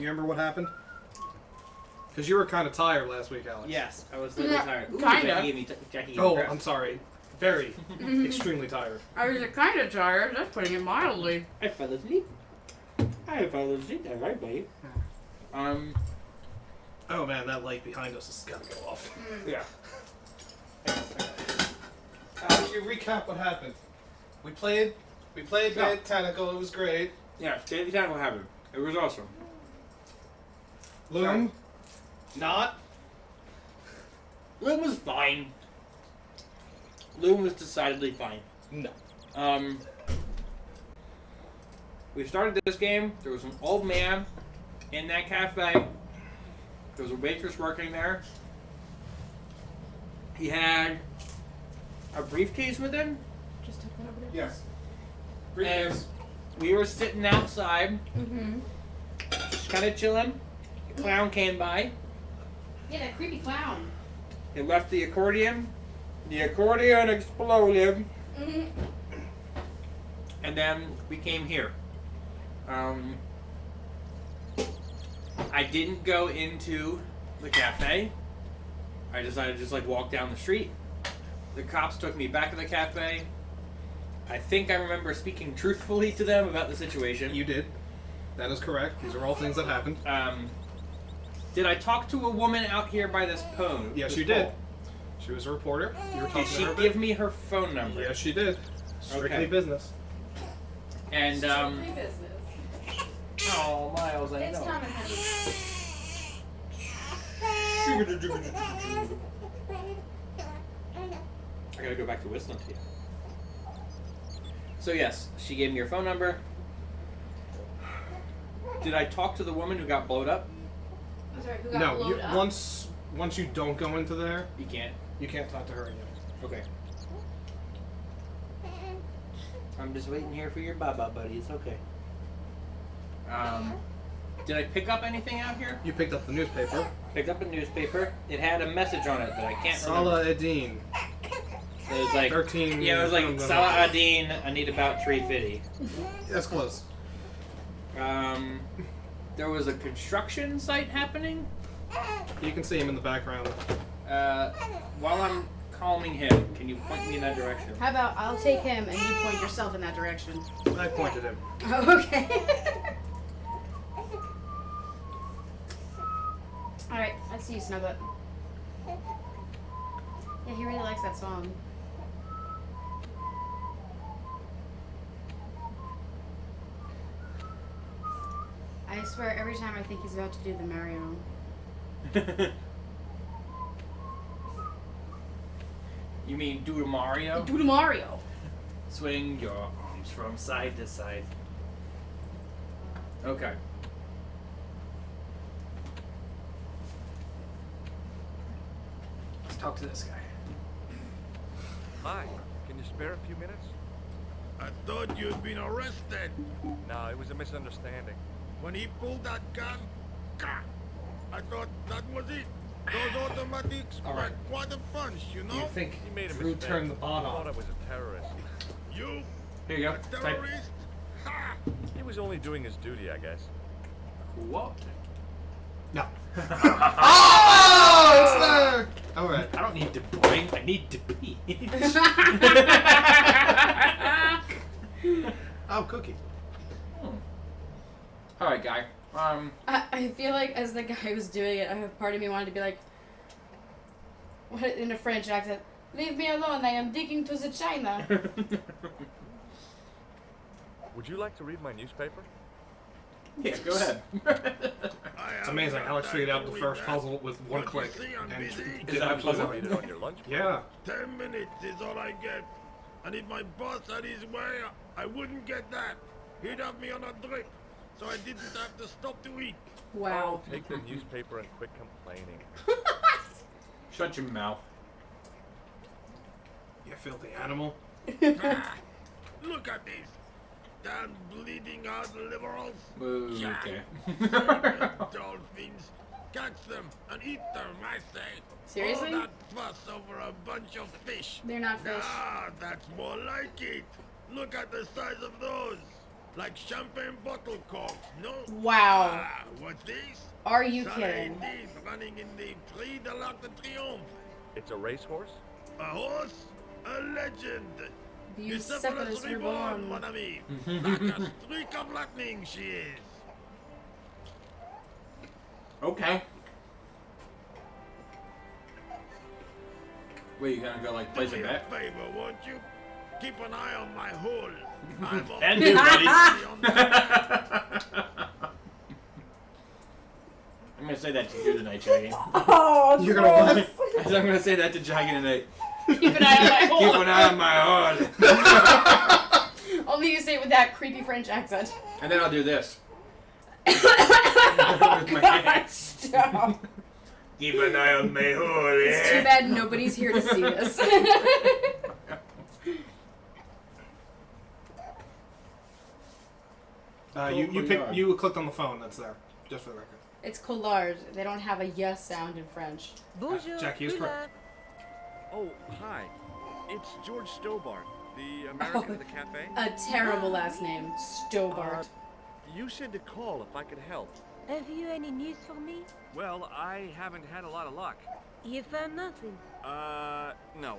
you remember what happened? Because you were kind of tired last week, Alex. Yes, I was literally tired. Ooh, Kinda. Jackie gave me Oh, press. I'm sorry. Very, extremely tired. I was kind of tired. That's putting it mildly. I fell asleep. All right, buddy. Oh man, that light behind us has got to go off. Yeah. Alex, you recap what happened. We played Bad Tentacle. It was great. Yeah, Daily Time will happen. It was awesome. Loom, not. Loom was fine. Loom was decidedly fine. No. We started this game. There was an old man in that cafe. There was a waitress working there. He had a briefcase with him. Just took that over there. Yes. And we were sitting outside, just kind of chilling. The clown came by. Yeah, that creepy clown. He left the accordion. The accordion exploded. And then we came here. I didn't go into the cafe. I decided to just like walk down the street. The cops took me back to the cafe. I think I remember speaking truthfully to them about the situation. You did. That is correct. These are all things that happened. Did I talk to a woman out here by this pole? Yes, this you did. pole? She was a reporter. You were talking Did to she her. give me her phone number? Yes, she did. Strictly Okay. business. And Strictly business. oh, Miles, I It's know. coming, honey. I gotta go back to whistling to you. So yes, she gave me her phone number. Did I talk to the woman who got blowed up? I'm sorry, who got No, blowed up? once you don't go into there, You can't. you can't talk to her again. Okay. I'm just waiting here for your baba, buddy. It's okay. Did I pick up anything out here? You picked up the newspaper. Picked up a newspaper. It had a message on it that I can't remember. Salah ad-Din. It was like 13. Yeah, it was like Salah ad-Din. I need about 350. That's close. There was a construction site happening. You can see him in the background. While I'm calming him, can you point me in that direction? How about I'll take him and you point yourself in that direction? I pointed him. Oh, okay. Alright, I see you, Snowbutt. Yeah, he really likes that song. I swear, every time I think he's about to do the Mario. You mean do to Mario? Do the Mario! Swing your arms from side to side. Okay. Let's talk to this guy. Hi, can you spare a few minutes? I thought you'd been arrested. No, it was a misunderstanding. When he pulled that gun, I thought that was it. Those automatics All were right. quite a punch, you know? You think He made a Drew mistake. turned the bot I thought I on? was a terrorist. You, Here you go. a Type. terrorist? Ha! He was only doing his duty, I guess. What? No. Oh, it's there! Alright. I don't need to blink. I need to be. Oh, cookie. All right, guy. I feel like as the guy was doing it, a part of me wanted to be like, what in a French accent? Leave me alone, I am digging to the China. Would you like to read my newspaper? Yeah, go ahead. It's amazing. Alex figured out the first puzzle with one But you click. see, I'm And busy. did Is that a absolutely puzzle? Read nothing. it on your lunch break. Yeah. 10 minutes is all I get. And if my boss had his way, I wouldn't get that. He'd have me on a drip. So I didn't have to stop to eat. Wow. Take the newspaper and quit complaining. Shut your mouth. You filthy animal. Ah, look at this. Damn bleeding out liberals. Okay. Dolphins. Catch them and eat them, I say. Seriously? All that fuss over a bunch of fish. They're not fish. Ah, that's more like it. Look at the size of those. Like champagne bottle corks, no? Wow. Ah, what What's this? Are you Son kidding? indeed, running in the Prix de l'Arc de Triomphe. It's a racehorse? A horse? A legend. Bucephalus reborn. mon ami. Like a streak of lightning she is. Okay. Wait, you gonna go like place Do a me a bet? favor, won't you? Keep an eye on my hole. I've And you, buddy. on that. I'm gonna say that to you tonight, Dragon. Oh, You're gonna what? I'm gonna say that to Dragon tonight. Keep an eye on my Keep hole. an eye on my horn. Only you say it with that creepy French accent. And then I'll do this. With God, my hands. stop. Keep an eye on my horn. It's too bad nobody's here to see this. You clicked on the phone. That's there, just for the record. It's collard. They don't have a yes sound in French. Bonjour. Jackie is correct. Oh, hi. It's George Stobart, the American at the cafe. A terrible last name, Stobart. You said to call if I could help. Have you any news for me? Well, I haven't had a lot of luck. You found nothing. No.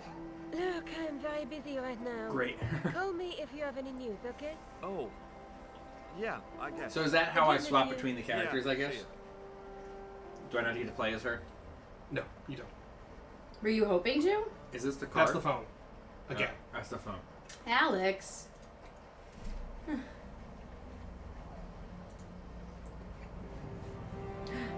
Look, I'm very busy right now. Great. Call me if you have any news, okay? Oh. Yeah, I guess. So is that how I swap between the characters, Yeah, I guess? see ya. Do I not need to play as her? No, you don't. Were you hoping to? Is this the card? That's the phone. Again. Oh, that's the phone. Alex.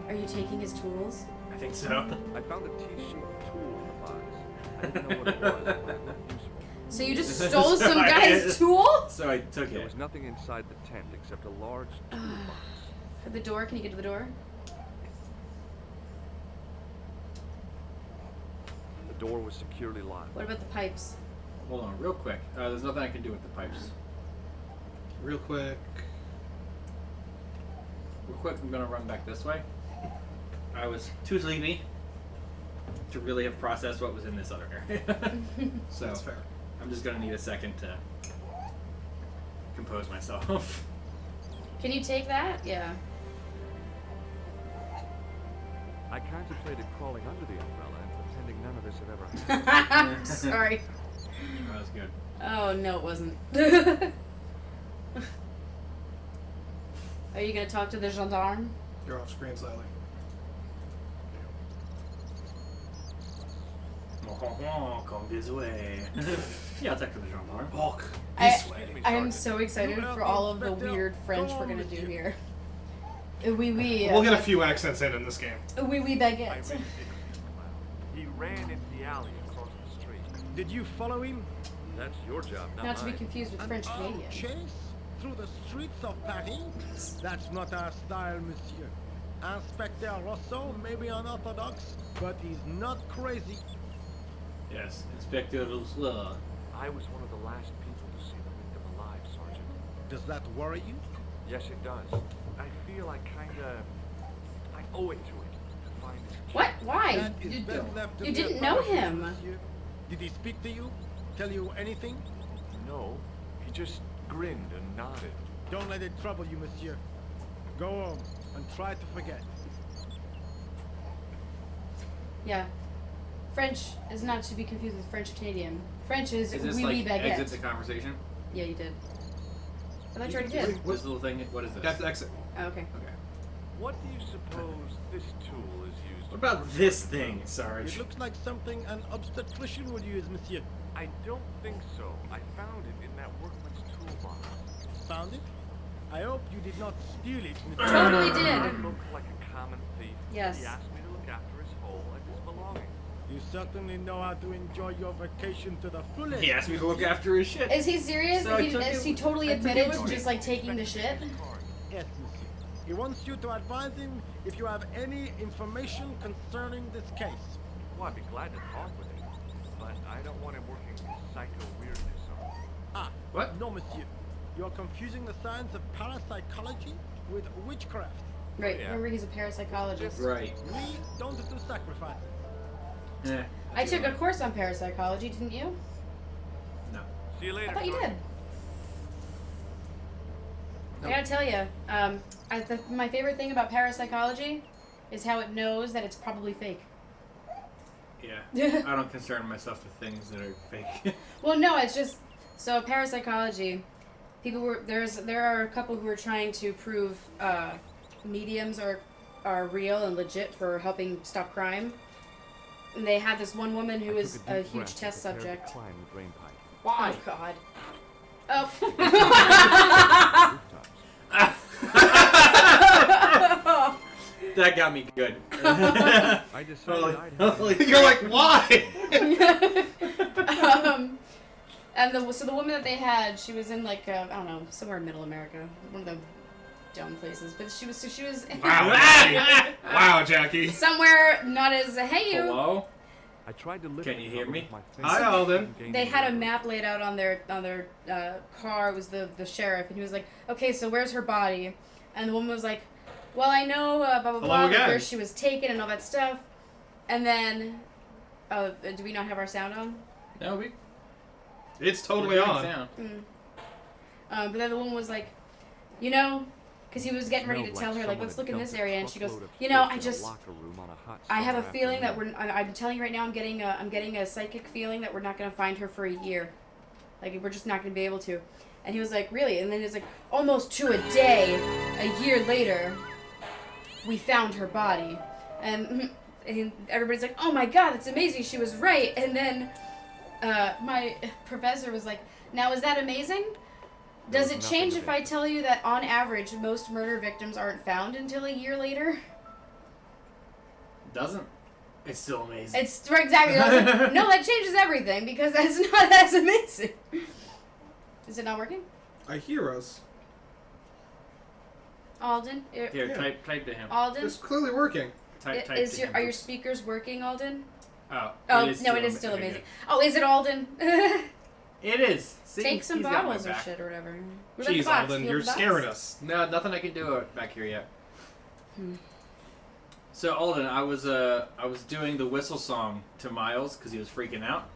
Are you taking his tools? I think so. I found a T-shaped tool in the box. I didn't know what it was, but it looked useful. So you just stole some I guy's did. tool? So I took There it. was nothing inside the tent except a large toolbox. At the door? Can you get to the door? The door was securely locked. What about the pipes? Hold on, real quick. There's nothing I can do with the pipes. Real quick. Real quick, I'm gonna run back this way. I was too sleepy to really have processed what was in this other area. So That's fair. I'm just gonna need a second to compose myself. Can you take that? Yeah. I contemplated crawling under the umbrella and pretending none of this had ever happened. Sorry. That was good. Oh, no, it wasn't. Are you going to talk to the gendarme? You're off screen slightly. Come this way. Yeah, I'll talk to the gendarme. Walk. I This way. am so excited for all of the weird French we're going to do here. Oui, oui. We'll get a few accents in this game. Oui, oui, I baguette. really did. He ran into the alley across the street. Did you follow him? That's your job, Not to be mine. confused with French An armed Canadian. chase through the streets of Paris? That's not our style, monsieur. Inspector Rousseau may be unorthodox, but he's not crazy. Yes, Inspector Rousseau. I was one of the last people to see the victim alive, Sergeant. Does that worry you? Yes, it does. I feel I owe it to him to find his kid. What? Why? That is you best don't. left to You the didn't know authorities, him. monsieur. Did he speak to you? Tell you anything? No, he just grinned and nodded. Don't let it trouble you, monsieur. Go home and try to forget. Yeah. French is not to be confused with French Canadian. French is Is this oui, oui, like baguette. exit the conversation? Yeah, you did. I thought you already did. This little thing, what is this? That's exit. Oh, okay. Okay. What do you suppose this tool is used What for? about this thing, It Sarge? looks like something an obstetrician would use, monsieur. I don't think so. I found it in that workman's toolbox. Found it? I hope you did not steal it, monsieur. Totally I did. look like a common thief. Yes. He asked me to look after his hole and his belongings. You certainly know how to enjoy your vacation to the fullest. He asked me to look after his shit. Is he serious? So I took Is it- he totally I took admitted it to with just me. like taking the shit? Yes, monsieur. He wants you to advise him if you have any information concerning this case. Well, I'd be glad to talk with him, but I don't want him working psycho weirdness on me. Ah, What? no, monsieur. You are confusing the science of parapsychology with witchcraft. Right. Yeah. Remember, he's a parapsychologist. Right. We don't do sacrifices. Eh. I took a course on parapsychology, didn't you? No. See you later. I thought you did. Sergeant. I gotta tell you, my favorite thing about parapsychology is how it knows that it's probably fake. Yeah. I don't concern myself with things that are fake. Well, no, it's just so parapsychology. There are a couple who are trying to prove mediums are real and legit for helping stop crime. And they had this one woman who was a huge test subject. Why? Oh God. Oh. That got me good. I decided I'd have You're like, why? And so the woman that they had, she was in like I don't know, somewhere in Middle America, one of the dumb places. But she was Wow, Jackie. Wow, Jackie. somewhere not as hey you. Hello? I tried to lift Can you the hear cover me? with my Hi, fingers Alden. and gain They had a the map laid out on their car. It was the sheriff, and he was like, "Okay, so where's her body?" And the woman was like, "Well, I know blah blah Hello blah again. where she was taken and all that stuff." And then, do we not have our sound on? No, It's totally we're doing on. sound. But then the woman was like, you know, because he was getting ready to smelled tell her like, someone let's had look in this dumped a area, and she goes, truckload of you know, fish I in a just. locker room on a hot I have a summer feeling that afternoon. I'm telling you right now, I'm getting a psychic feeling that we're not gonna find her for a year, like we're just not gonna be able to. And he was like, really? And then he was like, almost to a day, a year later, we found her body, and everybody's like, oh my God, that's amazing, she was right. And then my professor was like, now is that amazing? Does it Nothing change of if I it. tell you that on average most murder victims aren't found until a year later? Doesn't. It's still amazing. It's right, exactly. I was like, no, that changes everything because that's not as amazing. Is it not working? I hear us. Alden? Here, Yeah. type to him. Alden? It's clearly working. Type to him. Are your speakers working, Alden? Oh. Oh, it is no, it is still okay, amazing. Oh, is it Alden? good. It is. See, Take some he's got my bottles or back. shit or whatever. What about the Jeez, box? Alden, Can you you're open the box? scaring us. No, nothing I can do back here yet. Hmm. So Alden, I was doing the whistle song to Miles because he was freaking out,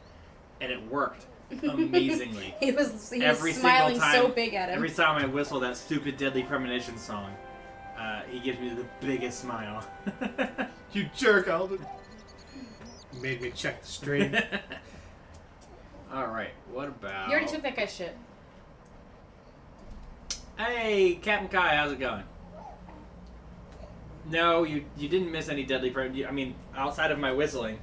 and it worked amazingly. he was Every smiling single time, so big at him. Every time I whistle that stupid Deadly Premonition song, he gives me the biggest smile. You jerk, Alden. Made me check the stream. All right, what about? You already took that guy's shit. Hey, Captain Kai, how's it going? No, you didn't miss any Deadly Premonition. I mean, outside of my whistling,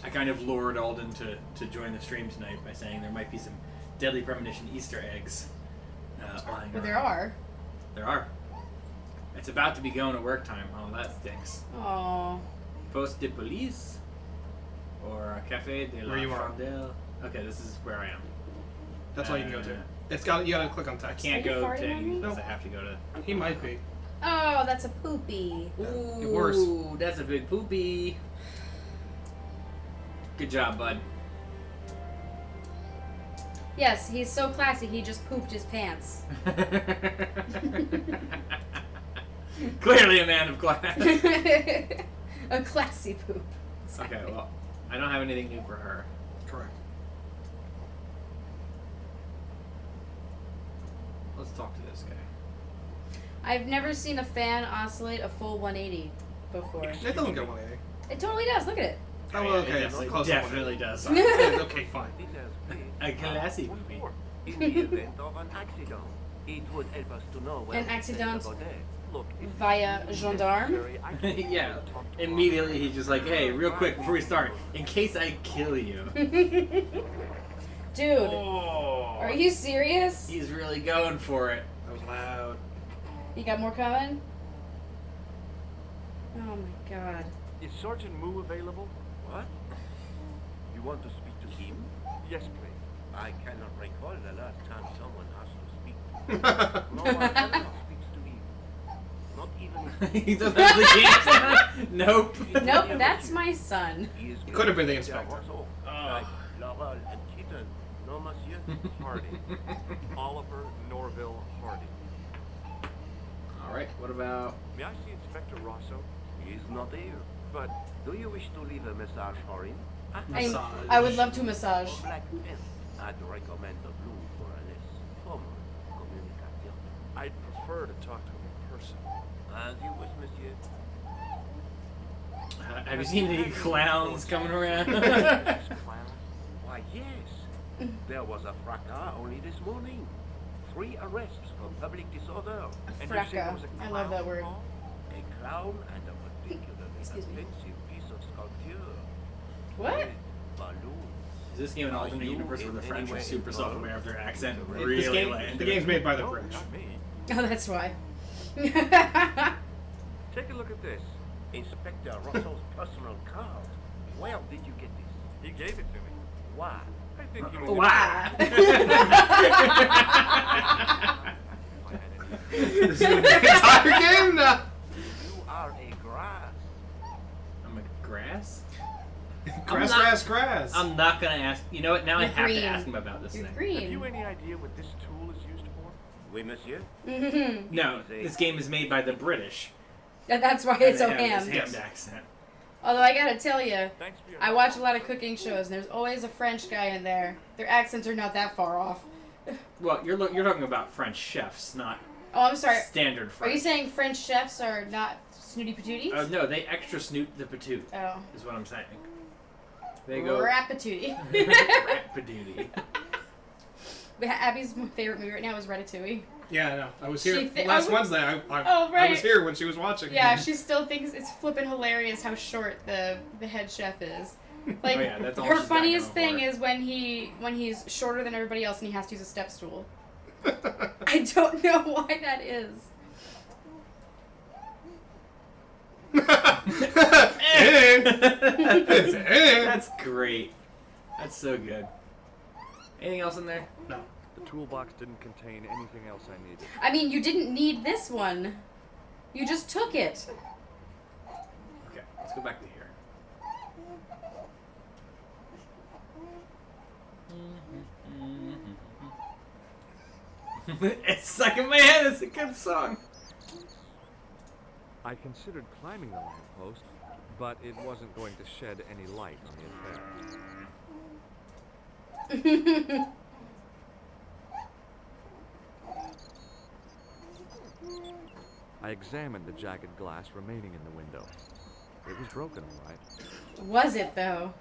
I kind of lured Alden to join the stream tonight by saying there might be some Deadly Premonition Easter eggs lying But around. there are. There are. It's about to be going to work time. Oh, that stinks. Aww. Poste de police or Café de la Where you are. Chandelle. Okay, this is where I am. That's all you can go to. You gotta click on text. Can't Are you go farting to on anything me? because I have to go to. He might be. Oh, that's a poopy. Ooh, worse. that's a big poopy. Good job, bud. Yes, he's so classy, he just pooped his pants. Clearly a man of class. A classy poop. Okay, well, I don't have anything new for her. Correct. Let's talk to this guy. I've never seen a fan oscillate a full 180 before. It doesn't go 180. It totally does. Look at it. Oh, well, okay. It's close to definitely does. 180. Okay, fine. A classy poopy. In the event of an accident, it would help us to know where An to send accident the body. Look, if via it's gendarme? necessary, I can Yeah. talk to Immediately he's just like, hey, real quick before we start, in case I kill you. Dude, Oh. are you serious? He's really going for it. That was loud. You got more coming? Oh my god. Is Sergeant Moo available? What? You want to speak to him? Yes, please. I cannot recall the last time someone asked to speak to him. No one ever speaks to him. Not even He doesn't have the games. Nope. Nope, that's my son. he is Could have been the there inspector. also, Oh. like Laval and Keaton. No, monsieur. Harding. Oliver Norville Harding. All right. What about? May I see Inspector Rosso? He is not here. But Do you wish to leave a message for him? I would love to massage. Or black pen? I'd recommend the blue for a Come, communication. I'd prefer to talk to him in person. As you wish, monsieur. Have you seen any clowns coming around? Clown? Why, yes. There was a fracas only this morning. 3 arrests for public disorder. And you say there Fracas. was a I love that clown word. involved? A clown and a particularly Excuse me. offensive piece of sculpture. What? Balloon. Is this game an alternate universe where the French are super self-aware of their accent? This Really game, land the it? game's made by the No, British. not me. Oh, that's why. Take a look at this. Inspector Russell's personal card. Where did you get this? He gave it to me. Why? I think he was Why? This is the entire game now. You are a grass. I'm a grass? Grass. I'm not gonna ask. You know what? Now I You're have green. to ask him about this You're thing. green. Have you any idea what this tool is used for? Oui, monsieur. Mm-hmm. No, this game is made by the British. That's why And it's so they have ham. this hammed accent. Although I gotta tell you, Thanks for your I watch a lot of cooking shows, and there's always a French guy in there. Their accents are not that far off. Well, you're talking about French chefs, not Oh, I'm sorry. standard Are French. you saying French chefs are not snooty patooties? No, they extra snoot the patoot, Oh. is what I'm saying. They go Rapatootie. rat-patootie. Abby's favorite movie right now is Ratatouille. Yeah, I know. I was She here thi- last I was- Wednesday. I Oh, right. was here when she was watching. Yeah, she still thinks it's flippin' hilarious how short the head chef is. Like, Oh, yeah, that's all her she's got funniest going for thing her. is when he's shorter than everybody else and he has to use a step stool. I don't know why that is. That's great. That's so good. Anything else in there? No. The toolbox didn't contain anything else I needed. I mean, you didn't need this one. You just took it. Okay, let's go back to here. It's stuck in my head. It's a good song. I considered climbing the lamppost, but it wasn't going to shed any light on the affair. I examined the jagged glass remaining in the window. It was broken, all right. Was it though?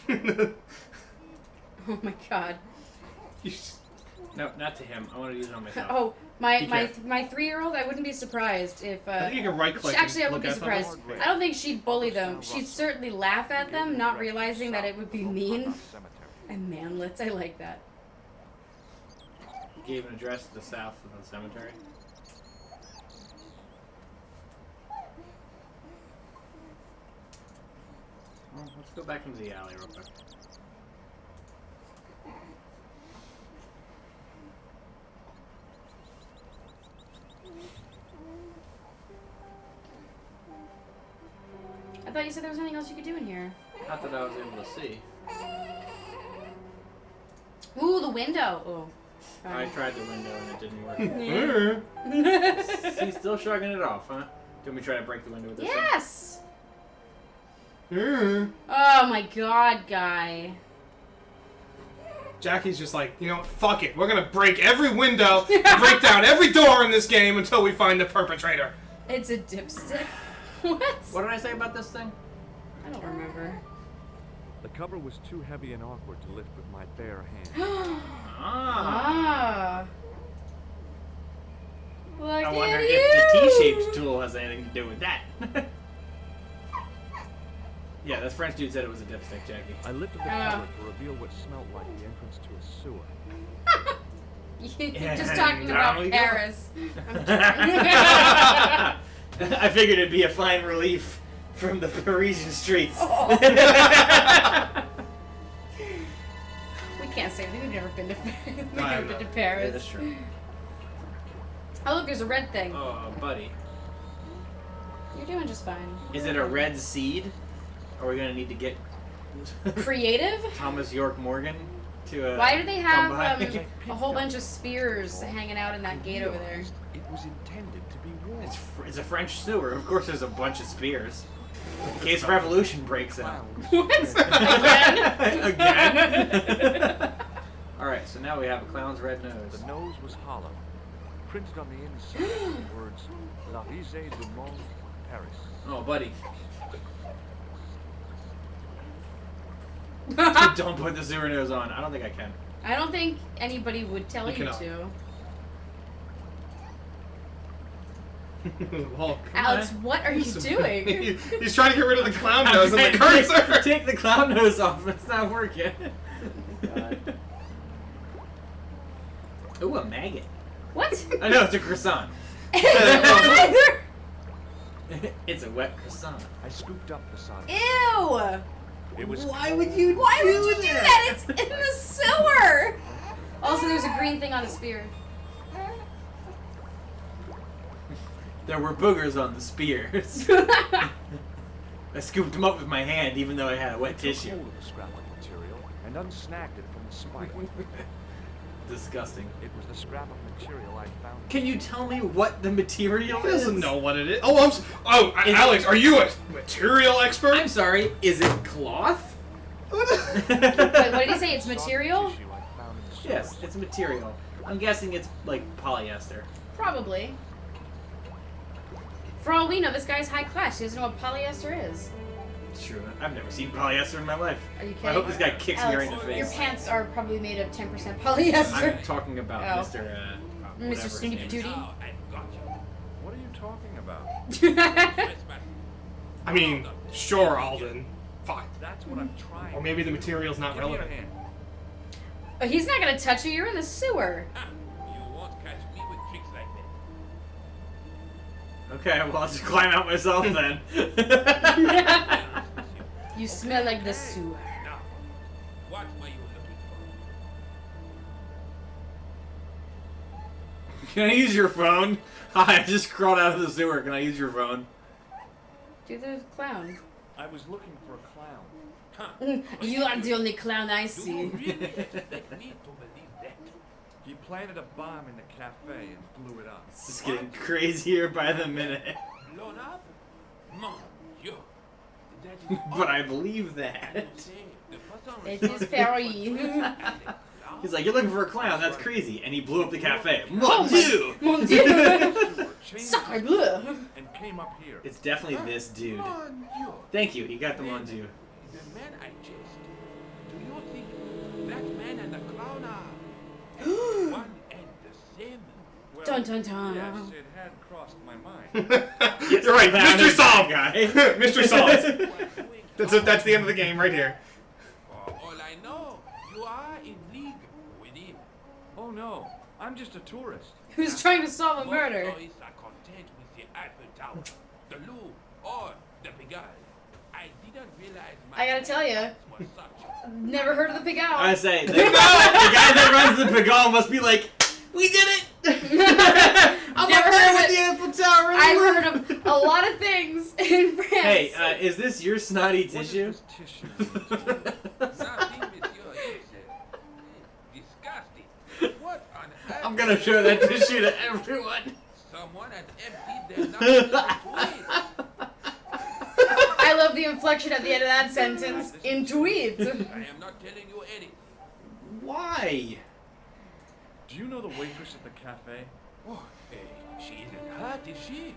Oh my god. No, not to him. I want to use it on myself. Oh, Be my careful. 3-year-old. I wouldn't be surprised if. I think you can right click. Actually, I and would look be at something. surprised. I don't think she'd bully them. She'd certainly laugh at them, not realizing that it would be mean Cemetery. and manlets. I like that. Gave an address to the south of the cemetery. Well, let's go back into the alley real quick. I thought you said there was nothing else you could do in here. Not that I was able to see. Ooh, the window. Oh. I tried the window and it didn't work. Mm. He's still shrugging it off, huh? Do you want me to try to break the window with this one? Yes. Mm. Oh my god, guy. Jackie's just like, you know, fuck it. We're gonna break every window, break down every door in this game until we find the perpetrator. It's a dipstick. What? What did I say about this thing? I don't remember. The cover was too heavy and awkward to lift with my bare hands. Ah. Look I wonder at if the you. T-shaped tool has anything to do with that. Yeah, that French dude said it was a dipstick, Jackie. I lifted the cover to reveal what smelled like the entrance to a sewer. You're just talking about Down we go. Paris. I figured it'd be a fine relief from the Parisian streets. Oh. We can't say that. We've never been to we've No, I never been know. to Yeah, Paris. that's true. Oh look, there's a red thing. Oh, buddy. You're doing just fine. Is it a red seed? Are we gonna need to get Creative? Thomas York Morgan to Why do they come have by? a whole bunch of spears hanging out in that gate over there? It was intended to be warm. It's a French sewer. Of course, there's a bunch of spears. In case revolution breaks out. What? Again? Again? All Alright, so now we have a clown's red nose. The nose was hollow. Printed on the inside were the words La Risée du Monde, Paris. Oh, buddy. Don't put the sewer nose on. I don't think I can. I don't think anybody would tell You you cannot. to. Well, Alex, what are you doing? he's trying to get rid of the clown nose and the cursor. Take the clown nose off. It's not working. Ooh, a maggot. What? I know, it's a croissant. Ew! It's a wet croissant. I scooped up the side. It was Why would you do that? It's in the sewer! Also, there's a green thing on the spear. There were boogers on the spears. I scooped them up with my hand, even though I had a wet tissue. hold of the scrap of material and unsnagged it from the spike. Disgusting. It was the scrap of material I found. Can you tell me what the material He is? doesn't know what it is. Oh, Is Alex, are you a material expert? I'm sorry, is it cloth? Wait, what did he say? It's Soft material? tissue I found in the Yes, sewers. it's material. I'm guessing it's like polyester. Probably. For all we know, this guy's high class. He doesn't know what polyester is. True. I've never seen polyester in my life. Are you I kidding? hope this guy kicks me right in the Your face. pants are probably made of 10% polyester. I'm talking about Oh. Mr. Mr. whatever his Snoopy name is. Patootie. Now I got you. What are you talking about? Christmas. I mean, sure, Alden. Fine. That's what I'm trying. Or maybe the material's not Give me your relevant. hand. But he's not gonna touch you. You're in the sewer. Ah, you won't catch me with tricks like that. Okay, well I'll just climb out myself then. You smell like the sewer. Now, what were you looking for? Can I use your phone? Hi, I just crawled out of the sewer. Can I use your phone? Do the clown. I was looking for a clown. Huh? You are the only clown I Do you see. really expect me to believe that? He planted a bomb in the cafe and blew it up. This is getting crazier by the minute. Blown up? Mon Dieu. That is But I believe that. the person It is very. He's like, you're looking for a clown, that's crazy. And he blew up the cafe. Oh Mon my- Dieu! Mon Dieu! Changed Sacre bleu! and came up here. It's definitely this dude. Mon Dieu. Thank you, he got the Mon Dieu. The man I chased. Do you think that man and the clown are one and the same? Well, Dun dun dun. yes, it had crossed my mind. You're right, Clown Mystery is that solved, guy. Mystery solved. That's That's the end of the game right here. For all I know, you are in league with him. Oh no, I'm just a tourist. Who's trying to solve a Most murder? tourists are content with the Eiffel Tower, the Louvre, or the Pigalle. I didn't realize my I gotta tell ya. plans were such. Never heard of the pig I owl. say, the guy that runs the Pigalle must be like, we did it! I'm Never up there heard with of the it. Eiffel Tower! I've heard of a lot of things in France. Hey, is this your snotty What is tissue? this tissue? Nothing, monsieur. It's disgusting. What on earth? I'm gonna show that tissue to everyone. Someone has emptied their nostrils into it. I love the inflection at the end of that sentence. Intuit. I am not telling you anything. Why? Do you know the waitress at the cafe? Oh, hey, she isn't hurt, is she?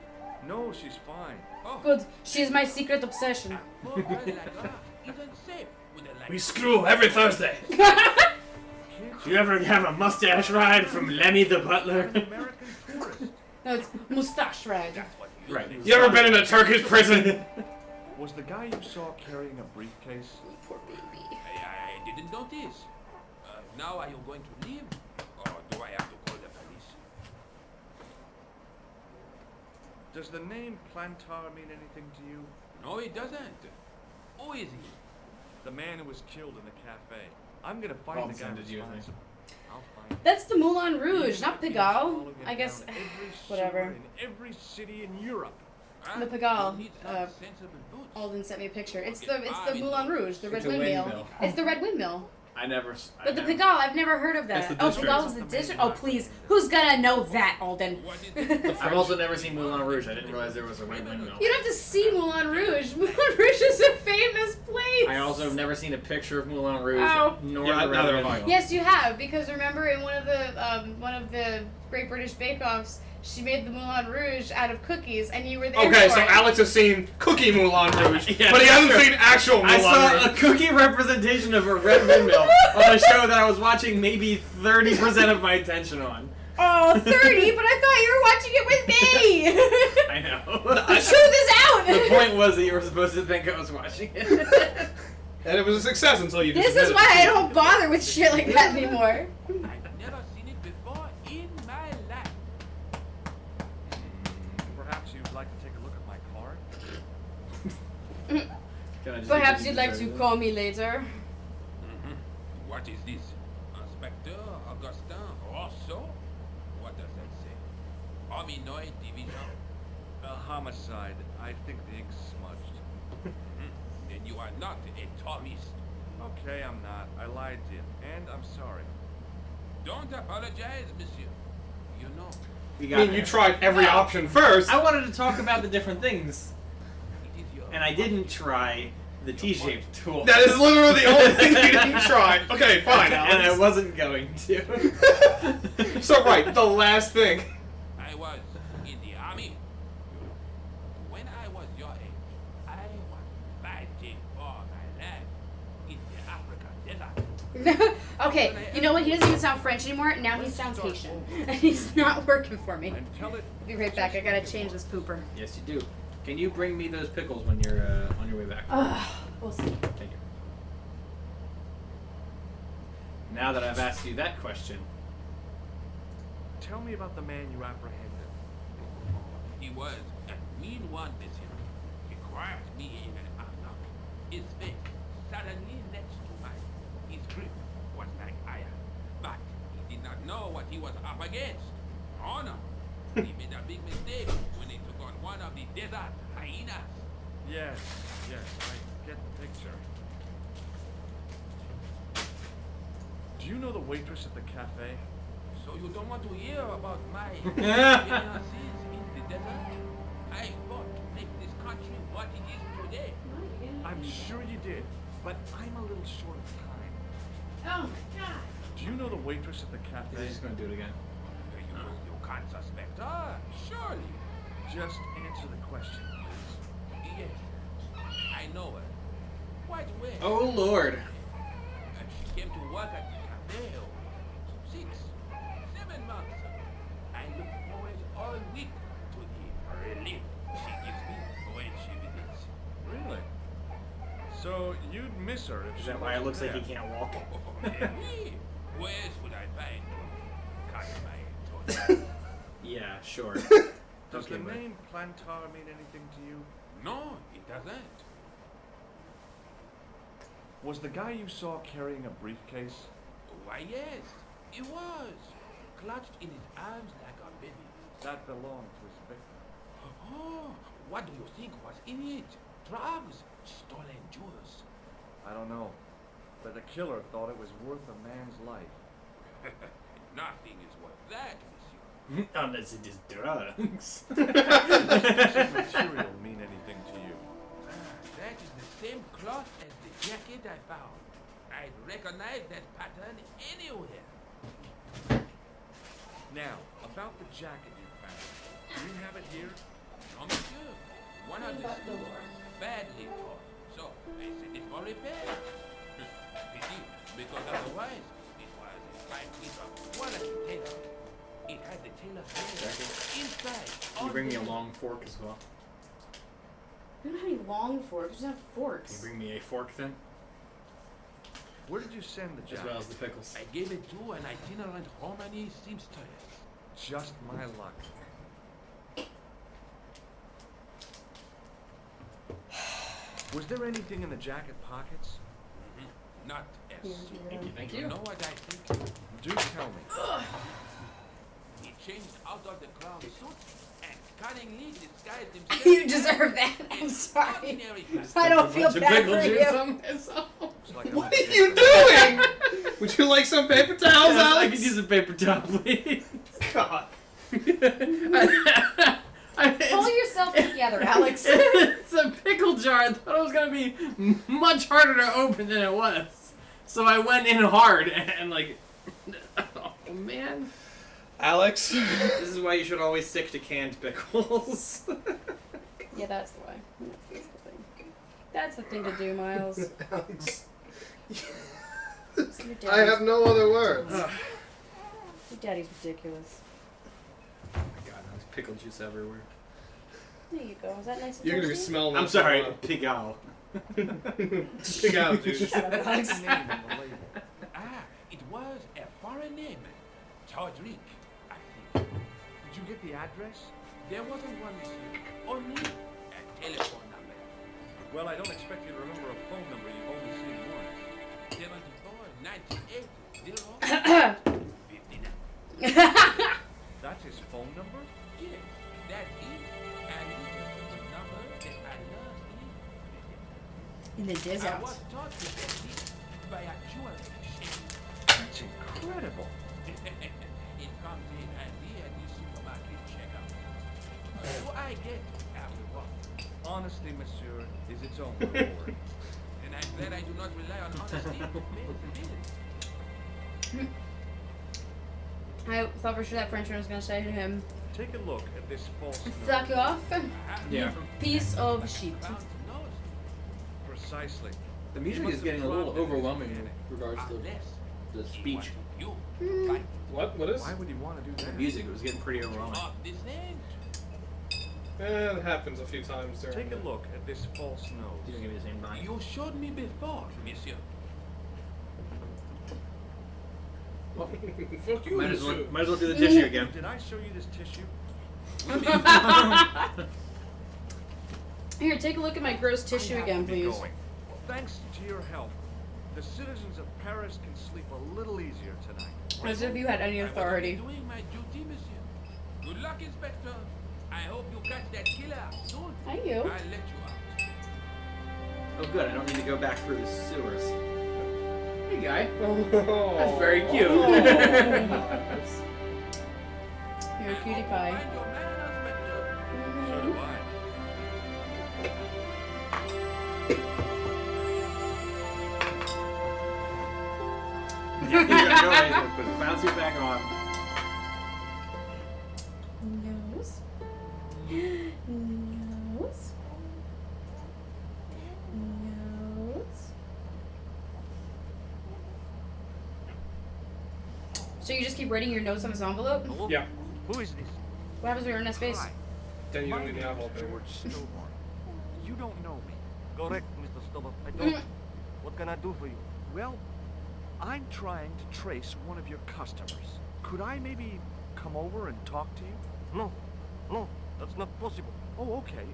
No, she's fine. Oh, Good. She is my secret obsession. a poor girl like her isn't safe with a We like. screw every Thursday. Can't Do you ever have a mustache ride from Lemmy the Butler? an American tourist? No, it's mustache ride. That's what you Right. think. You ever been in a Turkish prison? Was the guy you saw carrying a briefcase? Poor baby. I didn't notice. Now are you going to leave? Or do I have to call the police? Does the name Plantar mean anything to you? No, it doesn't. Who is he? The man who was killed in the cafe. I'm gonna find I'll the guy send it to you, I think. responsible. I'll find him. That's the Moulin Rouge, not He's Pigalle. following it I guess. down every Whatever. sewer in every city in Europe. Huh? The Pigalle, You need some sensible boots. Alden sent me a picture. It's the Moulin Rouge, the red It's a windmill. windmill. It's the red windmill. I I never. But the Pigalle, I've never heard of that. It's the Oh, district. Pigalle was the district? Oh, please. Who's gonna know that, Alden? What is it? I've also never seen Moulin Rouge. I didn't realize there was a red windmill. You don't have to see Moulin Rouge. Moulin Rouge is a famous place. I also have never seen a picture of Moulin Rouge, Oh. nor Yeah, the neither red have I. windmill. Yes, you have, because remember in one of the Great British Bake Offs, she made the Moulin Rouge out of cookies, and you were there Okay, for so it. Alex has seen Cookie Moulin Rouge, Yeah, but he that's hasn't true. seen actual Moulin I saw Rouge. a cookie representation of a red windmill on a show that I was watching maybe 30% of my attention on. Oh, 30, but I thought you were watching it with me! I know. The truth is out! The point was that you were supposed to think I was watching it. And it was a success until you This is dismissed why it. I don't bother with shit like that anymore. I've never seen it before in my life. Perhaps you'd like to take a look at my car? Can I just Perhaps do you'd like to this? call me later. What is this? Inspector Augustin Rousseau? What does that say? Hominoid Division? A homicide. I think the ink's smudged. Then you are not a Thomist. Okay, I'm not. I lied to you. And I'm sorry. Don't apologize, monsieur. You know, We I got mean, there. you tried every option first. I wanted to talk about the different things, it is your... and I didn't try the T-shaped tool. That is literally the only thing you didn't try. Okay, fine, and I Alex. wasn't going to. So, right, the last thing. I was in the army. When I was your age, I was fighting for my life in the African desert. Okay, you know what? He doesn't even sound French anymore. Now he sounds Haitian. And he's not working for me. And tell it. Be right back. I gotta change this pooper. Yes, you do. Can you bring me those pickles when you're on your way back? We'll see. Thank you. Now that I've asked you that question, Tell me about the man you apprehended. He was a mean one, monsieur. He grabbed me in an arm. His face suddenly next to mine. His grip was like iron. But he did not know what he was up against. Oh no. He made a big mistake when he took on one of the desert hyenas. Yes, I get the picture. Do you know the waitress at the cafe? So you don't want to hear about my experiences in the desert? I fought to make this country what it is today. I'm sure you did, but I'm a little short of time. Oh my god. Do you know the waitress at the he's cafe? just going to do it again. You can't suspect her, surely. Just answer the question, please. Yes, I know her. Quite well. Oh Lord. She came to work at the cafe 6, 7 months ago. I look forward all week to the relief she gives me when she visits. Really? So you'd miss her if Is she that why it wasn't looks like there. he can't walk? Me? Where else would I find her? Cut my throat. Yeah, sure. Does Okay, the but- name Plantar mean anything to you? No, it doesn't. Was the guy you saw carrying a briefcase? Why, yes, it was. Clutched in his arms like a baby. That belonged to his victim. Oh, what do you think was in it? Drugs, stolen jewels. I don't know, but the killer thought it was worth a man's life. Nothing is worth that, monsieur. Unless it is drugs. Does this material mean anything to you? That is the same cloth as the jacket I found. I'd recognize that pattern anywhere. Now, about the jacket you found. Do you have it here? No, monsieur. One of the sleeves was badly torn, so I sent it for repair. Pity, because otherwise it was a fine piece of quality tailor. It had the tailor inside. Can you bring me a long fork as well? We don't have any long forks. We just have Can forks. you bring me a fork then? Where did you send the As jacket? well as the pickles. I gave it to an itinerant Romani seamstress. Just my luck. Was there anything in the jacket pockets? Not as Yeah, soon. yeah. Thank You you. know what I think? Do tell me. He changed out of the clown suit and cunningly disguised himself. You deserve that. I'm sorry. Ordinary I don't feel bad for you. What are you doing? Would you like some paper towels, I Alex? could use a paper towel, please. God. Pull yourself together, Alex. It's a pickle jar. I thought it was gonna be much harder to open than it was. So I went in hard and like, oh man. Alex? This is why you should always stick to canned pickles. Yeah, that's the way. That's the thing. That's the thing to do, Miles. Alex. Your I have no other words. Your daddy's ridiculous. Oh my god, there's pickle juice everywhere. There you go. Is that nice and You're gonna be toasty? smelling I'm this sorry, for a while. pig owl. Pig out, dude. Shut up, Alex. Ah, it was a foreign name. Todrick, I think. Did you get the address? There wasn't one this year. Only a telephone number. Well, I don't expect you to remember a phone number you've only seen once. 74 98 59. That's his phone number? Yes, that's it. And this is the number that I love In the in. I desert. was taught to get it by actual shape. That's incredible. It comes in handy at the supermarket checkout. So I get our reward. Honesty, monsieur, is its own reward. And I'm glad I do not rely on honesty to pay the bills. I thought for sure that Frenchman was gonna say to him, Take a look at this false "Fuck you off, Yeah. piece of shit." Bounce nose. Precisely. The music is getting a little overwhelming in regards to Unless the speech. you Mm. What? What is? Why would he want to do The that? music was getting pretty overwhelming. off this end. It happens a few times during Take a the- look at this false You nose. didn't give me the same nine. You showed me before, monsieur. Fuck you, Might as well monsieur. do the tissue again. Did I show you this tissue? Here, take a look at my gross tissue I have again, to be please. going. Thanks to your help, the citizens of Paris can sleep a little easier tonight. As if you had any I was authority. only doing my duty, monsieur. Good luck, Inspector. I hope you catch that killer soon. Thank you. I'll let you out. Oh good, I don't need to go back through the sewers. Hey guy. Oh. That's very cute. Oh. You're a cutie pie. Find your manners, Inspector. So do I. You're gonna go ahead and put the clown suit back on. Nose. Nose. Nose. So you just keep writing your notes on this envelope? Hello? Yeah. Who is this? What happens when you're in that space? Hi. Then you My don't need name the is envelope anymore. George Stillborn. You don't know me. Correct, Mr. Stubber. I don't. What can I do for you? Well, I'm trying to trace one of your customers. Could I maybe come over and talk to you? No. No, that's not possible. Oh, okay.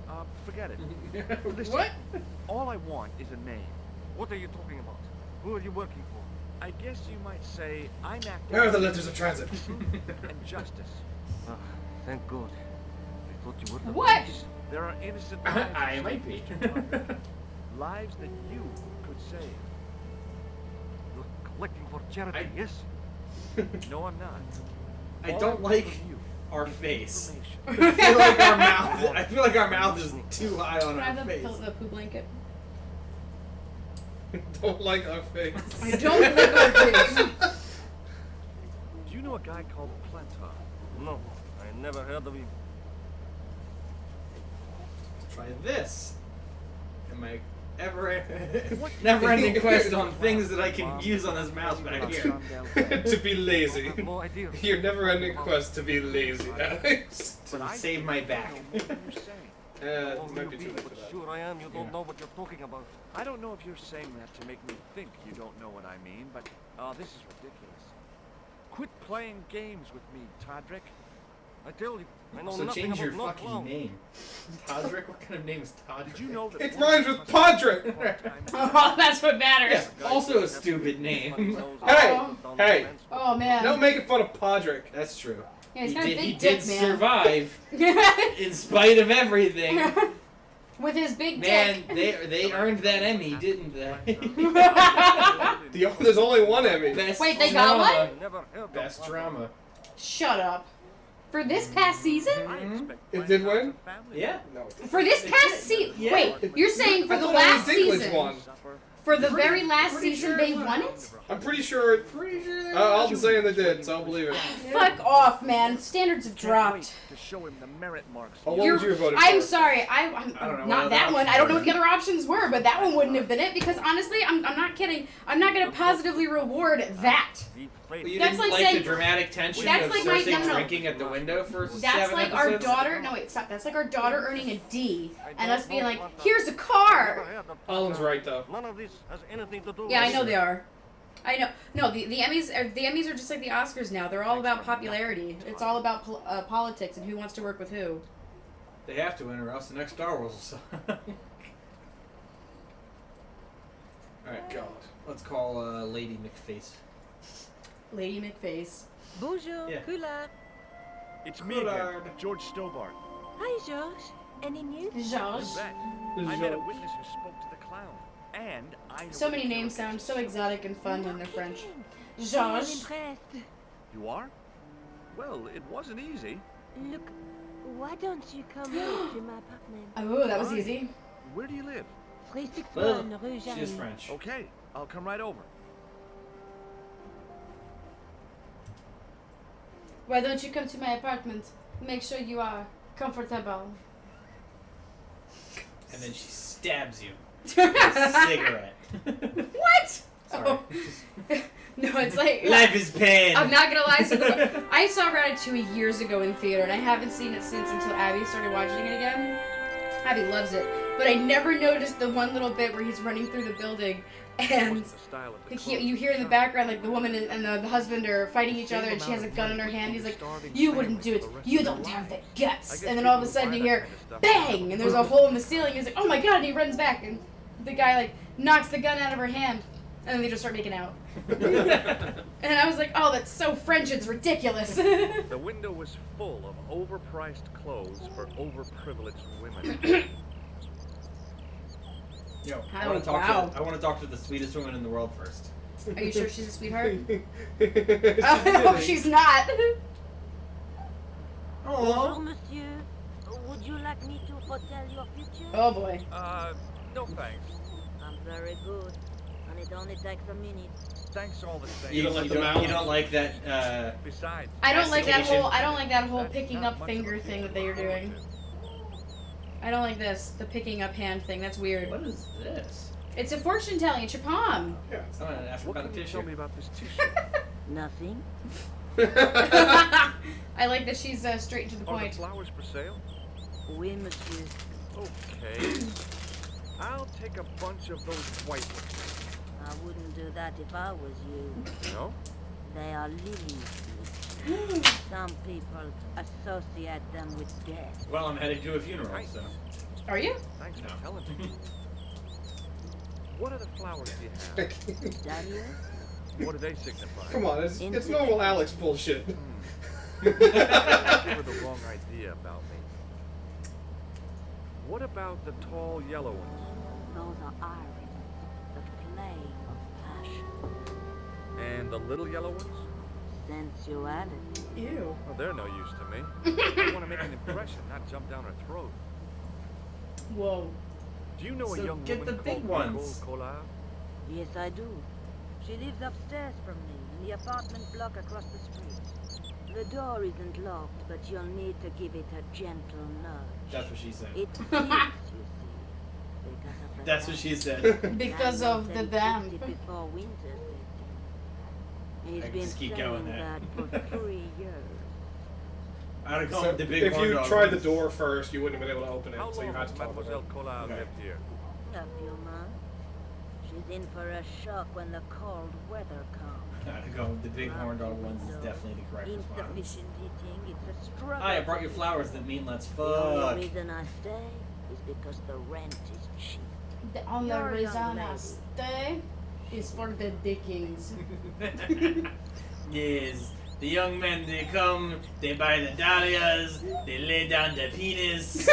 Forget it. Listen, What? all I want is a name. What are you talking about? Who are you working for? I guess you might say I'm acting Where are the letters of transit? and justice. Ah, thank God. I thought you were the What? police. There are innocent lives. I might be. Lives that you could save. You're collecting for charity, I- yes? No, I'm not. I All don't want like from you our is face. information. I feel like our mouth. I feel like our mouth is too high on Can I our have face. the poo blanket? Don't like our face. I don't like our face. Do you know a guy called Plantar? No, I never heard of him. Try this. Am I ever What? never-ending quest on things that I can use on this mouse back here? To be lazy. I have no idea. Your never-ending quest to be lazy, Alex. To save my back. I don't know what you're saying. It Oh, might be too maybe, late but for that. sure I am. You don't know what you're talking about. I don't know if you're saying that to make me think you don't know what I mean, but this is ridiculous. Quit playing games with me, Todrick. I tell you, I know So nothing change your about no fucking clown. name. Todrick? What kind of name is Todrick? Did you know that It one rhymes with customer Podrick. part-time Oh, that's what matters. Yeah, also a stupid name. Hey, hey. Oh man. No making fun of Podrick. That's true. Yeah, he's He got a did, big he dick, did man. survive in spite of everything. With his big Man, dick. they earned that Emmy, didn't they? There's only one Emmy. Best Wait, they got drama. one? Never heard Best drama. Shut up. For this past season? Mhm. It did win? Yeah. No. For this past season? Yeah. Wait, you're saying for I the thought last Ellen Dinklage season? won. For the very last pretty season, sure they it won it? I'm pretty sure. Pretty sure they I'll be saying they did, so I'll believe it. Fuck off, man. Standards have dropped. To show him the merit marks. Oh, what would you have voted I'm for? sorry. I'm I don't know what not other that one. options I don't know were. what the other options were, but that one wouldn't have been it because honestly, I'm not kidding. I'm not gonna positively reward that. Well, you That's didn't like like saying- the dramatic tension That's of like my- Cersei no, no, no. drinking at the window for That's 7 like our episodes? daughter. No, wait, stop. That's like our daughter earning a D and us being like, "Here's a car." Alan's right though. None of this has anything to do Yeah, I with know it. they are. I know. No, the Emmys are just like the Oscars now. They're all about popularity. It's all about politics and who wants to work with who. They have to win or else the next Star Wars will suck. Alright, God. let's call Lady McFace. Lady McFace. Bonjour, Yeah. Coulard. It's me again, Coulard. George Stobart. Hi, George. Any news? George. You bet. I met a witness who spoke to the clown, and I. So many names sound so exotic and fun when they're French. I'm George. impressed. You are? Well, it wasn't easy. Look, why don't you come over to my apartment? Oh, that was easy. Where do you live? 361 Rue She is Jarry. French. Okay, I'll come right over. Why don't you come to my apartment? Make sure you are comfortable. And then she stabs you with a cigarette. What? Sorry. Oh. No, it's like Life is pain. I'm not gonna lie. So I saw Ratatouille years ago in theater, and I haven't seen it since until Abby started watching it again. Abby loves it, but I never noticed the one little bit where he's running through the building, and Wasn't the style of the you hear in the background like the woman and the husband are fighting each other, and she has a gun in her hand. He's like, "You wouldn't do it. You don't have the guts." And then all of a sudden you hear, "Bang!" and there's a hole in the ceiling. He's like, "Oh my god!" and he runs back, and the guy like knocks the gun out of her hand, and then they just start making out. And I was like, "Oh, that's so French. It's ridiculous." The window was full of overpriced clothes for overprivileged women. Yo, Oh, I want to talk wow. to. I want to talk to the sweetest woman in the world first. Are you sure she's a sweetheart? I hope she's not. Bonjour, monsieur. Would you like me to hotel your future? Oh boy. No thanks. I'm very good, and it only takes a minute. Thanks all the same. You, don't like you the don't, mouth? you don't like that. Besides, I don't like that Mastication. whole. I don't like that whole that's picking not up much of a finger thing that they are deal. doing. I don't like this. The picking up hand thing. That's weird. What is this? It's a fortune telling. It's your palm. Yeah. I'm gonna ask What about can a you tell tissue. me about this t-shirt? Nothing. I like that she's straight to the Are the point. flowers for sale? Oui, monsieur. Okay. I'll take a bunch of those white ones. I wouldn't do that if I was you. No? They are lilies. Some people associate them with death. Well, I'm headed to a funeral, so. Are you? Thanks for No. telling me. What other flowers do you have? Dahlia? What do they signify? Come on, it's normal Alex bullshit. Give her the wrong idea about me. What about the tall yellow ones? Those are iris, the flame of passion, And the little yellow ones? sensuality. Ew. Well, they're no use to me. I want to make an impression, not jump down her throat. Whoa. Do you know So a young get woman the big called ones. Nicole Collard? Yes, I do. She lives upstairs from me, in the apartment block across the street. The door isn't locked, but you'll need to give it a gentle nudge. That's what she said. It fits, you see. Because of the That's what damp. she said. Because of the damp. Before winter set in. He's I can been just keep saying going there. that for 3 years. I'd have gone So with the big if horn you dog tried the ones. door first, you wouldn't have been able to open it, How so you long had has to talk about Mademoiselle it. Collard Okay. lived here? A few months. She's in for a shock when the cold weather comes. I'd have gone with the big horn dog ones is definitely the correct response. Insufficient heating, it's a struggle. Hi, I brought you flowers that mean let's The only fuck. reason I stay is because the rent is cheap. The only You're a reason young I lady. stay is for the dickings. Yes, The young men, they come, they buy the dahlias, they lay down their penis. I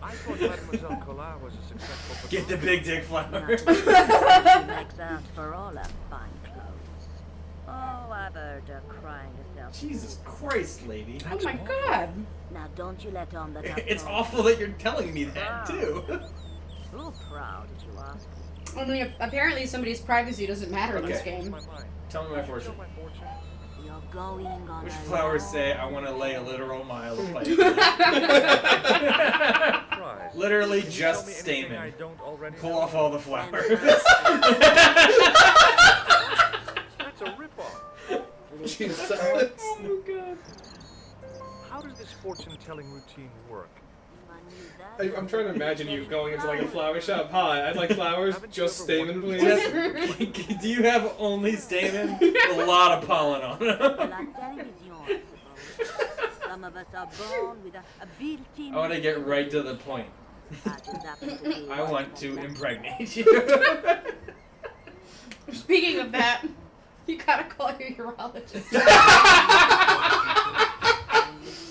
thought Mademoiselle Collard was a successful Get the big dick flower. She makes out for all her fine clothes. Oh, I've heard her crying herself. Jesus Christ, lady. Oh my god. Now don't you let on that I've It's told awful that you're telling me that, too. you. Who proud did you ask? I mean, apparently somebody's privacy doesn't matter in this Okay. game. my mind. Tell me my fortune. My fortune. You're going on Which a flowers long say, I want to lay a literal mile of pipe? Surprise. Literally Can you just tell me anything I stamen. don't already Pull know? off all the flowers. That's a ripoff. Jesus. Oh my god. How does this fortune-telling routine work? I'm trying to imagine you going into like a flower shop. Hi, I'd like flowers, just stamen, please. Just, do you have only stamen? A lot of pollen on them. Some of us are born with a built-in. I want to get right to the point. I want to impregnate you. Speaking of that, you gotta call your urologist.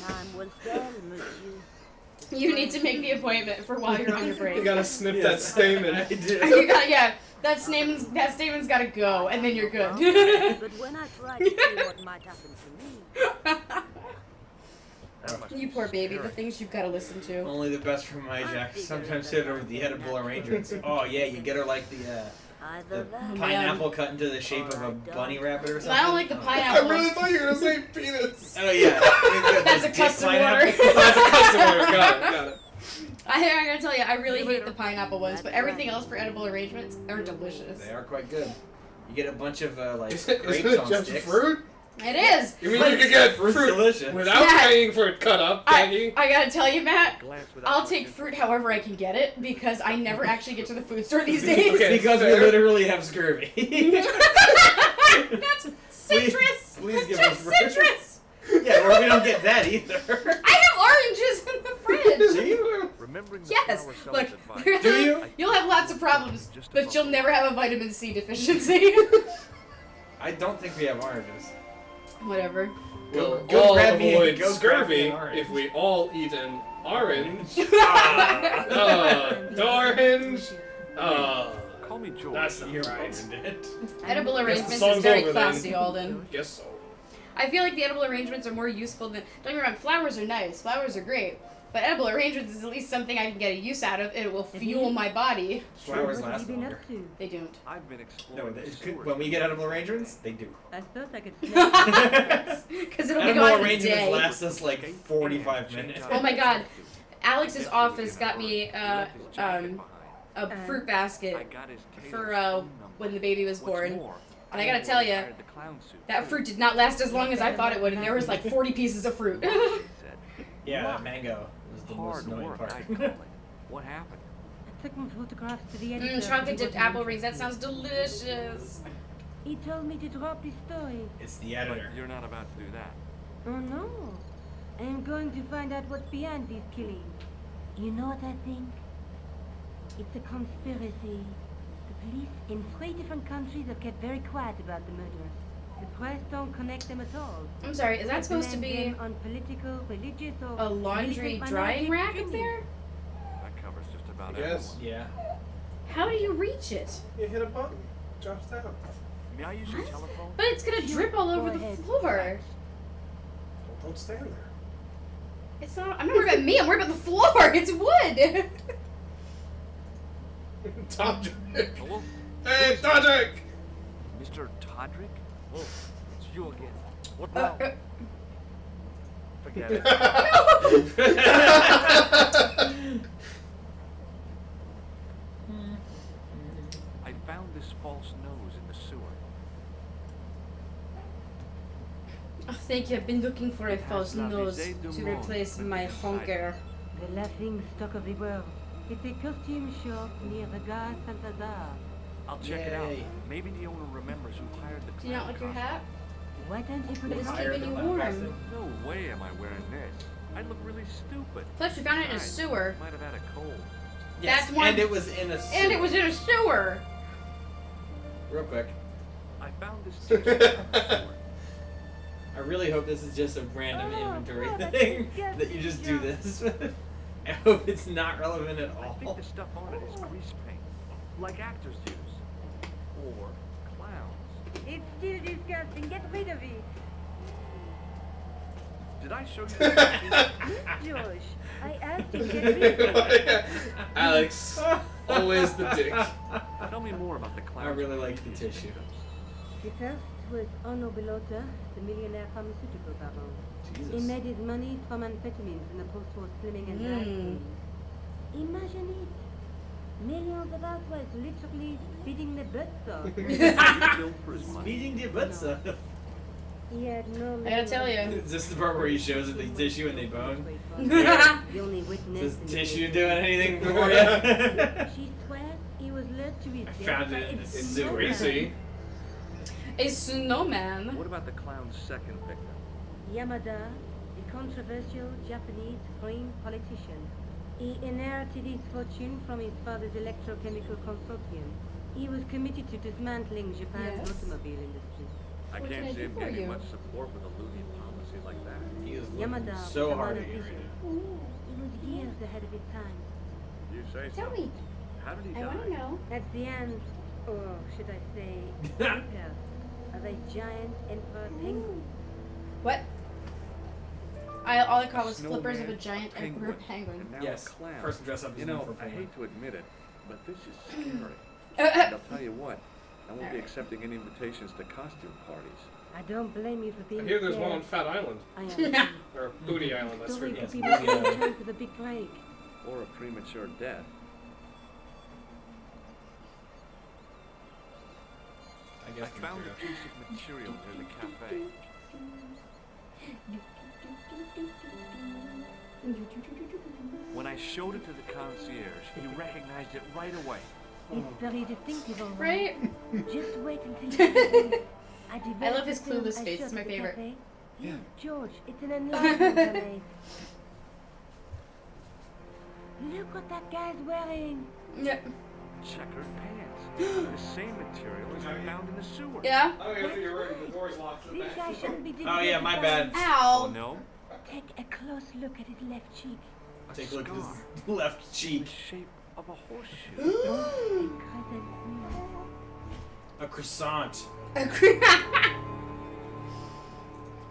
Time will tell, monsieur. You need to make the appointment for while you're on your break. You gotta snip that stamen. I do. You gotta, yeah. That statement's gotta go, and then you're good. But when I try to see what might happen to me, That must You be poor baby, the scary. things you've gotta listen to. Only the best for my Jack. Sometimes hit her with the edible arrangements. Oh yeah, you get her like the either that pineapple cut into the shape of a bunny rabbit or something. I don't like the Oh. I pineapple. really thought you were gonna say penis. Oh yeah. That's a Dick custom pineapple. order. That's a custom order. Got it. I'm gonna tell you, I really hate the pineapple ones, but everything else for edible arrangements are delicious. They are quite good. You get a bunch of like Isn't grapes it on just sticks. fruit? It is. You mean you could get Fruit's fruit delicious. without Yeah. paying for it cut up, can you? I gotta tell you, Matt, Glance without I'll take looking. fruit however I can get it because I never actually get to the food store these days. Okay. Because we fair. literally have scurvy. That's citrus. please give Just us fruit. citrus. Yeah, or we don't get that either. I have oranges in the fridge. Do you? Remembering the Yes. flower Look, seller's advice. Do you? You'll have lots of problems, but you'll never have a vitamin C deficiency. I don't think we have oranges. Whatever. Go- We'll go all grab me- avoid go grab me scurvy an orange. if we all eat an orange. Orange. Call me George. That's not You're right. ruined it. Edible arrangements song's is very over then. classy, Alden. Guess so. I feel like the edible arrangements are more useful than. Don't get me wrong, flowers are nice. Flowers are great. But edible arrangements is at least something I can get a use out of. It will fuel my body. Flowers what have last you been longer. up to? They don't. I've been No, exploring the sewers. when we get edible arrangements, they do. I thought I could smell Because it'll be Edible gone in a arrangements day. last us like 45 minutes. Oh my god. Alex's office got me a I fruit basket got his tail for phone when number. the baby was What's born. more, And I gotta tell ya, hired the clown suit, that too. fruit did not last as long as I thought it would, and there was like 40 pieces of fruit. He said, Yeah, "Look, that mango was the most hard annoying work, part. I'd call it. What happened? I took my photographs to the editor. Chocolate dipped apple rings, that sounds delicious. He told me to drop the story. It's the But editor. you're not about to do that. Oh no. I am going to find out what's behind these killings. You know what I think? It's a conspiracy. The police in 3 different countries have kept very quiet about the murders. The press don't connect them at all. I'm sorry, is that supposed to Blame be them on political, religious, or a laundry militant drying rack minorities. up there? That covers just about Yes. everyone. Yeah. How do you reach it? You hit a button. Drops down. May I use your telephone? But it's gonna drip all over the Go ahead. floor. Don't stand there. It's not. I'm not worried about me. I'm worried about the floor. It's wood. Todrick. Hello? Hey, Todrick! Mr. Todrick? Oh, it's you again. What now? Forget it. I found this false nose in the sewer. Oh, thank you. I've been looking for a It has false la nose visée du to monde replace written my inside honker. The laughing stock of the world. It's a costume shop near the Gare Saint-Lazare. I'll check it out. Yay. Maybe the owner remembers who hired the Do you not like your hat? Why don't you put it It's on? Higher keeping you than warm. plastic. No way am I wearing this. I'd look really stupid. Plus, we found it in a Besides, sewer. Might have had a cold. Yes, That's one- and it was in a And it was in a sewer. Real quick. I found this t-shirt. I really hope this is just a random inventory God, that's thing disgusting, that you just do John. this. I hope it's not relevant at I think all. the stuff on it is grease paint, like actors use. Or clowns. It's still disgusting. Get rid of it. Did I show you that? Josh, I asked you to get rid of it. Alex, always the dick. Tell me more about the clowns. I really like the tissue. The first was Ono Bellotta, the millionaire pharmaceutical baron. He Jesus. made his money from amphetamines in the post-war slimming and drag queens. Imagine it. Millions of housewives literally speeding their butts off. Killed for his money. Speeding the butts up. He had no I gotta tell you. Is this the part where he shows it the tissue and they bone? The only witness Is in the tissue case. doing anything for you? She swears he was led to his I death found by it in a a snowman. Greasy. A snowman. What about the clown's second victim? Yamada, a controversial Japanese green politician. He inherited his fortune from his father's electrochemical consortium. He was committed to dismantling Japan's Yes. automobile industry. I What can I can't see do him for getting you? much support with a loony policy like that. He is Yamada looking was so a hard man at of you. vision. He was years ahead of his time. You say Tell so. me. How did he I die? want to know. At the end, or should I say, rebirth of a giant emperor penguin. What? All I caught was Snowman, flippers of a giant emperor penguin. and now Yes, a clown. person dressed up as You an know, emperor I penguin. hate to admit it, but this is scary. And I'll tell you what, I won't be Alright. accepting any invitations to costume parties. I don't blame you for I being hear there's scared. one on Fat Island. I am. Or Booty Island, that's Story right. Yes, for people maybe, who time for the big break. Or a premature death. I I guess found a piece of material near the cafe. When I showed it to the concierge, he recognized it right away. It's very distinctive, all Right? Just wait until you see it. I love his developed the clueless film face, I it's my shot at the favorite. cafe. Yeah, George, it's an enlargement I made. Look what that guy's wearing. Yeah. Checkered pants. The same material as I found in the sewer. Yeah. Oh, yeah, you're right. The door's locked in the This back. guy shouldn't be Oh, yeah, my bad. Oh Ow. no? Take a close look at his left cheek. A Take a look at scar. his left The cheek. shape of a horseshoe. A crescent moon. A croissant.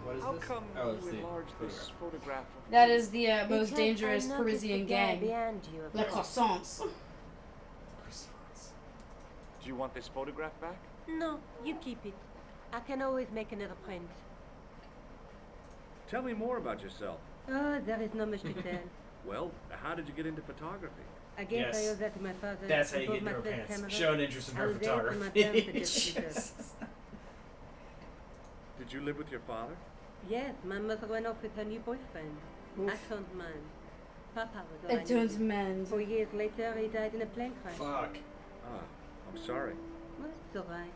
What is How this? come Oh, it's you the enlarged this photograph of That me? is the most Because I dangerous noticed Parisian the guy gang. behind you. The croissants. Croissants. Do you want this photograph back? No, you keep it. I can always make another print. Tell me more about yourself. Oh, there is not much to tell. Well, how did you get into photography? I guess I Yes. owe that to my father. That's how He you bought get my into her first pants. camera. Show an interest in I her was there for my photography. parents to just Jesus. Did you live with your father? Yes, my mother went off with her new boyfriend. I don't mind. Papa was I all I don't needed. mind. 4 years later, he died in a plane crash. Fuck. Ah, I'm sorry. Well, it's alright.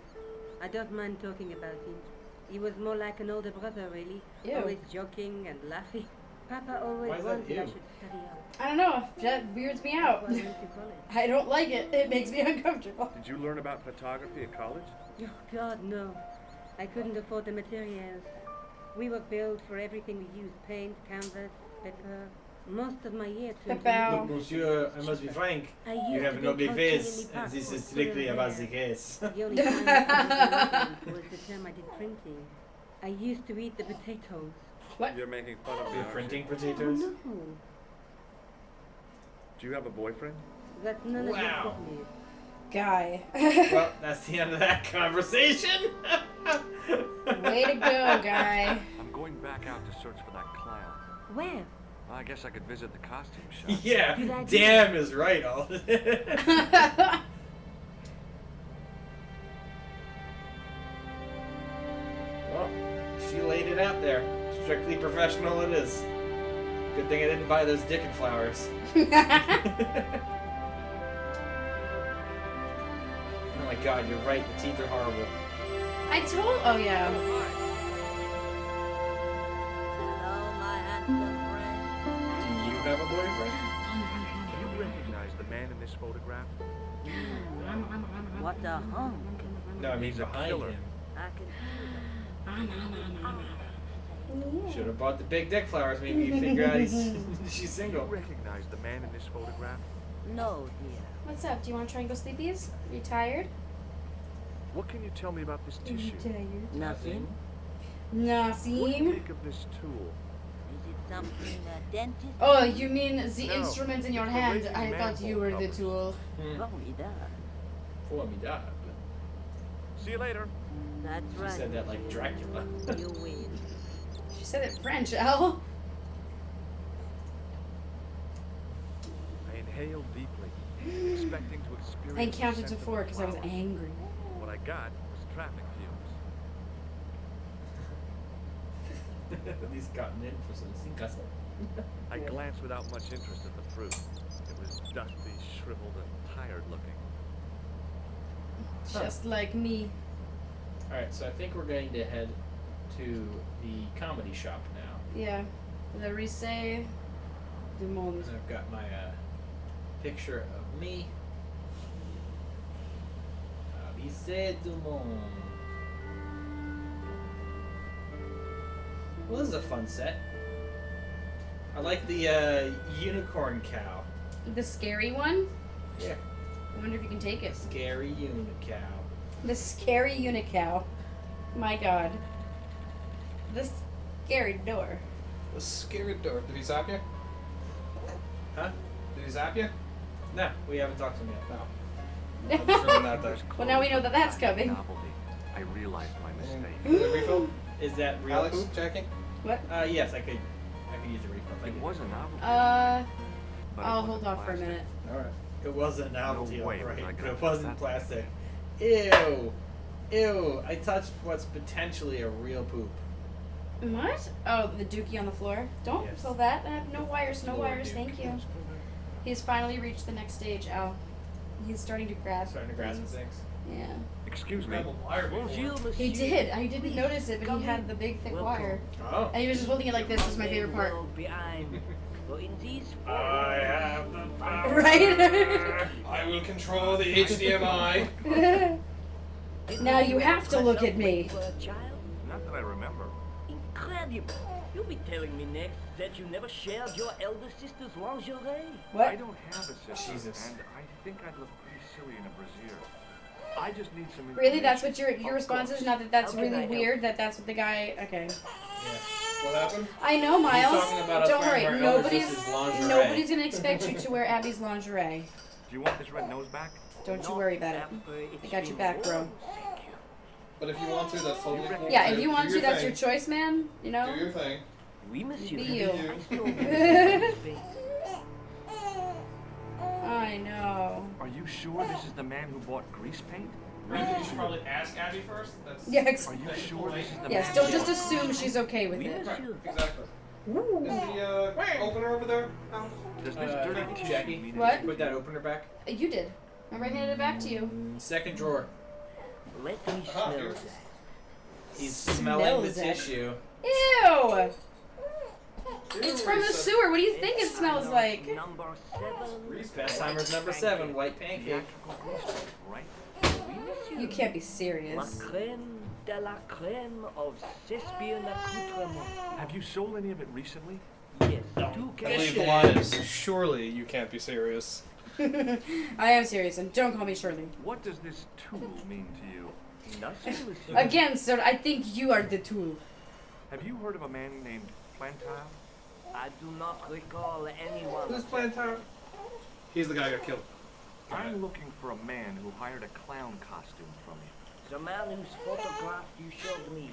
I don't mind talking about him. He was more like an older brother, really. Ew. Always joking and laughing. Papa always Why is that wanted I ew? should study up. I don't know. That weirds me out. That's why I went to college. I don't like it. It makes me uncomfortable. Did you learn about photography at college? Oh, God, no. I couldn't afford the materials. We were billed for everything we used. Paint, canvas, paper. Most of my year turned Pepper. Look, monsieur, I must be frank. I used You to have be no big culturally face, and part this for is strictly school about the there. case. The only time I was the term I did printing. I used to eat the potatoes. What? You're making fun of me. You're aren't printing you? potatoes? No, Do you have a boyfriend? that's none of your Wow. business. Guy. Well, that's the end of that conversation. Way to go, guy. I'm going back out to search for that clown. Where? I guess I could visit the costume shop. Yeah, Good idea. damn is right. All Well, she laid it out there. Strictly professional it is. Good thing I didn't buy those Dickon flowers. Oh my god, you're right. The teeth are horrible. I told. Oh yeah. Hello, my handsome friend. Do you have a boyfriend? Do you recognize the man in this photograph? What a hunk. No, I mean He's a behind killer. him. I can Should have bought the big dick flowers. Maybe you figure out she's Do you single. recognize the man in this photograph? No, dear. What's up? Do you want to try and go sleepies? Are you tired? What can you tell me about this tissue? Nothing. What do you Nothing. think of this tool? Is it something a dentist? Oh, you mean the No, instrument in your it's the hand? lady's I thought you were the manhole tool. Formidable. Formidable. See you later. That's She right. said that like Dracula. You win. She said it French, Al. I inhaled deeply, expecting to experience. I the counted to scent of 4 because I was flower. angry. What I got was traffic fumes. He's gotten in for some cincaso. I glanced without much interest at the fruit. It was dusty, shriveled, and tired looking. Just like me. Alright, so I think we're going to head to the comedy shop now. Yeah. Le Risée du Monde. I've got my picture of me. Lycée du Monde. Well, this is a fun set. I like the unicorn cow. The scary one? Yeah. I wonder if you can take it. Scary unicow. The scary unicow. My god. The scary door. The scary door. Did he zap you? Huh? Did he zap you? No, we haven't talked to him yet. No. I'm sure not there. Well, now we know that that's coming. Novelty. I realized my mistake. Is it refill? Is that real Alex, poop? Jackie? What? Yes, I could use a refill. It was a novelty. but it I'll wasn't hold off for a plastic. minute. Alright. It was a novelty, No way was I alright, but gonna it wasn't touch that. plastic. Ew. Ew. I touched what's potentially a real poop. What? Oh, the dookie on the floor. Don't Yes. fill that. I have no wires, no Floor wires. duke. Thank you. He's finally reached the next stage, Al. He's starting to grasp. Starting to grasp things. things. Yeah. Excuse me. Bonjour, monsieur. He did. I didn't notice it, but he had the big thick wire. Oh. And he was just holding it like this. This is my favorite part. Behind. For in these I have the power. Right? I will control the HDMI. Now you have to look at me. You were a child? Not that I remember. Incredible. You'll be telling me next that you never shared your elder sister's lingerie. I What? don't have a sister, Jesus. and I think I'd look pretty silly in a brassiere. I just need some. Really? That's what information. your Of response is? course. Not that that's How can I really help? weird. That's what the guy. Okay. Yeah. What happened? I know, Miles. talking about us Don't worry. wearing our elder Nobody's sister's lingerie. nobody's gonna expect you to wear Abby's lingerie. Do you want this red nose back? Don't you worry about it. I got your back, bro. But if you want to, that's totally cool. Yeah, too. if you want Do to, that's thing. your choice, man. You know. Do your thing. Oui, monsieur. Be you. I saw you. I know. Are you sure this is the man who bought grease paint? Maybe you should probably ask Abby first. That's Yeah. Are you sure this is the Yes. man? Don't who just bought- assume she's okay with Oui, it. right. monsieur. Exactly. Is the opener over there? Alex? Does this dirty tissue Jackie, mean What? anything put to that you? opener back. You did. Remember, I handed it back to you. Second drawer. Let me Ah, smell here. that. He's smelling the Smells it. tissue. Ew! It's from the sewer. What do you think it smells like? Number 7. Bestheimer's number 7, white pancake. Theatrical grease paint, right? Oui, monsieur. You can't be La serious. crème de la crème of Thespian accoutrement. Have you sold any of it recently? Yes, Don't. two I believe the cachets. line is, surely you can't be serious. I am serious, and don't call me Shirley. What does this tool mean to you? Nothing, monsieur. Again, sir, I think you are the tool. Have you heard of a man named Plantile? I do not recall anyone. Who's playing Tyler? He's the guy who got killed. I'm looking for a man who hired a clown costume from you. The man whose photograph you showed me.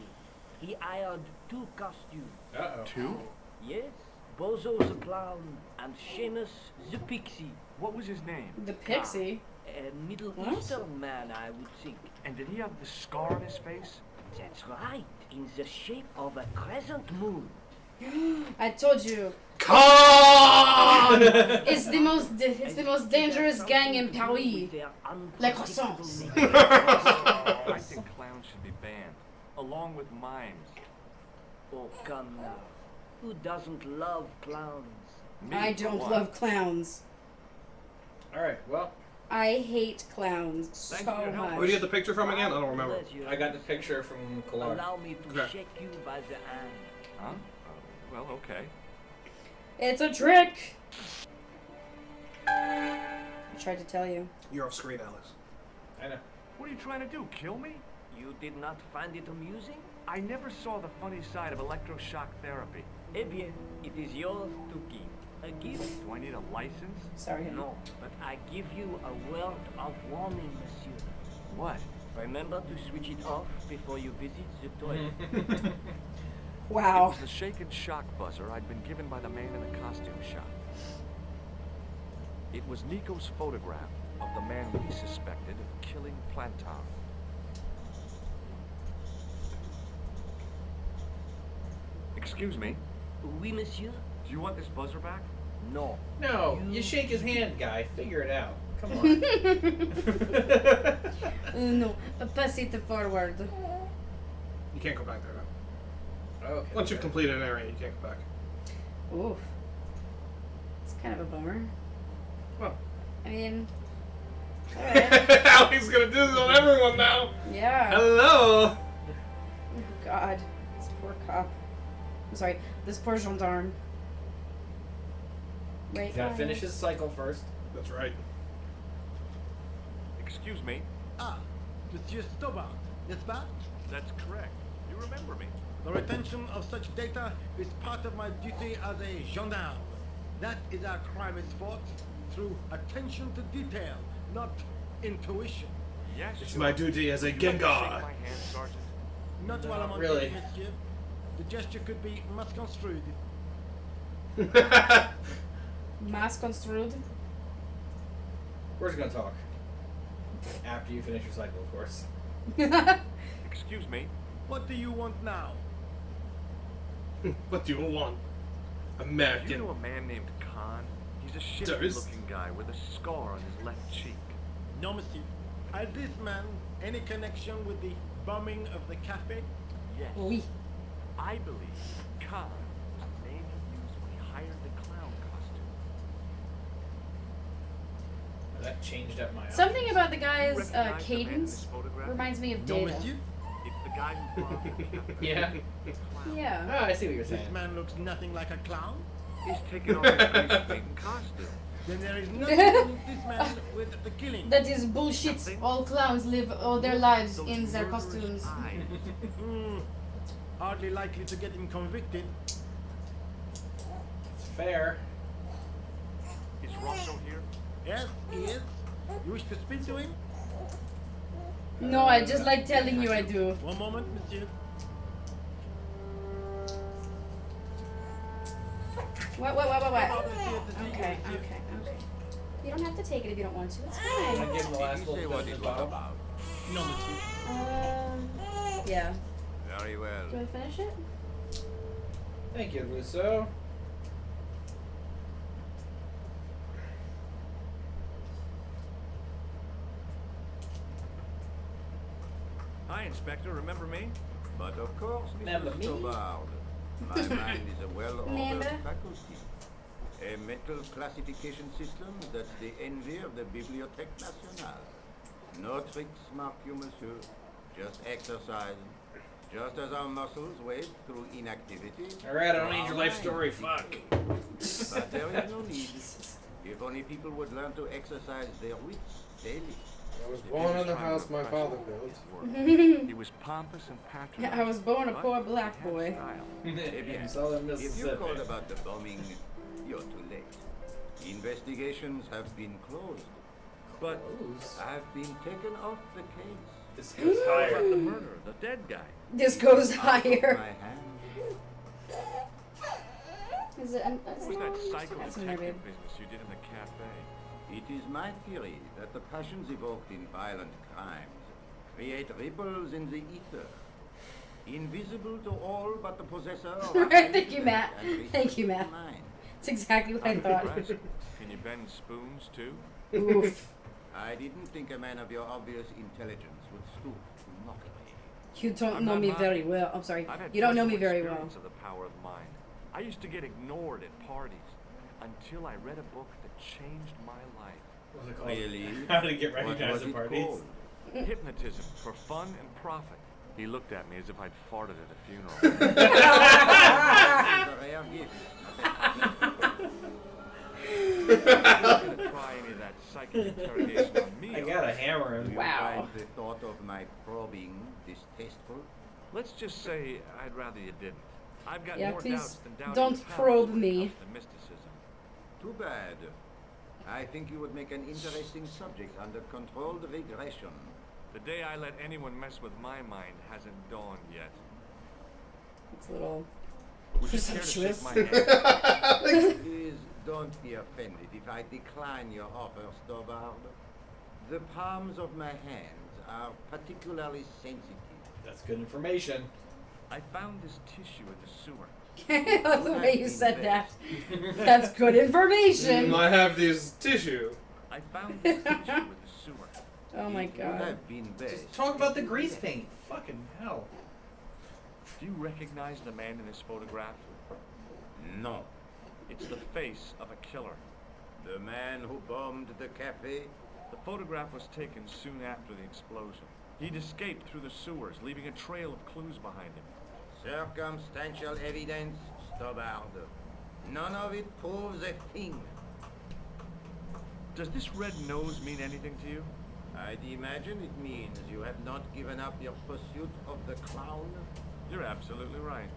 He hired 2 costumes. Uh-oh. 2? Yes, Bozo the clown and Seamus the pixie. What was his name? The pixie. A Middle What? Eastern man, I would think. And did he have the scar on his face? That's right, in the shape of a crescent moon. I told you. Con! It's the most dangerous gang in Paris. La croissance. I think clowns should be banned, along with mimes. Oh, come now. Who doesn't love clowns? Me, I for don't one. love clowns. Alright, well, I hate clowns so Thanks for your help. much. Where did you get the picture from again? I don't remember. Pleasure. I got the picture from Kalar. Allow me to Okay. shake you by the hand. Huh? Well, okay. It's a trick! I tried to tell you. You're off screen, Alex. I know. What are you trying to do? Kill me? You did not find it amusing? I never saw the funny side of electroshock therapy. Eh bien, it is yours to keep. A gift? Do I need a license? Sorry, honey. No, but I give you a word of warning, monsieur. What? Remember to switch it off before you visit the toilet. It Wow. was the shake and shock buzzer I'd been given by the man in the costume shop. It was Nico's photograph of the man we suspected of killing Plantar. Excuse me, Oui, monsieur? do you want this buzzer back? No. No, you shake his hand, guy. Figure it out. Come on. No, pass it forward. You can't go back there now. Okay. Once you've completed an area, you can't go back. Oof. It's kind of a bummer. Well. I mean, alright. Alex gonna do this on everyone now. Yeah. Hello. Oh, God. This poor cop. I'm sorry, this poor gendarme. Wait. He's gotta finish his cycle first. That's right. Excuse me, Ah, Monsieur Stobart, n'est-ce pas? that's correct. You remember me. The retention of such data is part of my duty as a gendarme. That is how crime is fought, through attention to detail, not intuition. Yes, It's sure. my duty as a Would you like to shake Gengar. my hand, Sergeant? Not while I'm on really. duty, monsieur. The gesture could be misconstrued. Mass construed. We're just gonna talk. After you finish your cycle, of course. Excuse me, What do you want now? What do you want? do you American. know a man named Khan? He's a There is- shifty-looking guy with a scar on his left cheek. No, monsieur. Has this man any connection with the bombing of the cafe? Yes. Oui. I believe Khan was the name he used when he hired the clown costume. That changed up my Something options. about the You guy's recognize the man in cadence this photograph? reminds me of No, Data. monsieur. It's the guy who robbed the cafe. Yeah. The clown. Yeah. Oh, I see what you're This saying. man looks nothing like a clown. He's taken off his face paint costume. Then there is nothing wrong with this man with the killing. That is bullshit. Something? All clowns live all their lives Those in their murderous costumes. eyes. Hmm. Hardly likely to get him convicted. It's fair. Is Rosso here? Yes, he is. You wish to speak to him? No, I just like telling you I do. One moment, monsieur. What? Okay. You don't have to take it if you don't want to. It's I'm fine. gonna give him the last Did he say little what bit it of was bottle. about? No, monsieur. Yeah. Very well. Do I finish it? Thank you, Russo. Hi, Inspector. Remember me? But of course, Remember Mr. me? Stobbard. My mind is a well-ordered Remember? faculty. A mental classification system that's the envy of the Bibliothèque Nationale. No tricks, mark you, monsieur. Just exercise. Just as our muscles wade through inactivity. Alright, I don't need your life story. Fuck. But there is no need. If only people would learn to exercise their wits daily. I was He born was in the trying to house my impress father all built. his work. He was pompous and patronizing. I was born a But poor he black had boy. style. Eh bien. Southern If you Mississippi. called about the bombing, you're too late. Investigations have been closed. But Close. I've been taken off the case. This goes what about higher. the murderer, the dead guy? This goes Out of higher. my hand. Is it? What was that psycho That's detective nervy. business you did in the cafe? It is my theory that the passions evoked in violent crimes create ripples in the ether, invisible to all but the possessor of a Thank you, infinite Matt. and Thank you, receptive Matt. mind. It's exactly what I I'm thought. impressed. Can you bend spoons too? Oof. I didn't think a man of your obvious intelligence would stoop to mockery. You don't I'm know not me mocking. very well. I'm sorry. I've had You don't know me personal very well. experience of the power of mind. I used to get ignored at parties until I read a book that changed my life. What's it called? Really? How to get What recognized was at it parties. called? Hypnotism for fun and profit. He looked at me as if I'd farted at a funeral. It's a rare gift. You're not gonna try any of that psychic interrogation on me. I gotta hammer him. Wow. The thought of my probing distasteful? Let's just say I'd rather you didn't. I've got Yeah, more please doubts than doubting don't your powers probe when it me. comes to mysticism. Too bad. I think you would make an interesting subject under controlled regression. The day I let anyone mess with my mind hasn't dawned yet. It's a little Would you care to presumptuous. shake my hand? Please don't be offended if I decline your offer, Stobard. The palms of my hands are particularly sensitive. That's good information. I found this tissue in the sewer. That's the way you said that. That's good information. I have this tissue. I found this tissue in the sewer. Oh my It would god. have been best. Talk about the grease paint. Fucking hell. Do you recognize the man in this photograph? No. It's the face of a killer. The man who bombed the cafe? The photograph was taken soon after the explosion. He'd escaped through the sewers, leaving a trail of clues behind him. Circumstantial evidence, Stobard. None of it proves a thing. Does this red nose mean anything to you? I'd imagine it means you have not given up your pursuit of the clown. You're absolutely right.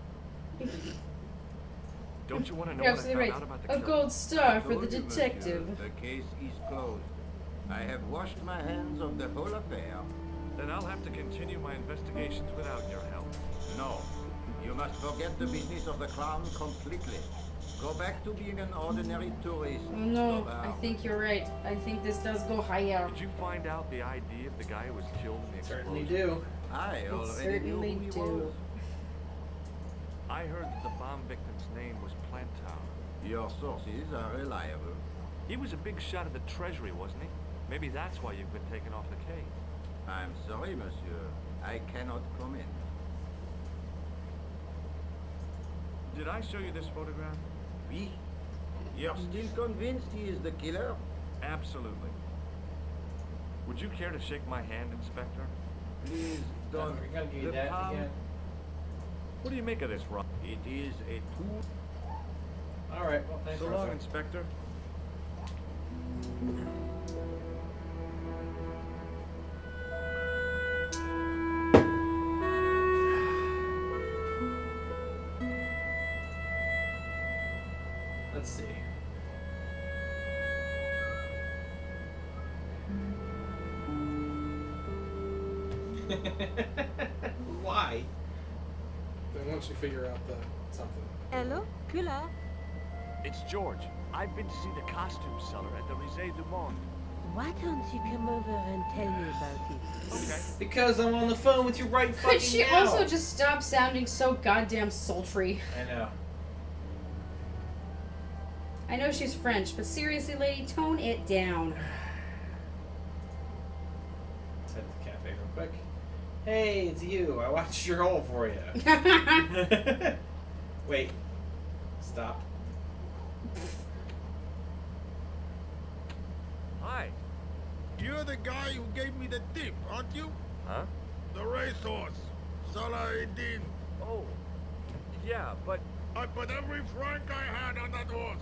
Don't you want to know You're what I absolutely found right. out about the A killer? gold star for the Told you, detective. monsieur, the case is closed. I have washed my hands of the whole affair. Then I'll have to continue my investigations without your help. No, you must forget the business of the clown completely. Go back to being an ordinary tourist. Oh no, Stobard. I think you're right. I think this does go higher. Did you find out the ID of the guy who was killed in the Certainly explosion? do. I It already knew certainly who he do. was. I heard that the bomb victim's name was Plantow. Your sources are reliable. He was a big shot at the Treasury, wasn't he? Maybe that's why you've been taken off the case. I'm sorry, monsieur. I cannot comment. Did I show you this photograph? Oui? You're still convinced he is the killer? Absolutely. Would you care to shake my hand, Inspector? Please don't. We're gonna give you The that palm- again. What do you make of this, Ron? It is a tool. Alright, well, thanks So for long, listening. Inspector. Let's see. Why? Then once you figure out the something. Hello, Kula. It's George. I've been to see the costume seller at the Risée du Monde. Why don't you come over and tell me about it? Okay. Because I'm on the phone with you right fucking Could she now. also just stop sounding so goddamn sultry? I know. I know she's French, but seriously, lady, tone it down. Let's head to the cafe real quick. Hey, it's you. I watched your hole for you. Wait. Stop. Hi. You're the guy who gave me the tip, aren't you? Huh? The racehorse, Salah-ed-Din. Oh. Yeah, but I put every franc I had on that horse.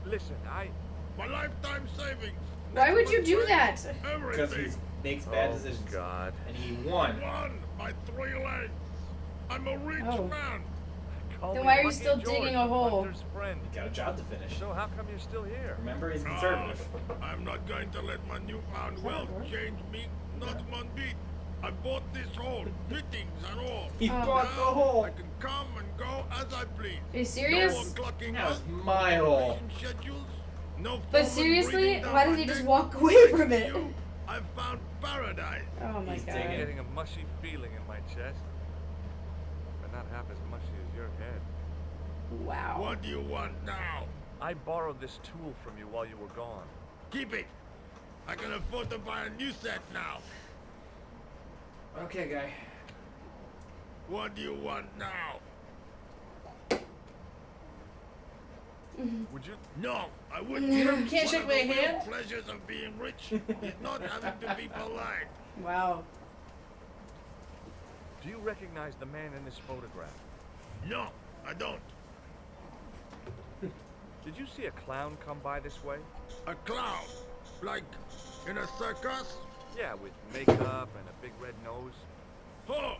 listen, My lifetime savings. Why would you do that? Because he Everything. makes bad decisions. God. And he won. Won by 3 legs. I'm a rich Oh. man. Call Then me why are you Lucky still George, digging a the hole? butler's friend. He got a job to finish. So how come you're still here? Remember, he's No, conservative. I'm not going to let my newfound that wealth work? change me. Not one bit. I bought this hole, fittings and all. He Oh. bought the hole. I can come and go as I please. Are you serious? No more clocking That was out. my hole. Patient schedules. No But foreman seriously, breathing down why doesn't my he just neck. walk away from Thanks it? to you, I found paradise. Oh my He's god. digging. Getting a mushy feeling in my chest. But not half as mushy as your head. Wow. What do you want now? I borrowed this tool from you while you were gone. Keep it. I can afford to buy a new set now. Okay, guy. What do you want now? Would you? No, I wouldn't. You can't shake my One of the real hand? pleasures of being rich is not having to be polite. Wow. Do you recognize the man in this photograph? No, I don't. Did you see a clown come by this way? A clown? Like in a circus? Yeah, with makeup and a big red nose. Oh,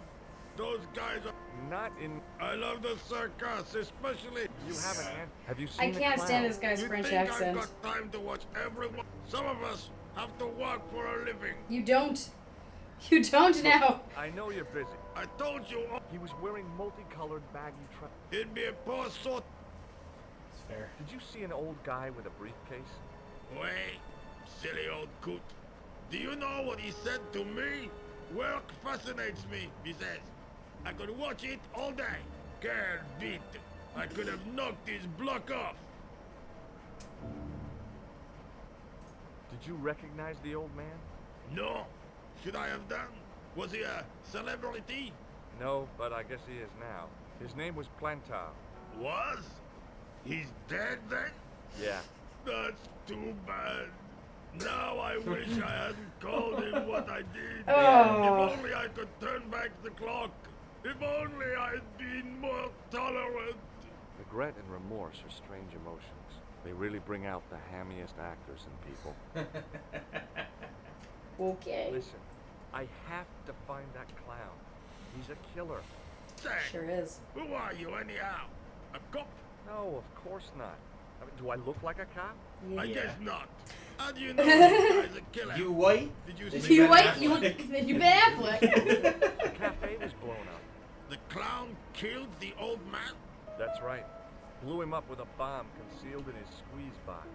those guys are... Not in. I love the circus, especially... You haven't. Have you I seen? can't a clown? stand this guy's You French think accent. I've got time to watch everyone? Some of us have to work for a living. You don't. You don't now. I know you're busy. I told you all. He was wearing multicolored baggy trousers. It'd be a poor sort. It's fair. Did you see an old guy with a briefcase? Wait, silly old coot. Do you know what he said to me? Work fascinates me, he says. I could watch it all day. Quelle vite. I could have knocked his block off. Did you recognize the old man? No. Should I have done? Was he a celebrity? No, but I guess he is now. His name was Plantar. Was? He's dead then? Yeah. That's too bad. Now I wish I hadn't called him what I did. Oh. If only I could turn back the clock. If only I'd been more tolerant. Regret and remorse are strange emotions. They really bring out the hammiest actors in people. Okay. Listen, I have to find that clown. He's a killer. Say, Sure is. who are you anyhow? A cop? No, of course not. I mean, do I look like a cop? I Yeah. guess not. How do you know this guy's a killer? You white? Did you Then see You Ben wait. You Affleck. you Ben Affleck. The cafe was blown up. the clown killed the old man? That's right. Blew him up with a bomb concealed in his squeeze box.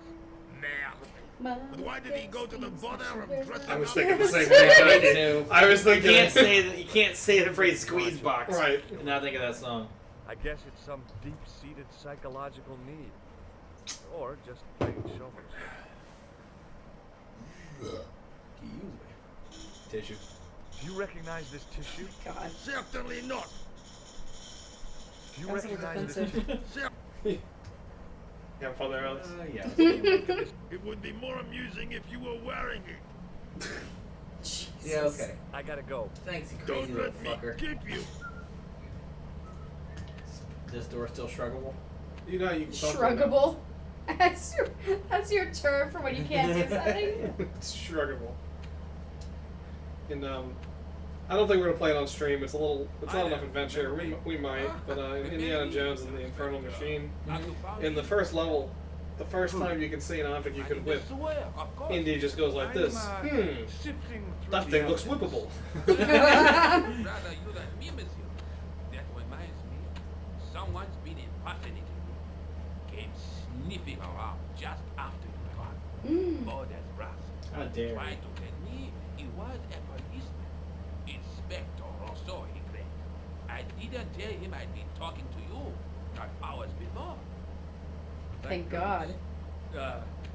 Merde. But why did he go to the bother of dressing I was up? thinking the same thing. I did. So, I was you thinking. can't say that. You can't say the phrase "squeeze box" Right. and not think of that song. I guess it's some deep-seated psychological need. Or just plain showmanship. Tissue. Do you recognize this tissue? God. Certainly not. Do you That's a little recognize this defensive. tissue? Cer- You have fun there, Alex? Yeah. It would be more amusing if you were wearing it. Jesus. Yeah. Okay. I gotta go. Thanks, you crazy Don't little let me fucker. keep you. This door still shruggable. You know you can talk to them now. Shruggable. That's your term for when you can't do something. It's shruggable. And I don't think we're gonna play it on stream. It's not enough adventure. We might, but Indiana Jones and the Infernal Machine. In the first level, the first time you can see an object you can whip, Indy just goes like this. That thing looks whippable. Rather you than me, monsieur. That reminds me. Someone's been impersonating you. Came sniffing around just after you left. Bold as brass. How dare Tried you. to tell me he was a policeman. Inspector Rousseau, he claimed. I didn't tell him I'd been talking to you not hours before. Thank God.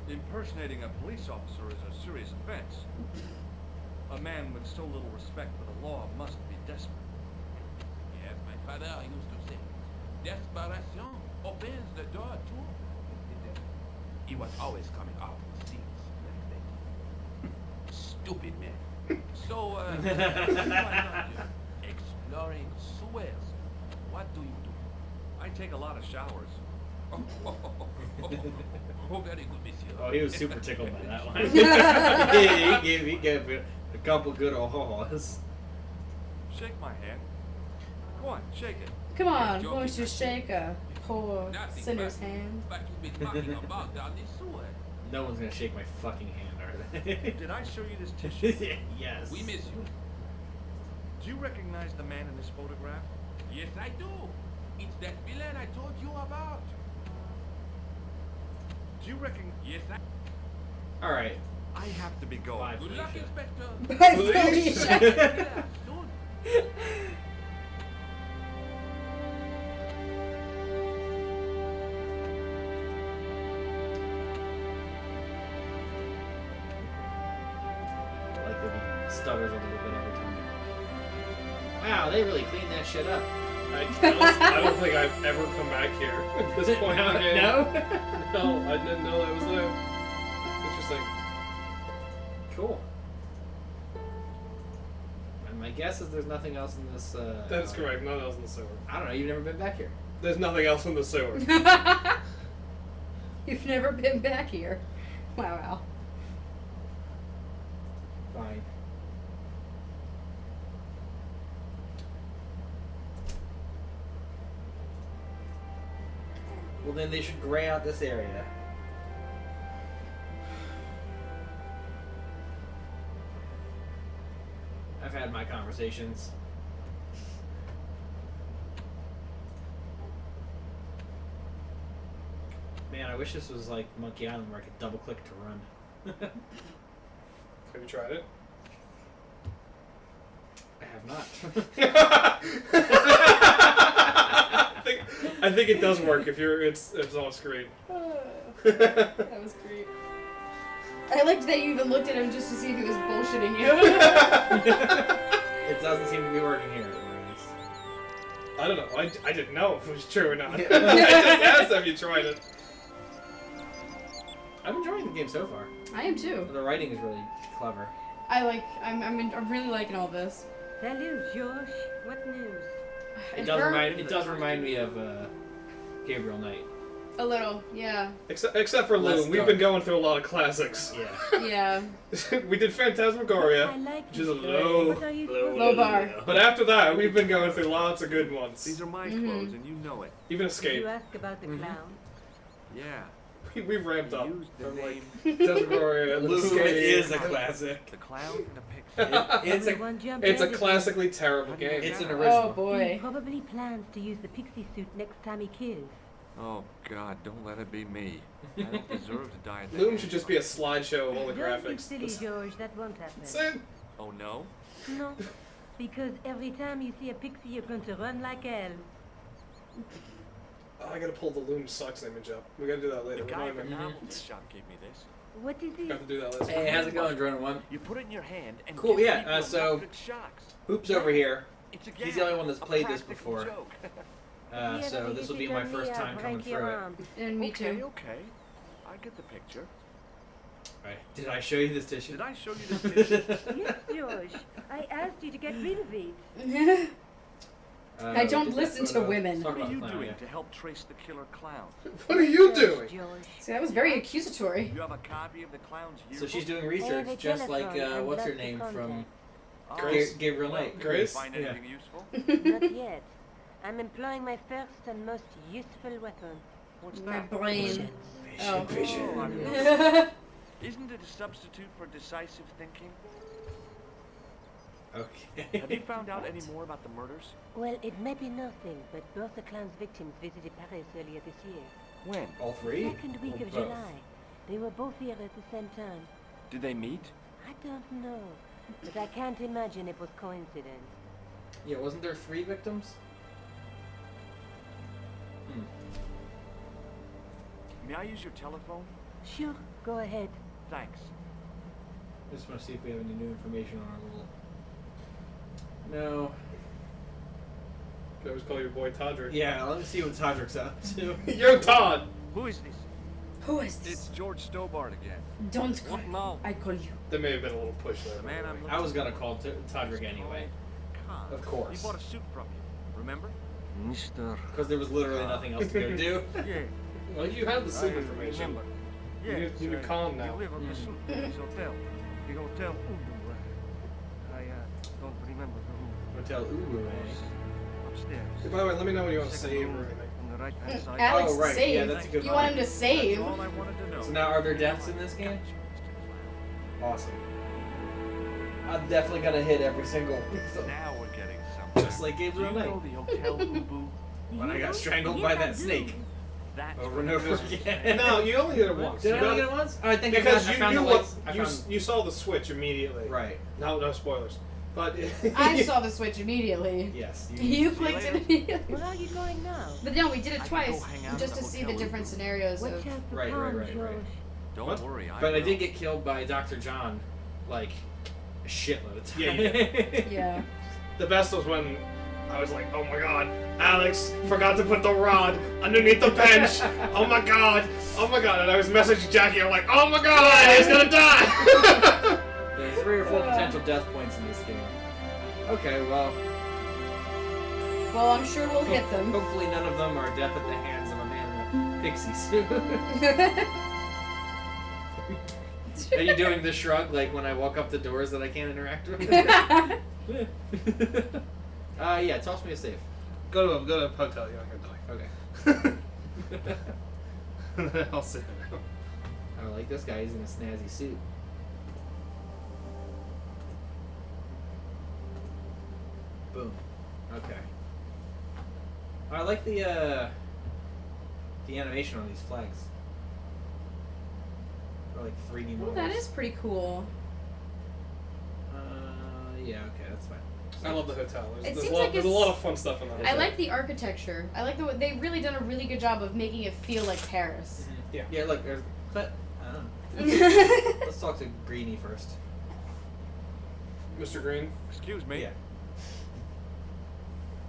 Impersonating a police officer is a serious offense. A man with so little respect for the law must be desperate. Yes, my father used to say, desperation opens the door to. He was always coming out with things like that. Stupid man. So, you are not exploring sewers. What do you do? I take a lot of showers. Oh, very good, monsieur. Oh, he was super tickled by that one. he gave it a couple good oh-hos. Shake my hand. Go on, shake it. Come on, won't you shake a poor Nothing sinner's but- hand? But you've been talking about down this sewer. No one's gonna shake my fucking hand, are they? Did I show you this tissue? Yes. We miss you. Do you recognize the man in this photograph? Yes, I do. It's that villain I told you about. Do you reckon? Yes, I. All right. I have to be going. Bye. Good luck, Felicia. Inspector. Bye, Please. Felicia. Yeah, soon. I like that he stutters a little bit every time. Wow, they really cleaned that shit up. I don't think I've ever come back here at this point in the game. No? No, I didn't know that was there. Interesting. Cool. And my guess is there's nothing else in this. That's correct. Nothing else in the sewer. I don't know. You've never been back here. There's nothing else in the sewer. You've never been back here. Wow. Fine. Well, then they should gray out this area. I've had my conversations. Man, I wish this was like Monkey Island where I could double click to run. Have you tried it? I have not. I think it does work if it's on screen. That was great. I liked that you even looked at him just to see if he was bullshitting you. It doesn't seem to be working here. Whereas... I don't know. I didn't know if it was true or not. I just asked if you tried it. I'm enjoying the game so far. I am too. The writing is really clever. I'm really liking all this. Salut, George. What news? It does remind me of Gabriel Knight. A little, yeah. Except for Less Loom, we've dark. been going through a lot of classics. Yeah. Yeah. We did Phantasmagoria, I like which is a this. low. What are you Low bar. But after that, we've been going through lots of good ones. These are my Mhm. clothes, and you know it. Even Did Escape. you ask about the clown? Yeah. We've ramped He up used the from like name Phantasmagoria and Loom Escape. is a classic. the clown in a picture. It's a Everyone jump It's a in. classically terrible game. It's an Oh original. He boy. probably plans to use the pixie suit next time he kills. Oh God, don't let it be me. I don't deserve to die. At the Loom hands should of just be a slideshow of all the Don't be graphics. silly, George. That won't happen. That's it. Oh no. No, because every time you see a pixie, you're going to run like hell. Oh, I gotta pull the Loom Sucks image up. We gotta do that The later. guy at Remind the me. novel shop gave me this. What is it? Got to do that later. Hey, how's it going, Drone One? You put it in your hand and Cool, give yeah, people so- electric shocks. Hoops over here. It's a He's the only one that's a played this practical before. joke. So this will be my first time coming through it. And me okay, too. okay. I get the picture. Right. Did I show you this tissue? Did I show you this picture? Yes, George. I asked you to get rid of it. I don't did that listen for to the- women. talk What are about you the clown, doing yeah. to help trace the killer clown? What are you Yes, doing? George. See, that was very accusatory. You have a copy of the clown's So yearbook? she's doing I have research, a just like telephone and what's her lots of name from contacts. Oh, Grace? Gabriel well, Knight. did you Grace? find Yeah. anything useful? Not yet. I'm employing my first and most useful weapon. What's My that? brain. Oh. Oh, I know. Isn't it a substitute for decisive thinking? Okay. Have you found out any more about the murders? Well, it may be nothing, but both the clown's victims visited Paris earlier this year. When? All three? Second week Or of both? July. They were both here at the same time. Did they meet? I don't know, but I can't imagine it was coincidence. Yeah, wasn't there 3 victims? May I use your telephone? Sure, go ahead. Thanks. I just want to see if we have any new information on our little... No. You always call your boy Todrick. Yeah, let me see what Todrick's up to. Yo, Todd! Who is this? Who is It's this? George Stobart again. Don't call What me. now? I call you. There may have been a little push there. The man I'm looking I was gonna call Todrick anyway, Khan. of course. He bought a suit from you, remember? Mister. because there was literally nothing else to go do. Yeah. Well, you have the soup information. Remember. You need- you need calm now. You live on the suit in his hotel. The hotel Ubu. I don't remember the room. Hotel Ubu, eh? Upstairs. Hey, by the way, let me know when you want to Second save room or anything. on the right hand side. Alex, Oh, right. save. Yeah, that's a good you one. want him to save. That's all I wanted to know. So now are there deaths in this game? Awesome. I'm definitely gonna hit every single... Now we're getting somewhere. Just like Do you Gabriel Knight. know the Hotel Ubu? When I got strangled by that snake. That's Over where and the over business again. No, you only did it once. Did I You only know- get it once? Oh, I think Because I you found knew the what lights. I you, found... you saw the switch immediately. Right. No spoilers. But I saw the switch immediately. Yes. You clicked it immediately. Where are you going now? But no, we did it I could twice go hang out just in to the see the hotel different Ubu. scenarios Watch of. out for Right, Palm, right, George. Don't What? worry, But I will. did get killed by Dr. John, like, a shitload of times. Yeah, Yeah. the best was when I was like, oh my god, Alex forgot to put the rod underneath the bench. Oh my god. And I was messaging Jackie. I'm like, oh my god, he's gonna die. There are 3 or 4 potential death points in this game. Okay, well. Well, I'm sure we'll hit them. Hopefully none of them are death at the hands of a man in a pixie suit. Are you doing the shrug like when I walk up the doors that I can't interact with? Yeah, toss me a safe. Go to a hotel. You're not gonna die. Okay. I'll sit down. I like this guy. He's in a snazzy suit. Boom. Okay. I like the animation on these flags. They're like 3D models. Well, that is pretty cool. Yeah. Okay, that's fine. I love the hotel. It There's seems a lot, like there's a it's- lot of fun stuff in the hotel. I like the architecture. I like they've really done a really good job of making it feel like Paris. Yeah. Yeah, look, there's. But I don't know. Let's talk to Greenie first. Mr. Green Excuse me. Yeah.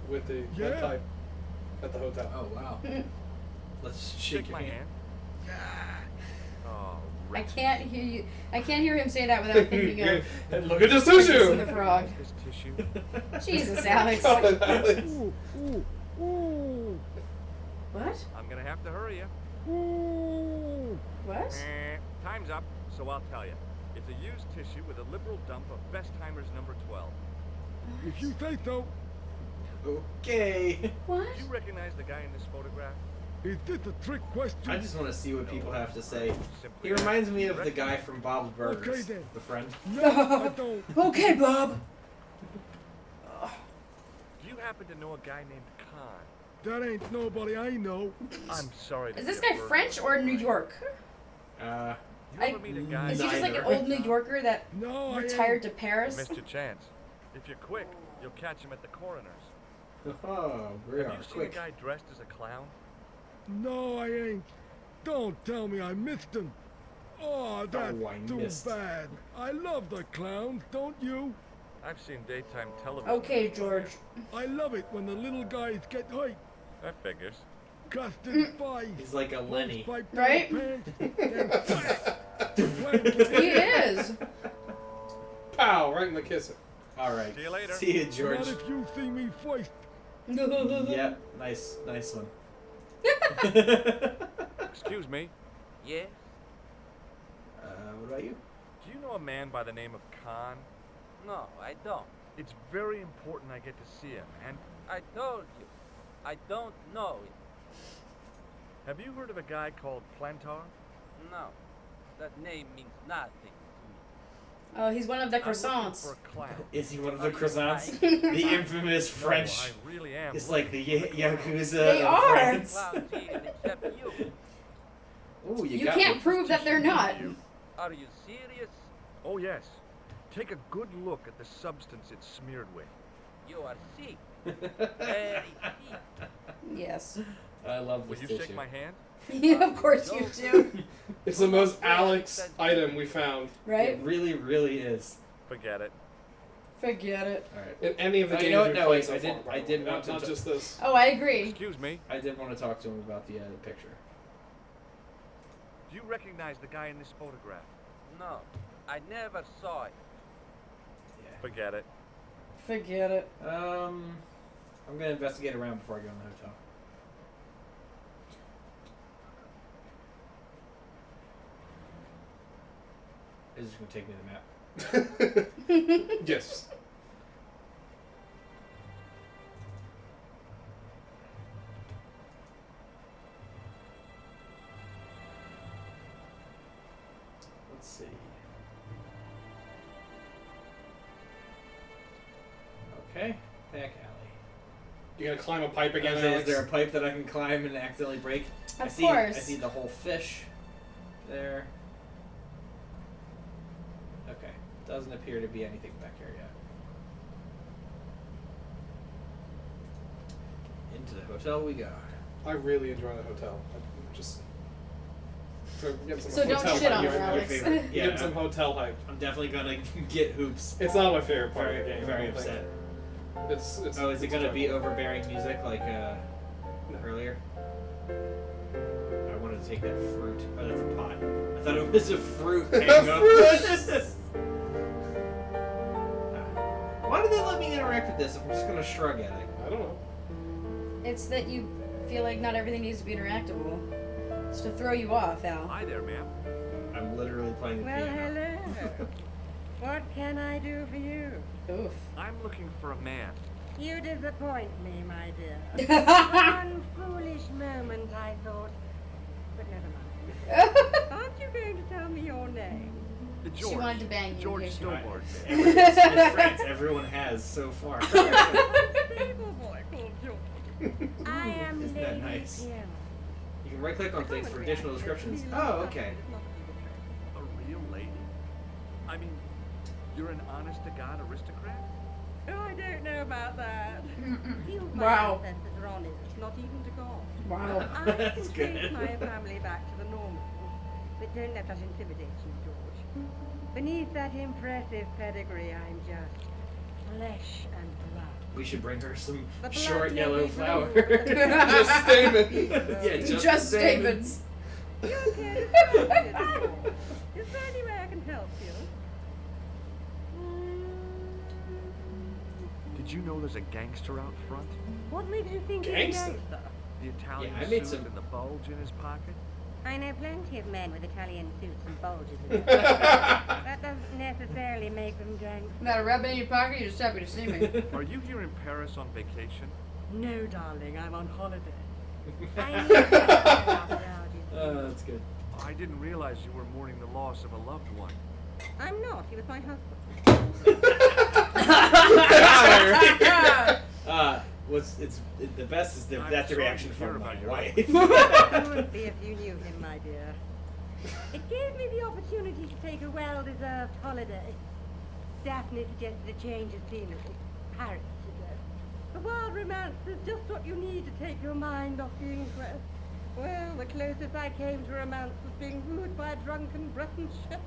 with the Yeah. lead pipe at the hotel. Oh wow. Let's shake Shake your my hand. hand. Oh, I can't hear you. I can't hear him say that without thinking of And look at this Princess and tissue. the Frog. This tissue. Jesus, Alex. God, Alex. What? I'm gonna have to hurry you. What? Time's up, so I'll tell you. It's a used tissue with a liberal dump of Bestheimer's number 12. If you say so. Okay. What? Do you recognize the guy in this photograph? Is this a trick question? I just want to see what people have to say. Simply He reminds me of ask. the guy from Bob's Burgers, Okay, then. the friend. No, I don't. Okay, Bob. Do you happen to know a guy named Khan? That ain't nobody I know. I'm sorry to Is be this a guy burden. French or New York? You ever I- meet a guy Is he just like an Neither. old New Yorker that No, I retired to You Paris? missed your chance. If you're quick, you'll catch him at the coroner's. Oh, we Have are you seen quick. a guy dressed as a clown? No, I ain't. Don't tell me I missed him. Oh, that's I too missed. bad. I love the clowns, don't you? I've seen daytime television. Okay, George. I love it when the little guys get hyped. That figures. Custard spice. He's like a Lenny. Pipe down Right? pants, then He is. Pow! Right in the kisser. All right. See you later. See you, Not George. if you see me first. Yep. Nice one. Excuse me. Yes? What about you? Do you know a man by the name of Khan? No, I don't. It's very important I get to see him. And I told you. I don't know it. have you heard of a guy called Plantar? No. That name means nothing to me. Oh, he's one of the I'm looking croissants. for a clown. Is he one of the Are you croissants? lying? The infamous No, French. I really am. It's like the Yakuza They of are. France. Clowns here except you. Ooh, You got can't one. prove that they're not. Are you serious? Oh, yes. Take a good look at the substance it's smeared with. You are sick. Very sick. Yes. I love Will this you tissue. shake my hand? Yeah, of course you do. It's the most Alex item we found Right? It really, really is. Forget it. Forget it. All right. in any of the Oh, games you know what? we've No, played wait, so I far. did- by I the did way. want not to just this. Oh, I agree. Excuse me. I did want to talk to him about the picture. Do you recognize the guy in this photograph? No, I never saw it. Yeah. Forget it. Forget it. I'm gonna investigate around before I go in the hotel. Is just gonna take me to the map. Yes. Let's see. Okay, back alley. You gonna climb a pipe again, Is there- Alex? is there a pipe that I can climb and accidentally break? I Of see, course. I see the whole fish there. Okay, doesn't appear to be anything back here yet. Into the hotel we go. I really enjoy the hotel. I'm just get some So don't hotel shit hype. on You're her, my Alex. favorite. Yeah. Get some hotel hype. I'm definitely gonna get hoops. It's not my favorite part of the Very, game. very I don't think. upset. It's Oh, is it it's gonna be enjoyable. overbearing music like earlier? I wanted to take that fruit. Oh, that's a pot. I thought it was a fruit. Hang on. Why do they let me interact with this if I'm just gonna shrug at it? I don't know. It's that you feel like not everything needs to be interactable. It's to throw you off, Al. Hi there, ma'am. I'm literally playing the Well, piano. hello. What can I do for you? Oof. I'm looking for a man. You disappoint me, my dear. For one foolish moment, I thought. But never mind. Aren't you going to tell me your name? She wanted to bang you. George in case you- Stillboard. In France, everyone has so far. Stable boy called George. I am Isn't Lady that nice? Piano. You can right click on things for additional descriptions. Oh, okay. A real lady? I mean, you're an honest-to-God aristocrat? Oh, I don't know about that. Few of my Wow. ancestors are honest, not even to God. Wow. I That's can trace good. my family back to the Normans, but don't let that intimidate you, George. Beneath that impressive pedigree, I'm just flesh and blood. We should bring her some The blood short may yellow be flower. blue, Just statement. Yeah, Just statements. You okay to start it, George? Is there any way I can help you? Did you know there's a gangster out front? What makes you think Gangster? he's a gangster? The Italian Yeah, I made suit some- and the bulge in his pocket? I know plenty of men with Italian suits and bulges in them. That doesn't necessarily make them gangsters. Not a rub in your pocket, you're just happy to see me. Are you here in Paris on vacation? No, darling, I'm on holiday. I need to get out of That's good. I didn't realize you were mourning the loss of a loved one. I'm not. He was my husband. The best is I'm that's the sorry reaction to hear from my about your wife. You would be if you knew him, my dear. It gave me the opportunity to take a well-deserved holiday. Daphne suggested a change of scenery. Paris, she said. The wild romance is just what you need to take your mind off the inquest. Well, the closest I came to romance was being wooed by a drunken Breton chef.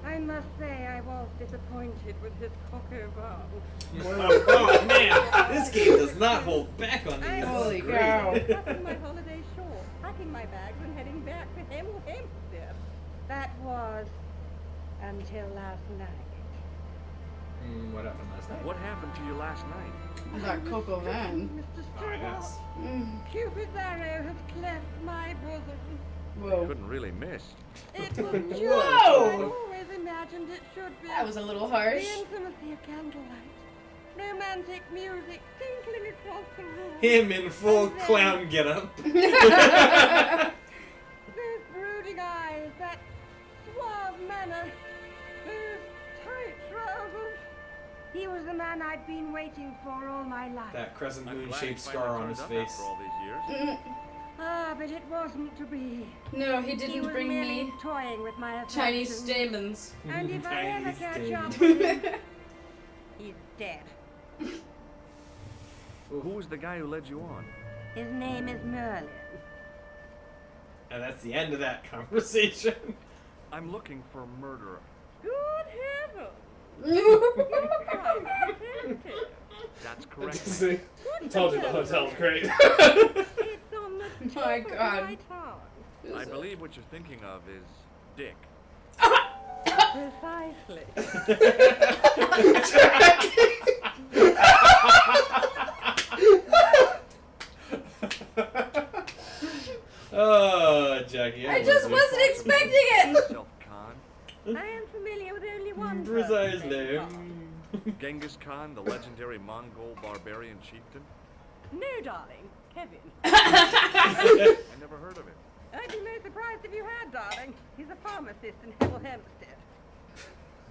I must say I was disappointed with his coq au vin. Oh man, this game does not hold back on these. I Holy was cow. cutting my holiday short, packing my bags and heading back to Hempstead. That was until last night. What happened last night? What happened to you last night? That Coco Van. Mr. Oh, Stewart, yes. Cupid's arrow has cleft my bosom. Whoa. Couldn't really miss. It was just Whoa. as I always imagined it should be. That was a little The harsh. intimacy of candlelight, romantic music tinkling across the room. Him in full clown getup. Those brooding eyes, that suave manner, those tight trousers. He was the man I'd been waiting for all my life. That crescent I'm moon glad shaped he finally scar on turned his up face. after all these years. Ah, but it wasn't to be. No, he He didn't was bring merely me toying with my tiny affections. stamens. And if I ever Tiny catch stamens. up with him, he's dead. Who was the guy who led you on? His name is Merlin. And that's the end of that conversation. I'm looking for a murderer. Good heavens! That's correct. See? I told you the hotel's great. It's on the tip My of God. my tongue. I believe what you're thinking of is Dick. Precisely. Oh, Jackie. I just wasn't expecting it. Self-Khan. I am familiar with only one Precisely. person. Genghis Khan, the legendary Mongol barbarian chieftain. No, darling. Kevin. I never heard of him. I'd be most surprised if you had, darling. He's a pharmacist in Hemel Hempstead.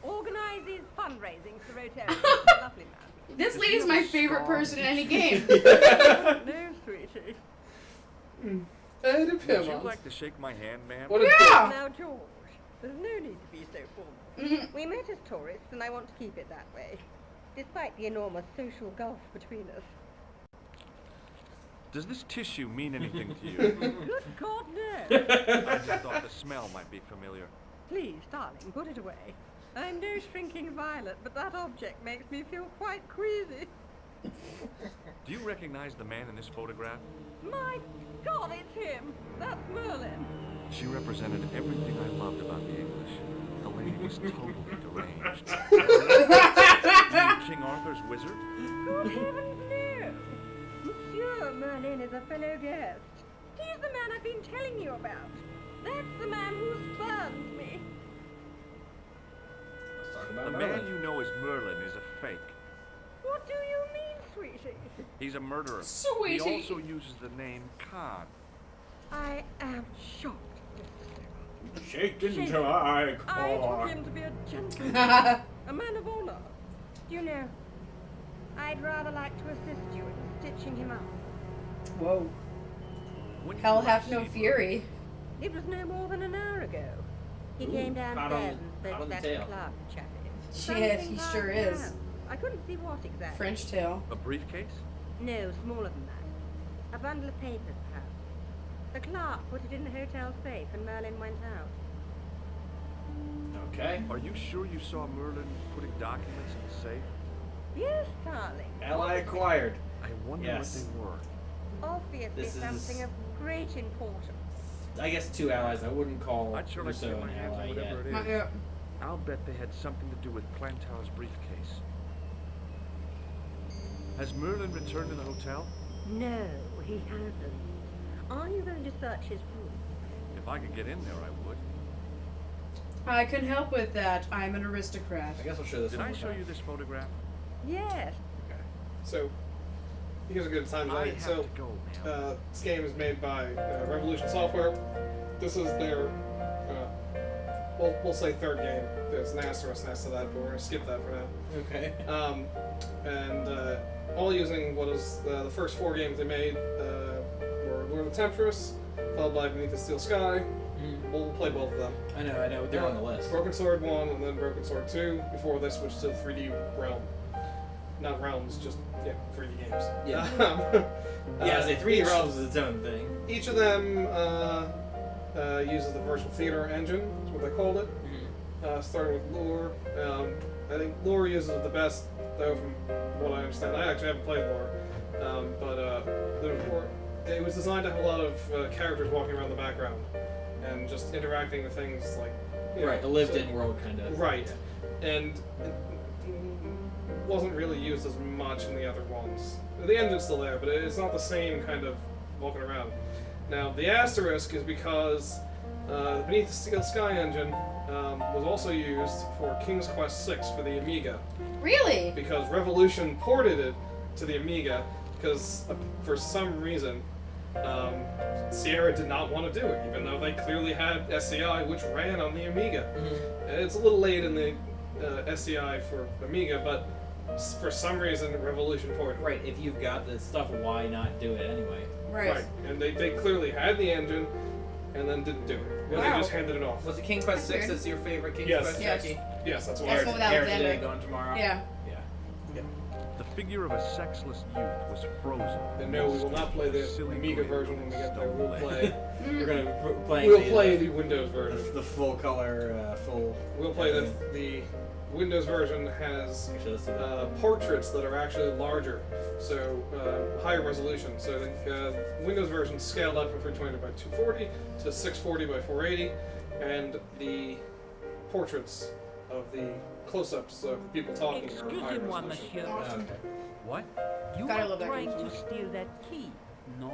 Organizes fundraising for Rotary. Lovely man. This lady's my favorite person in any game. No, sweetie. Eddie Would you Pimmons. like to shake my hand, ma'am? What a Yeah. Now, George, there's no need to be so formal. We met as tourists, and I want to keep it that way, despite the enormous social gulf between us. Does this tissue mean anything to you? Good God, no! I just thought the smell might be familiar. Please, darling, put it away. I'm no shrinking violet, but that object makes me feel quite queasy. Do you recognize the man in this photograph? My God, it's him. That's Merlin. She represented everything I loved about the English. The lady was totally deranged. King Arthur's wizard? Good heavens, no. Monsieur Merlin is a fellow guest. He's the man I've been telling you about. That's the man who spurns me. Let's talk The about man Merlin. you know as Merlin is a fake. What do you mean, sweetie? He's a murderer. Sweetie. He also uses the name Khan. I am shocked. Shaken Shaken. to my I took core. him to be a gentleman, a man of honor. Do you know, I'd rather like to assist you in stitching him up. Whoa. When Hell you hath no see fury. It was no more than an hour ago. He Ooh, came hot on downstairs the- and hot spoke on the that tail. club chappie. Yeah, Something he about sure is. town. I couldn't see what exactly. French tail. A briefcase? No, smaller than that. A bundle of papers, perhaps. The clerk put it in the hotel safe and Merlin went out. Okay. Are you sure you saw Merlin putting documents in the safe? Yes, darling. Ally acquired. I wonder Yes. what they were. Obviously This is- something of great importance. I guess 2 allies. I wouldn't call I'd sure like to Rousseau get my an hands ally on whatever yet. it Not is. yet. I'll bet they had something to do with Plantar's briefcase. Has Merlin returned to the hotel? No, he hasn't. Are you going to search his room? If I could get in there, I would. I can help with that. I'm an aristocrat. I guess I'll show this Did one I more show time. you this photograph? Yes. Okay. So, here's a good time I tonight. have So, to go, ma'am. this game is made by Revolution Software. This is their, we'll say third game. There's an asterisk next to that, but we're going to skip that for now. Okay. And all using what is the first 4 games they made were Lord of the Templars, followed by Beneath the Steel Sky. We'll play both of them. I know. They're on the list. Broken Sword 1 and then Broken Sword 2 before they switched to the 3D realm. Not realms, just 3D games. Yeah. Yeah, Yeah, 3D Realms is its own thing. Each of them uses the virtual theater engine, is what they called it. Starting with Lure. I think Lure uses it the best, though, from what I understand. I actually haven't played Lure. It was designed to have a lot of characters walking around the background and just interacting with things like... Right, the lived-in world kind of. Right. And it wasn't really used as much in the other ones. The engine's still there, but it's not the same kind of walking around. Now, the asterisk is because Beneath the Steel Sky engine was also used for King's Quest VI for the Amiga. Really? Because Revolution ported it to the Amiga because for some reason Sierra did not want to do it, even though they clearly had SCI, which ran on the Amiga. It's a little late in the SCI for Amiga, but for some reason Revolution ported it. Right, if you've got this stuff, why not do it anyway? Right. And they clearly had the engine and then didn't do it. They Wow. just handed it off. Was it King Quest That's 6 weird. that's your favorite King Yes. Quest, Yes. Jackie? Yes, that's what That's I what Air, without Air today, Xander. going tomorrow? Yeah. Yeah. The figure of a sexless youth was frozen. And no, we will not play the Silly Amiga green version when we get there. We'll play. We're going to be playing We'll the, play the Windows version. the full color, full... We'll play the Windows version has Actually, let's do that. portraits that are actually larger, so higher resolution. So the Windows version scaled up from 320 by 240 to 640 by 480, and the portraits of the close-ups of people talking are higher resolution. Okay. What? You Gotta were love that trying game to so steal that key. No.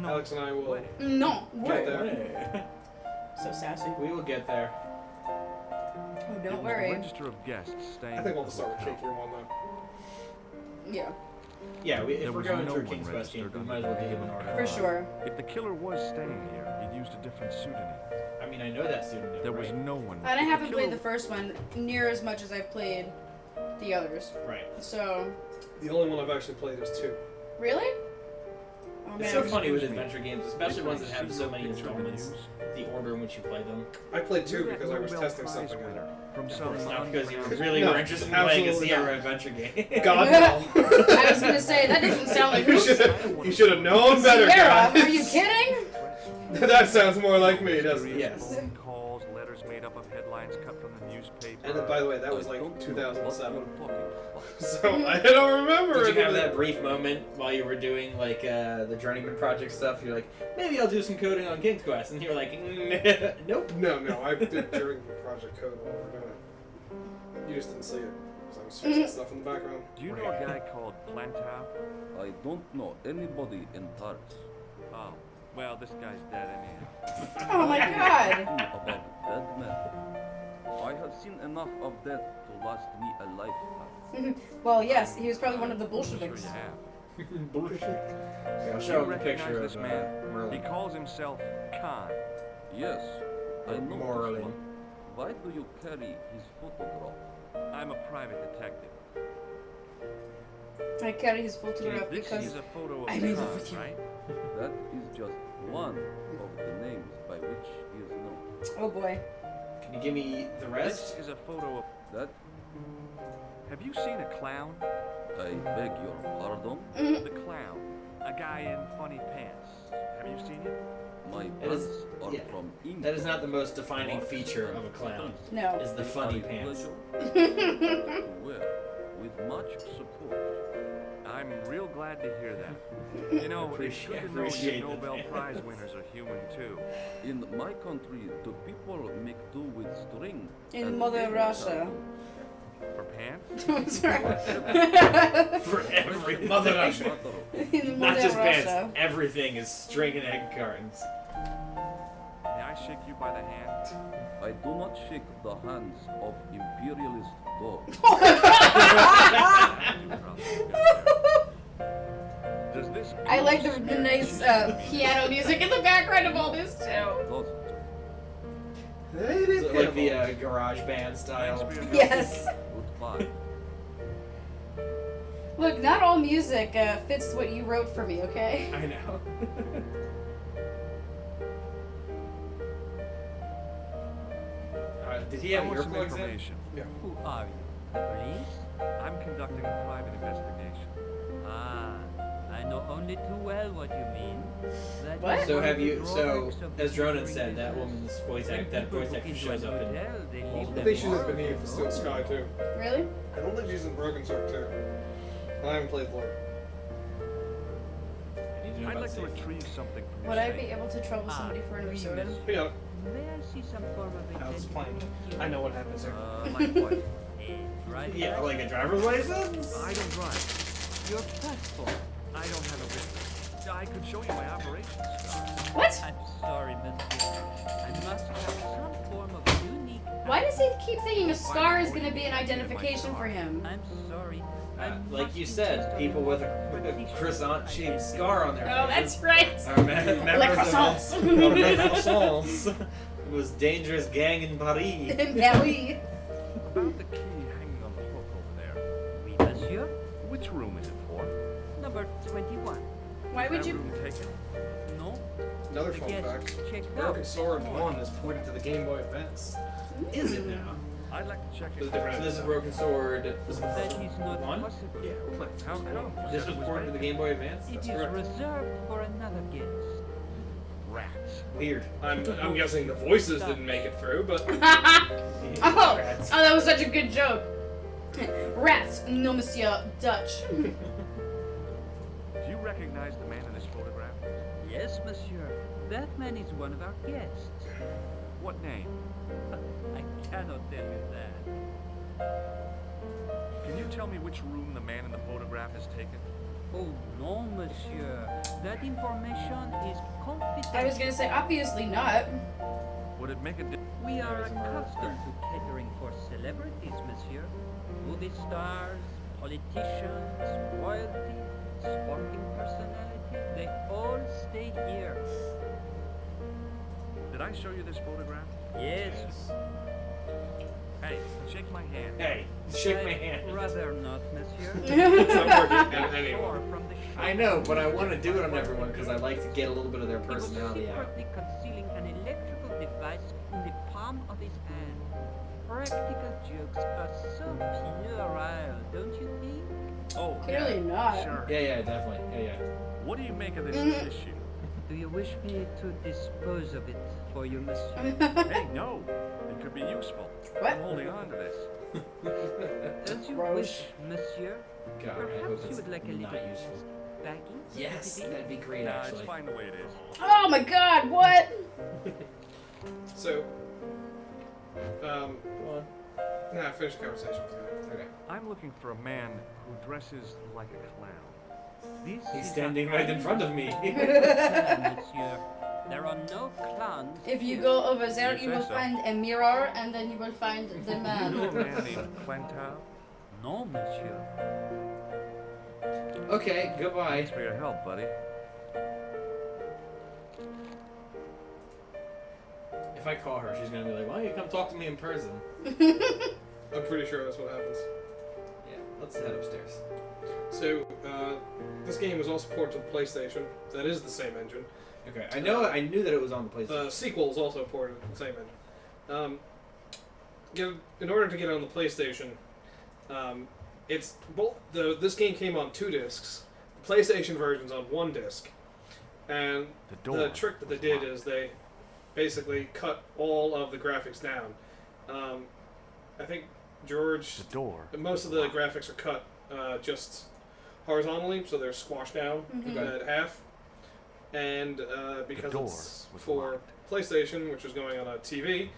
No. Alex and I will. No. Get there. So sassy. We will get there. Oh, It don't was worry. the register of guests staying I think we'll at the start with hotel. Cake Year 1 though. Yeah, Yeah, if There we're was going no through one King's Quest games, registered we might as well under get the in order. name. for sure. If the killer was staying here, he'd used a different pseudonym. I mean, I know that pseudonym, There was right? no one. And I if haven't killer played the first one near as much as I've played the others. Right. So, The only one I've actually played is 2. really? Oh, It's man. so funny with Excuse me. adventure games, especially Didn't ones I that have see so your many picture in the installments. news? The order in which you play them. I played 2 You're that because I was Nobel testing Prize something with winner it. from Of some course not, because you unpronounced- really No, were interested in playing a absolutely Sierra not. adventure game. God no. I was gonna say, that doesn't sound like You should have known better, Sierra, guys. are you kidding? That sounds more like me, doesn't it? Yes. Phone calls, letters made up of want headlines cut from the newspaper. And then, by the way, that was I like don't know 2007. what you're talking about. So I don't remember. Did you have anything. that brief moment while you were doing like the Journeyman Project stuff? You're like, maybe I'll do some coding on King's Quest, and you were like, nope. No, I did during Project Code while we were doing it. You just didn't see it because I was fixing stuff in the background. Do you know a guy called Plantow? I don't know anybody in Paris. Oh, well, this guy's dead anyhow. Oh my god. About dead men. I have seen enough of that to last me a lifetime. Well, yes, he was probably one of the I'm sure Bolsheviks. you have. Bullshit. Yeah, I'll Do show you him a recognize picture this of man? He Merlin. calls himself Khan. Yes, I know Morally. this one. Why do you carry his photograph? I'm a private detective. I carry his photograph This because is a photo of I'm in love Khan, with you. right? That is just one of the names by which he is known. oh boy. Can you give me the This rest? is a photo of... That, Have you seen a clown? I beg your pardon, The clown. A guy in funny pants. Have you seen it? my It is- pants are yeah. from England. That is not the most defining feature of a clown. No. Is the They funny are a pants. pleasure to wear with much support. I'm real glad to hear that. You know, it's good to know Appreciate your the Nobel pants. Prize winners are human too. In my country, the people make do with string. In and Mother paper Russia. towel. For pants? I'm sorry. For every mother Russia. In Not Mother just pants. Russia. Everything is string and egg cartons. May I shake you by the hand? I do not shake the hands of imperialist dogs. You probably got there. Does this I like the ghost nice piano music in the background of all this too. Doesn't. Is it like the garage band style? Shakespeare Yes. Goodbye. Look, not all music fits what you wrote for me, okay? I know. Did he I have want some earplugs in? information. Who are you? The police? I'm conducting a private investigation. Ah, I know only too well what you mean. That What? is So one have of the you? So drawbacks of as the Dronin touring said, that business. woman's voice When act, that people voice book actor into shows an up in. hotel, they leave I them think she's in all Beneath the Steel Sky too. Really? I don't think she's in Broken Sword too. I haven't played Lord. I need to know I'd about like to safe. retrieve something from your Would I safe. be able to trouble somebody for an oui, soda? monsieur. We got it. May I see some form of I was playing. identity? I know what happens here. Like what? Right? Yeah, like a driver's license. I don't drive. Your passport. I don't have a business. I could show you my operations card. What? I'm sorry, monsieur. I must have some form of unique. Why does he keep thinking a scar is gonna be an identification for him? I'm sorry. I Like must you said, insist on people with a partition croissant-shaped identity. scar on their Oh, faces that's right. are members croissants. of the croissants. It was dangerous gang in Paris. Belly. About the key hanging on the hook over there. Oui, monsieur. Which room is it for? Number 21. Why would That you? room taken? No. Another The fun guest fact. checked out. Broken Sword this 1 morning. is pointed to the Game Boy Advance. Is it now? I'd like to check There's it. different So this is Broken Sword. This is That is not one. possible. Yeah, we're playing. How? This was ported to the Game Boy Advance. It That's is correct. reserved for another guest. Rats. Weird. I'm guessing the voices didn't make it through, but Oh, Rats. that was such a good joke. Rats, no monsieur, Dutch. Do you recognize the man in this photograph? Yes, monsieur. That man is one of our guests. What name? I cannot tell you that. Can you tell me which room the man in the photograph has taken? Oh, no, monsieur. That information is confidential. I was gonna say, obviously not. Would it make a difference? We are accustomed to catering for celebrities, monsieur. Movie stars, politicians, royalty, sporting personality. They all stay here. Did I show you this photograph? Yes. Hey, shake my hand. Hey, shake my I'd hand. rather not, monsieur. it's not working anyway. Far from the I know, but I want to do it on everyone because I like to get a little bit of their He was personality out. secretly concealing an electrical device in the palm of his hand. Practical jokes are so puerile, don't you think? Oh, Clearly not. Sure. Yeah, definitely. Yeah. What do you make of this Mhm. issue? Do you wish me to dispose of it for you, monsieur? Hey, no. It could be useful. What? I'm holding on to this. As you Gross. wish, monsieur. God, I hope Perhaps you it's would like a not little useful. backing? Yes, Maybe? that'd be great, Nah, it's actually. fine the way it is. Oh my god, what? So, Go on. nah, finish the conversation. Okay. I'm looking for a man who dresses like a clown. This He's is standing a right in front of me. Monsieur. There are no clowns. If you go over there, You you will say so. find a mirror, and then you will find the You know a man. man named Clentau? No, monsieur. Okay, goodbye. Thanks for your help, buddy. If I call her, she's gonna be like, why don't you come talk to me in person? I'm pretty sure that's what happens. Yeah, let's head upstairs. So, this game was also ported to the PlayStation. That is the same engine. Okay, I knew that it was on the PlayStation. The sequel is also ported to the same engine. In order to get it on the PlayStation, it's both. This game came on 2 discs. The PlayStation version's on 1 disc, and The door the trick that they was did locked. is they basically cut all of the graphics down. I think George. The door. Most of the graphics are cut just horizontally, so they're squashed down at half. And because door it's was for locked. PlayStation, which was going on a TV,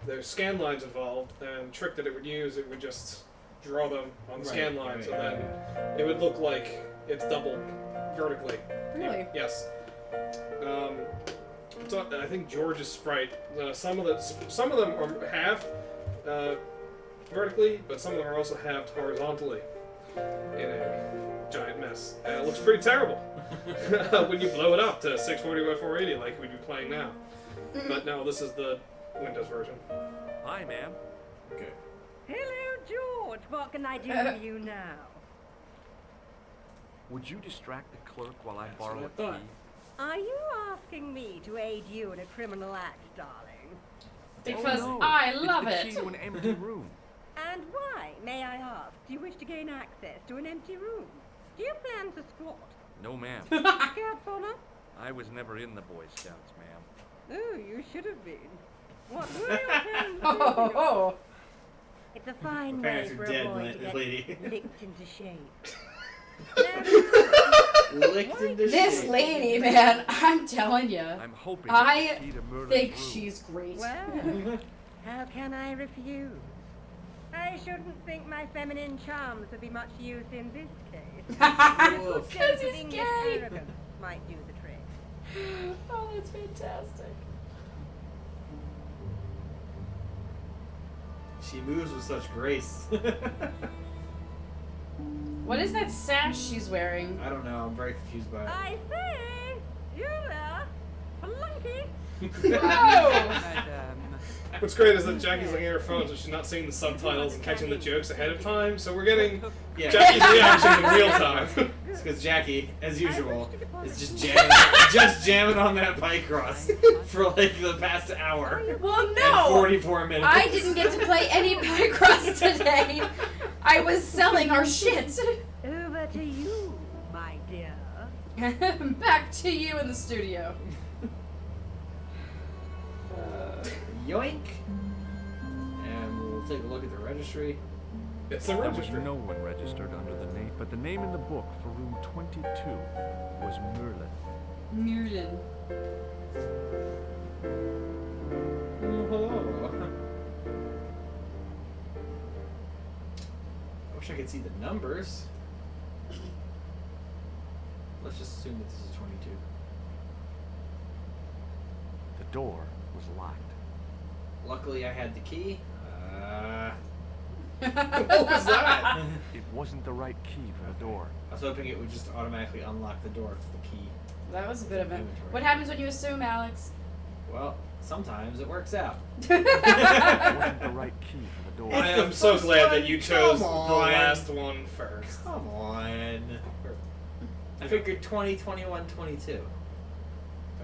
there's scan lines involved, and the trick that it would use, it would just draw them on the scan lines, and then it would look like it's doubled vertically. Really? Yes. So I think George's sprite. Some of them are halved vertically, but some of them are also halved horizontally in a giant mess. And it looks pretty terrible when you blow it up to 640 by 480 like we'd be playing now. But no, this is the Windows version. Hi, ma'am. Okay. Hello, George. What can I do for you now? Would you distract the clerk while I borrow what I a thought. key? Are you asking me to aid you in a criminal act, darling? Because Oh, no. I love it's it. the key to an empty room. And why, may I ask, do you wish to gain access to an empty room? Do you plan to squat? No, ma'am. Scout follow? I was never in the Boy Scouts, ma'am. Oh, you should have been. What were your parents Oh, oh. It's a fine My way parents for are a dead, boy to get lady. licked into shape. Licked into This shape. lady, man, I'm telling you, I'm hoping I it's the key to Merlin's think room. she's great. Well, how can I refuse? I shouldn't think my feminine charms would be much use in this case. Whoa. Because he's English gay. arrogance might do the trick. Oh, that's fantastic. She moves with such grace. What is that sash she's wearing? I don't know. I'm very confused by it. I say, you there, flunky. Whoa! Madame. What's great is that Jackie's looking at her phone, so she's not seeing the subtitles and catching the jokes ahead of time. So we're getting Yeah. Jackie's reaction in real time. It's because Jackie, as usual, is just jamming on that bike cross for like the past hour Well, and no! 44 minutes. I didn't get to play any Picross today. I was selling our shit. Over to you, my dear. Back to you in the studio. Yoink. And we'll take a look at the registry. It's the There was registry. no one registered under the name, but the name in the book for room 22 was Merlin. Merlin. Oh. I wish I could see the numbers. Let's just assume that this is 22. The door was locked. Luckily, I had the key. What was that? It wasn't the right key for the door. I was hoping it would just automatically unlock the door for the key. That was a bit of it. Inventory. What happens when you assume, Alex? Well, sometimes it works out. It wasn't the right key for the door. I It's the am so first glad one. that you chose Come the on. last one first. Come on. I figured 20, 21, 22. No,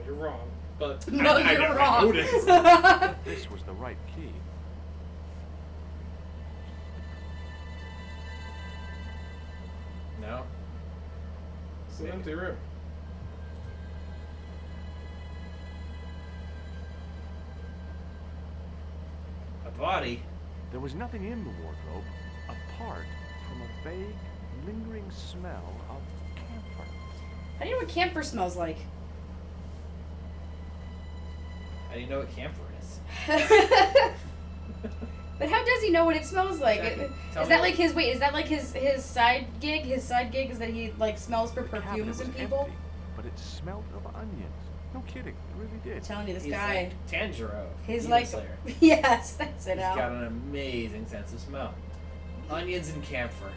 you're wrong, but No, I you're never wrong. noticed. This was the right key. No? It's an empty room. A body. There was nothing in the wardrobe apart from a vague, lingering smell of camphor. How do you know what camphor smells like? How do you know what camphor is? But how does he know what it smells like? Jackie, tell Is me that like his wait? Is that like his side gig? His side gig is that he like smells for The cabinet perfumes was and people. empty, but it smelled of onions. No kidding, it really did. I'm telling you, this He's guy, like Tanjiro. he's Demon like, Slayer. yes, that's it. He's Al. got an amazing sense of smell. Onions and camphor.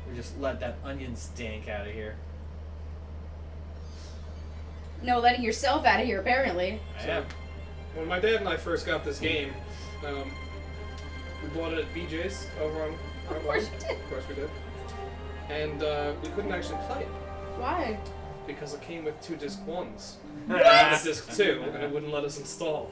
We just let that onion stink out of here. No, letting yourself out of here. Apparently. I am. When my dad and I first got this game, we bought it at BJ's over on. Of course you did. Of course we did. And we couldn't actually play it Why? because it came with 2 disc 1s. What? And a disc 2, and it wouldn't let us install.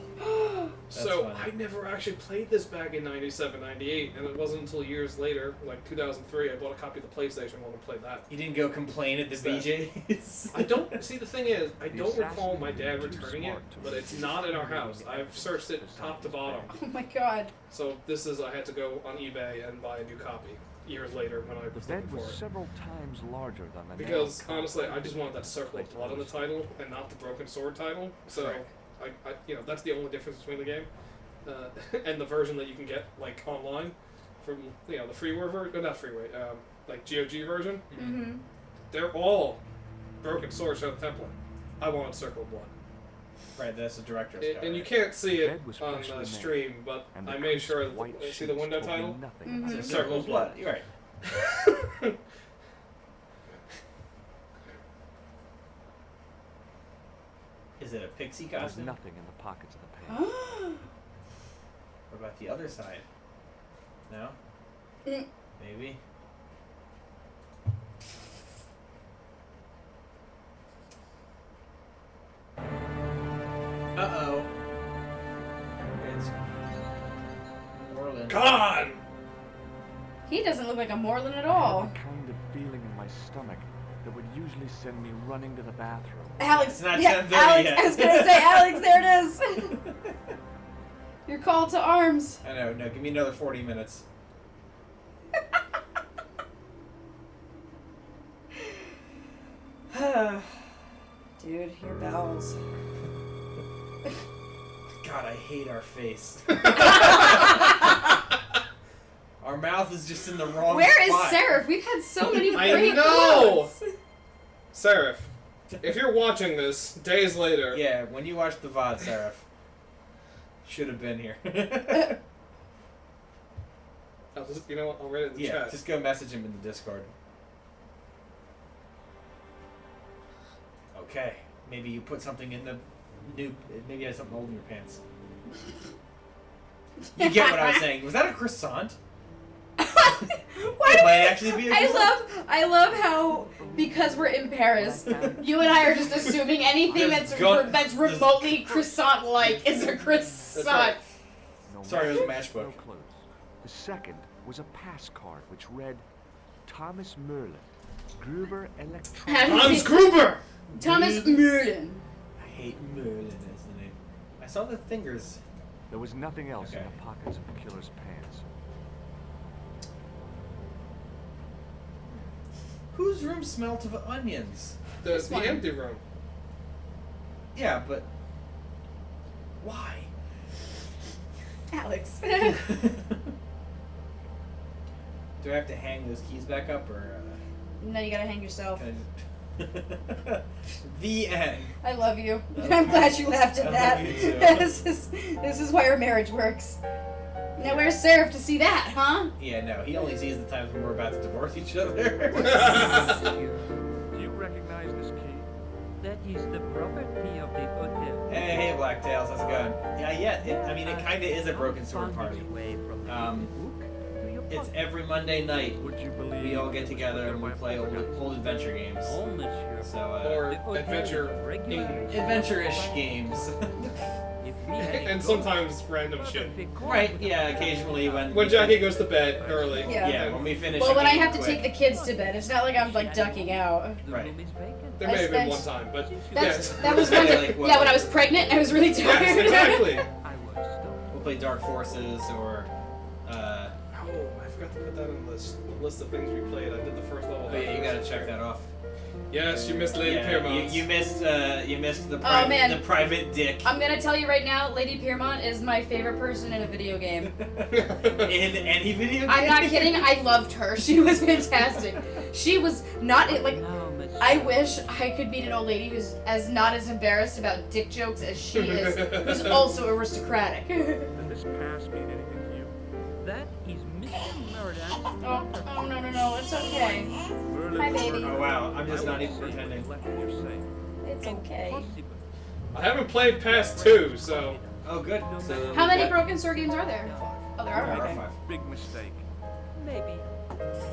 So funny. I never actually played this back in 97, 98, and it wasn't until years later, like 2003, I bought a copy of the PlayStation 1 and played that. You didn't go complain at the What's that? BJ's? I don't see. The thing is, I The don't recall assassin my dad was too returning it, smart to but it's not in our house. I've searched it top to bottom. Oh my god. So this is. I had to go on eBay and buy a new copy years later when I The was bed looking was for it. several times larger than the Because nailed honestly, copper I just wanted that circle of blood in the title and not the broken sword title. So Correct. I that's the only difference between the game and the version that you can get like online from the freeware version, not freeware, like GOG version. Mm-hmm. They're all broken sword show template. I wanted circle of blood. Right, that's the director's cut. And you right? can't see The it bed was on freshly made, stream, but and the I made crisp sure that white see the sheets window told me title. nothing Mhm. about It's the a circle of blood. You're right. Is it a pixie There was costume? nothing in the pockets of the pants. What about the other side? No? Mm. Maybe? Uh-oh. It's Moreland. God! He doesn't look like a Moreland at I had all. the kind of feeling in my stomach that would usually send me running to the bathroom. Alex, It's not yeah, 10:30 Alex, yet. I was gonna say, Alex, there it is. Your call to arms. I know, no, give me another 40 minutes. Dude, your bowels. God, I hate our face. Our mouth is just in the wrong Where is spot. Seraph? We've had so many I great know! quotes. Seraph, if you're watching this days later, Yeah, when you watch the VOD, Seraph, should have been here. I'll just, you know what? I'll write it in the Yeah, chat. just go message him in the Discord. Okay, maybe you put something in the new. Maybe you had something old in your pants. You get what I was saying? Was that a croissant? Why It do might we- actually be a croissant. I love how because we're in Paris, you and I are just assuming anything There's that's gun- that's there's- remotely croissant-like is a croissant. right. No Sorry, it was a matches, matchbook. No clues. The second was a pass card which read, Thomas Merlin, Gruber Electronics. Hans Gruber! Thomas Merlin. I hate Merlin as the name. I saw the fingers. There was nothing else in Okay. the pockets of the killer's pants. Whose room smelt of onions? The one. empty room. Yeah, but why? Alex. Do I have to hang those keys back up, or No, you gotta hang yourself. can I just... The end. I love you. I'm glad you laughed at I that. love you too. This is why our marriage works. Now where's Seraph to see that, huh? Yeah, no, he only sees the times when we're about to divorce each other. Do you recognize this key? That is the property of the hotel. Hey, Blacktails, how's it going? I mean, it kind of is a broken sword party. Away from the Um, book to your It's pocket. every Monday night. Would you believe We all get together and we play old adventure games. Oh, monsieur. So, Or The hotel adventure. is regular. adventure-ish games. If and sometimes random shit. Right, yeah, occasionally When Jackie goes to bed early. Yeah. Yeah, when we finish. Well, when I eating have to quick. take the kids to bed, it's not like I'm like ducking out. Right. There I may have been spent- one time, but That's, yes. that was Yeah, when, like, what, yeah, when I like- was pregnant, I was really tired. Yes, exactly. I would still. We'll play Dark Forces or. Oh, I forgot to put that on the list of things we played. I did the first level. Oh yeah, you gotta check that off. Yes, you missed Lady Yeah, Piermont. you missed the Oh, man. the private dick I'm gonna tell you right now, Lady Piermont is my favorite person in a video game. in any video game. I'm not kidding. I loved her. She was fantastic. She was not like. Now, monsieur. I wish I could meet an old lady who's not as embarrassed about dick jokes as she is, who's also aristocratic. Did this pass mean anything to you? That is Mr. Murdoch. Oh no, it's okay. Hi, baby. Oh wow, I'm just I not will even see pretending. what you're saying. It's okay. Impossible. I haven't played past 2, so Oh good. So How many what? Broken Sword games are there? Oh, there There are. are Okay. 5. Big mistake. Maybe.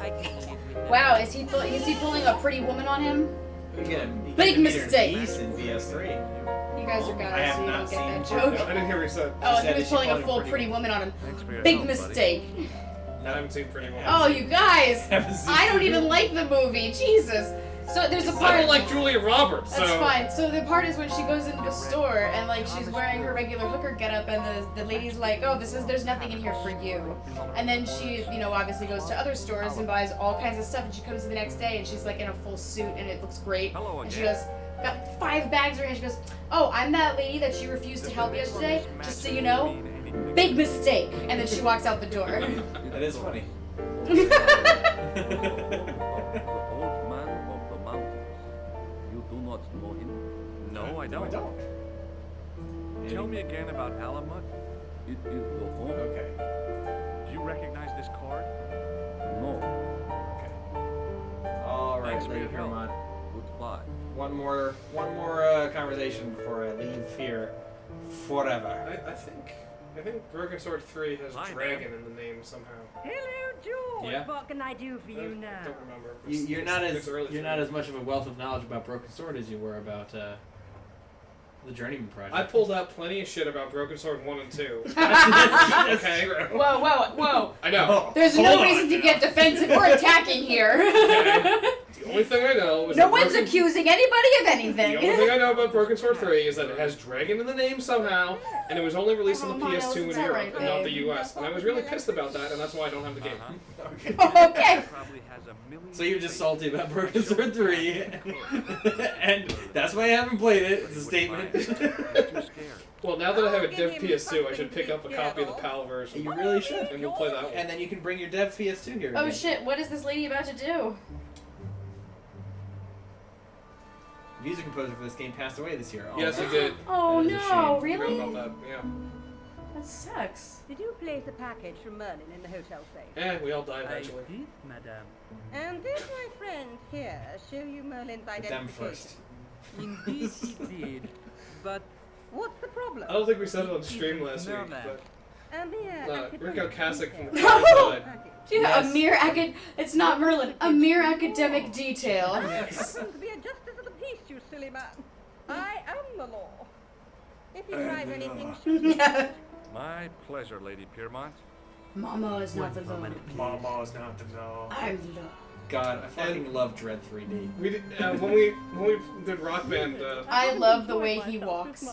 I can live with that. Wow, is he pulling a Pretty Woman on him? You get you Big get to meet her mistake. niece in VS3. You guys are I guys, have so you not don't get that seen- joke. I didn't hear what you said. Oh, She said, he was is she pulling a pulling full Pretty Pretty Woman on him. Thanks for your Big help, buddy. mistake. I haven't seen Pretty Woman. Oh, you guys! Haven't seen I don't Pretty even Woman. like the movie. Jesus. So there's a I part. don't like Julia Roberts, so That's fine. So the part is when she goes into the store and like she's wearing her regular hooker getup, and the lady's like, "Oh, there's nothing in here for you." And then she, obviously goes to other stores and buys all kinds of stuff. And she comes the next day and she's like in a full suit and it looks great. Hello And she again. goes, "Got 5 bags in her hand." She goes, "Oh, I'm that lady that you refused to help yesterday. Just so you know, big mistake." And then she walks out the door. That is funny. The old man of the mountains. You do not know him? No, I don't. Tell me again about Alamut. It is the home. Okay. Do you recognize this card? No. All right, Thanks for Lady your help. Piermont. Goodbye. One more conversation before I leave here forever. I think Broken Sword 3 has Hi, dragon in the name somehow. Hello, George. Yeah. What can I do for I you now? don't remember. You're It's not as much of a wealth of knowledge about Broken Sword as you were about the Journeyman project. I pulled out plenty of shit about Broken Sword 1 and 2. That's Okay. true. Whoa. I know. There's Hold no on reason to now. get defensive or attacking here. The only thing I know is No that one's Broken- accusing anybody of anything. The only thing I know about Broken Sword 3 is that it has dragon in the name somehow, and it was only released on the Oh, Miles, PS2 in is that Europe right, and not the babe? US. And I was really pissed about that, and that's why I don't have the game. Okay. Okay. Probably has a million So you're just faces. salty about Broken Sword 3, and that's why I haven't played it. It's a You're statement. too scared. Well, now that I have a dev PS2, I should pick up a copy of the PAL version. You really should. And we'll play that one. And then you can bring your dev PS2 here. Oh again. shit, what is this lady about to do? The music composer for this game passed away this year. Yes, Oh, he did. Oh That is a no, shame. I really? forgot about that. Yeah. That sucks. Did you place a package from Merlin in the hotel safe? Eh, we all died I eventually. did, madame. And did my friend here show you Merlin's But them identification? first. Indeed he did. But What's the problem? I don't think we said it on stream last week, Merman. but And the Rico Kasich from the No! Cloud died. package. Yeah, Yes. a mere it's not Merlin, a mere academic detail. Happens to be a justice of the peace, you silly man. I am the law. If you drive anything, shoot me. My pleasure, Lady Piermont. Mama is not the law. Mama's not the law. I'm the law. God, I fucking love Dread 3D. We did when we did Rock Band. I love the way he walks.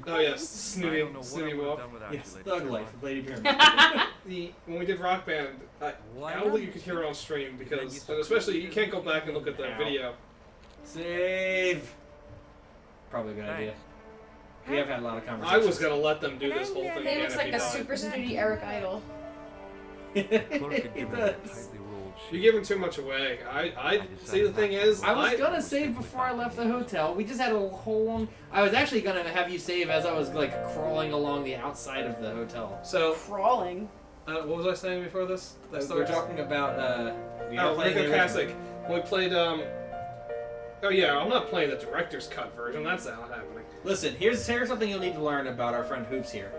Oh yes, I don't know snooty what I would have walk. done without Yes, you, Lady Thug Life, Piermont. Lady Pyramid. When we did Rock Band, I don't think you could hear it on stream because, and especially you can't go back and look at the Ow. video. Save. Probably a good idea. We have had a lot of I conversations. was gonna let them do this whole thing He again looks if like he a died. super snooty Eric Idle. Clerk had It given me a does. tightly rolled You're sheet. giving too much away. I see. The thing is, I was gonna save before I left the hotel. We just had a whole long. I was actually gonna have you save as I was like crawling along the outside of the hotel. So Crawling. what was I saying before this? We're talking about we are Oh, playing Rico the original. Kasich. When we played Oh yeah, I'm not playing the director's cut version. That's not happening. Listen, here's something you'll need to learn about our friend Hoops here.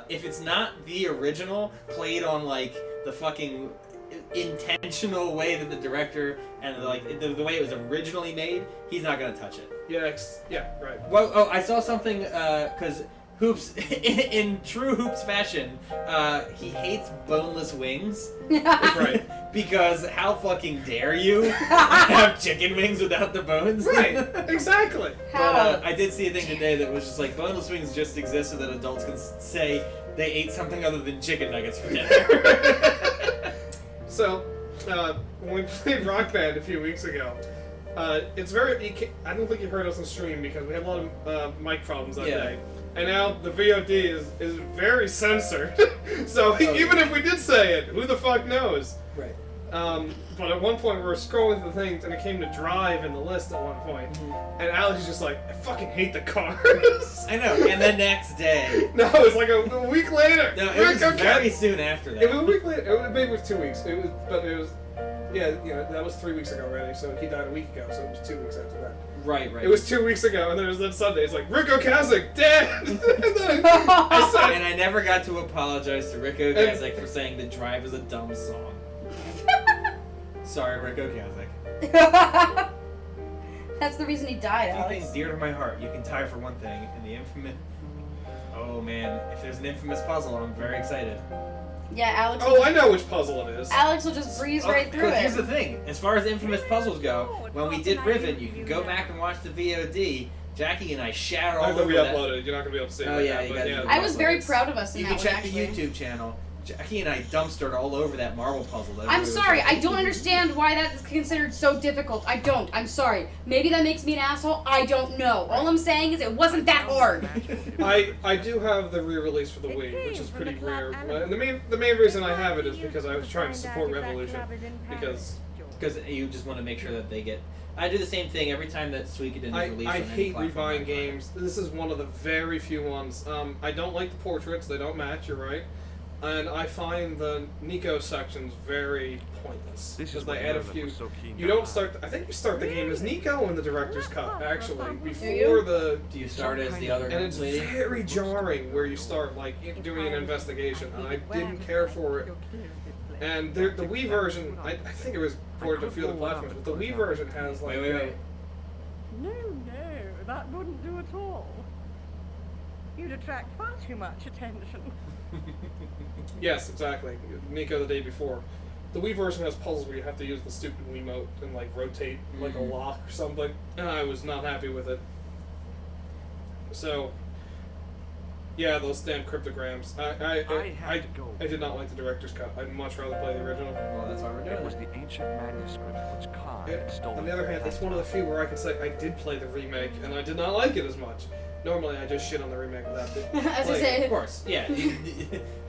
If it's not the original, played on like the fucking intentional way that the director and like the way it was originally made, he's not gonna touch it. Yeah, yeah, right. Well, oh, I saw something because Hoops, in true Hoops fashion, he hates boneless wings. Right. Because how fucking dare you have chicken wings without the bones? Right. Exactly. But I did see a thing today that was just like boneless wings just exist so that adults can say they ate something other than chicken nuggets for dinner. So, when we played Rock Band a few weeks ago, it's very. I don't think you heard us on stream because we had a lot of mic problems that day. And now the VOD is very censored. So even if we did say it, who the fuck knows? Right. But at one point we were scrolling through things and it came to Drive in the list at one point. And Alex is just like, I fucking hate the cars. I know. And the next day. No, it was like a week later. No, it was very soon after that. It was a week later. Maybe it was 2 weeks. Yeah, that was 3 weeks ago already. So he died a week ago. So it was 2 weeks after that. Right. It was 2 weeks ago, and then it was that Sunday. It's like Rico Kazik dead. And then I said, and I never got to apologize to Rico Kazik for saying that Drive is a dumb song. Sorry, Rico Kazik. That's the reason he died, Two Alex. things dear to my heart. You can tie for one thing, and the infamous. Oh man, if there's an infamous puzzle, I'm very excited. Yeah, Alex. Oh, I know which puzzle it is. Alex will just breeze right through it. Here's the thing: as far as infamous puzzles go, when we did Riven, you can go back and watch the VOD. Jackie and I shat all I have to over that. re-upload it. You're not gonna be able to see it. Oh right yeah, now, you but gotta yeah. do I was very uploads. proud of us in You that can check one, the actually. YouTube channel. Jackie and I dumpstered all over that marble puzzle. I'm sorry, I don't understand why that's considered so difficult. I don't. I'm sorry. Maybe that makes me an asshole. I don't know. All I'm saying is it wasn't that hard. I do have the re-release for the Wii, which is pretty rare. And the main reason I have it is because I was trying to support Revolution. Because you just want to make sure that they get. I do the same thing every time that Suikoden is released. I on any hate platform. rebuying games. This is one of the very few ones. I don't like the portraits. They don't match. You're right. And I find the Nico sections very pointless because they add a few. You don't start. I think you start the game as Nico in the director's cut, actually, before the. Do you start as the other And it's lady? very jarring where you start like doing an investigation, and I didn't care for it. And the Wii version, I think it was ported to a few other platforms, but the Wii version has like. Wait. No, that wouldn't do at all. You'd attract far too much attention. Yes, exactly. Nico the day before. The Wii version has puzzles where you have to use the stupid Wiimote and like rotate like a lock or something, and I was not happy with it. So, yeah, those damn cryptograms. I did not like the director's cut. I'd much rather play the original. Well, that's why we're doing It was it. the ancient manuscript which Khan had stolen. On the other hand, it's one of the few where I can say I did play the remake and I did not like it as much. Normally, I just shit on the remake without it. As I Like, say, of course, yeah.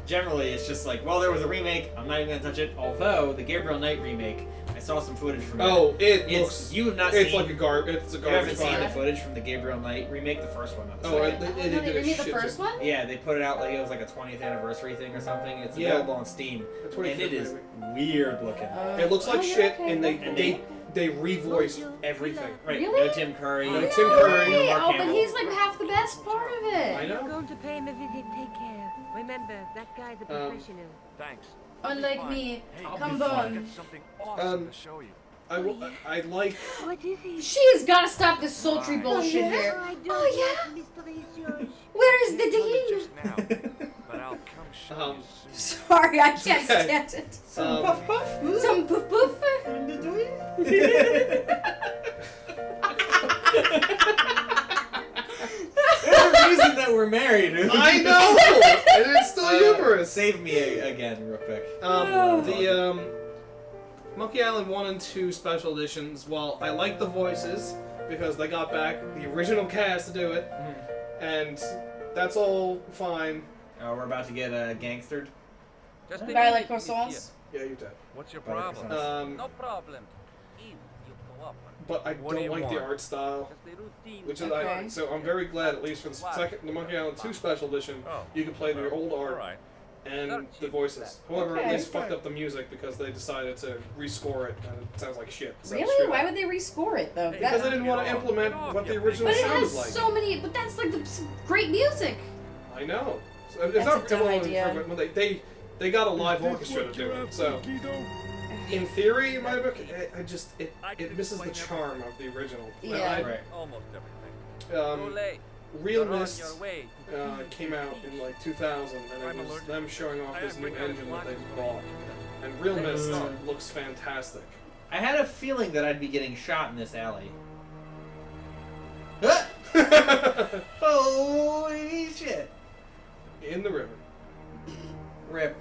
Generally, it's just like, well, there was a remake. I'm not even gonna touch it. Although the Gabriel Knight remake, I saw some footage from it. Oh, It's you have not it's seen. like a garbage. It's a You haven't garbage seen the file. footage from the Gabriel Knight remake, the first one. Not the Oh, second. they did they a made the shit first ton. one? Yeah, they put it out like it was like a 20th anniversary thing or something. It's Yeah. available on Steam, The and 25th it is maybe. weird looking. It looks like Oh, yeah, shit, okay, and okay. they revoiced everything. Right, Really? no Tim Curry. No no Tim Curry. Really? Mark Oh, but Hamill. he's like half the best part of it. I know. Going to pay him a visit. Take care. Remember, that guy's a professional. Thanks. Unlike me, Hey, come be fine. on. Got something awesome to show you. I like. What is he? She's gotta stop this sultry bullshit here. I don't Oh, know, Mr. George. Where is the Told you dean? just now, but I'll come show you soon. Sorry, I can't Okay. stand it. Puff puff. Some poof poof. There's a reason that we're married. I know, and it's still humorous. Save me again, real quick. The Monkey Island 1 and 2 special editions, while I like the voices, because they got back the original cast to do it, and that's all fine. We're about to get gangstered. Just Guy like croissants. Yeah, you did. What's your problem? No problem. If you cooperate. But I What do don't you like the want? art style, Just the routine. which is Okay. so I'm very glad, at least for the Monkey Island 2 special edition, Oh, you can play the old art Alright. and the voices. However, Okay. they fucked up the music because they decided to rescore it, and it sounds like shit. So Really? screw Why that. would they rescore it though? Because That- they didn't want to implement what the original but it sound has was like. so many. But that's like the great music. I know. So it's That's not a dumb well, idea. when they got a live orchestra to do it. So in theory, in my book, it misses the charm of the original. Yeah. And Right. Almost everything. I, Too late. Real You're on Mist your way. came out in like 2000, and I'm it was allergic. them showing off I this new bring out engine that lots they of bought. And Real Mist Uh. looks fantastic. I had a feeling that I'd be getting shot in this alley. Holy shit! In the river. Rip.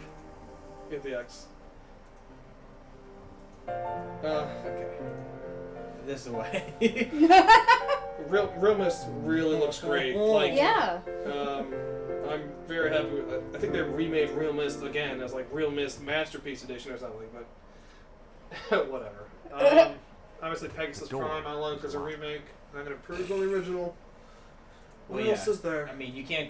Hit the X. Okay. This away. Real Mist really looks great. Like, Yeah. I'm very happy with that. I think they remade Real Mist again as like Real Mist Masterpiece Edition or something, but whatever. Obviously, Pegasus Prime I like as a remake. I'm gonna improve on the original. What Well, else yeah. is there? I mean, you can't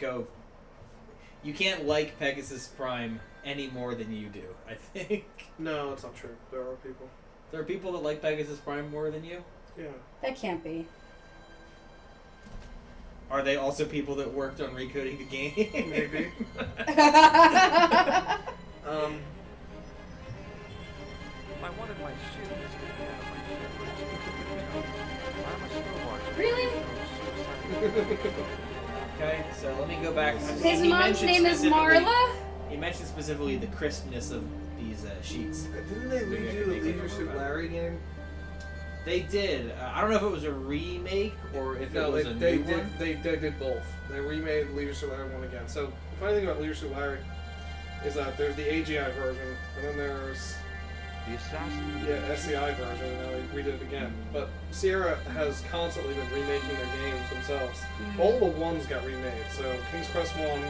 like Pegasus Prime any more than you do, I think. No, that's not true. There are people. There are people that like Pegasus Prime more than you? Yeah. That can't be. Are they also people that worked on recoding the game? Maybe. I wanted my shit listed out of my shit. I'm a snowboarder. Really? Okay, so let me go back. His He mom's mentioned name is specifically- Marla? He mentioned specifically the crispness of these sheets. Didn't they Maybe I redo could the make Leisure it Suit more Larry game? They did. I don't know if it was a remake or if No, it was they a new did. one. They did both. They remade Leisure Suit Larry 1 again. So the funny thing about Leisure Suit Larry is that there's the AGI version, and then there's The assassin. SCI version, and now they redid it again. But Sierra has constantly been remaking their games themselves. All the ones got remade. So King's Quest 1,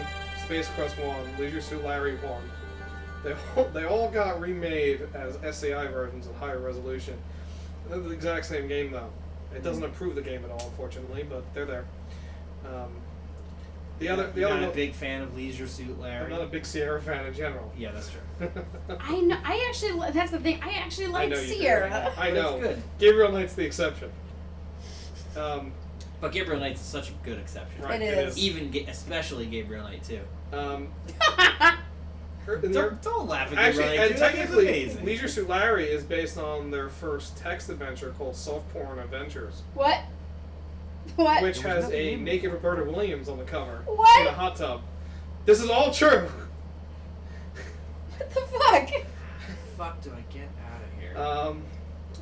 Space Quest 1, Leisure Suit Larry 1. They all got remade as SCI versions at higher resolution. They're the exact same game though. It doesn't improve the game at all, unfortunately, but they're there. You're not a big fan of Leisure Suit Larry. I'm not a big Sierra fan in general. Yeah, that's true. I know. I actually. That's the thing. I actually like know you do. Sierra. I know. That's good. Gabriel Knight's the exception. But Gabriel Knight's such a good exception. Right, It is. Even, especially Gabriel Knight too. Don't laugh at Actually, Gabriel Knight. and Dude, that's technically, amazing. Leisure Suit Larry is based on their first text adventure called Soft Porn Adventures, What? What? which has a naked Roberta Williams on the cover What? in a hot tub. This is all true. What the fuck? Fuck do I get out of here?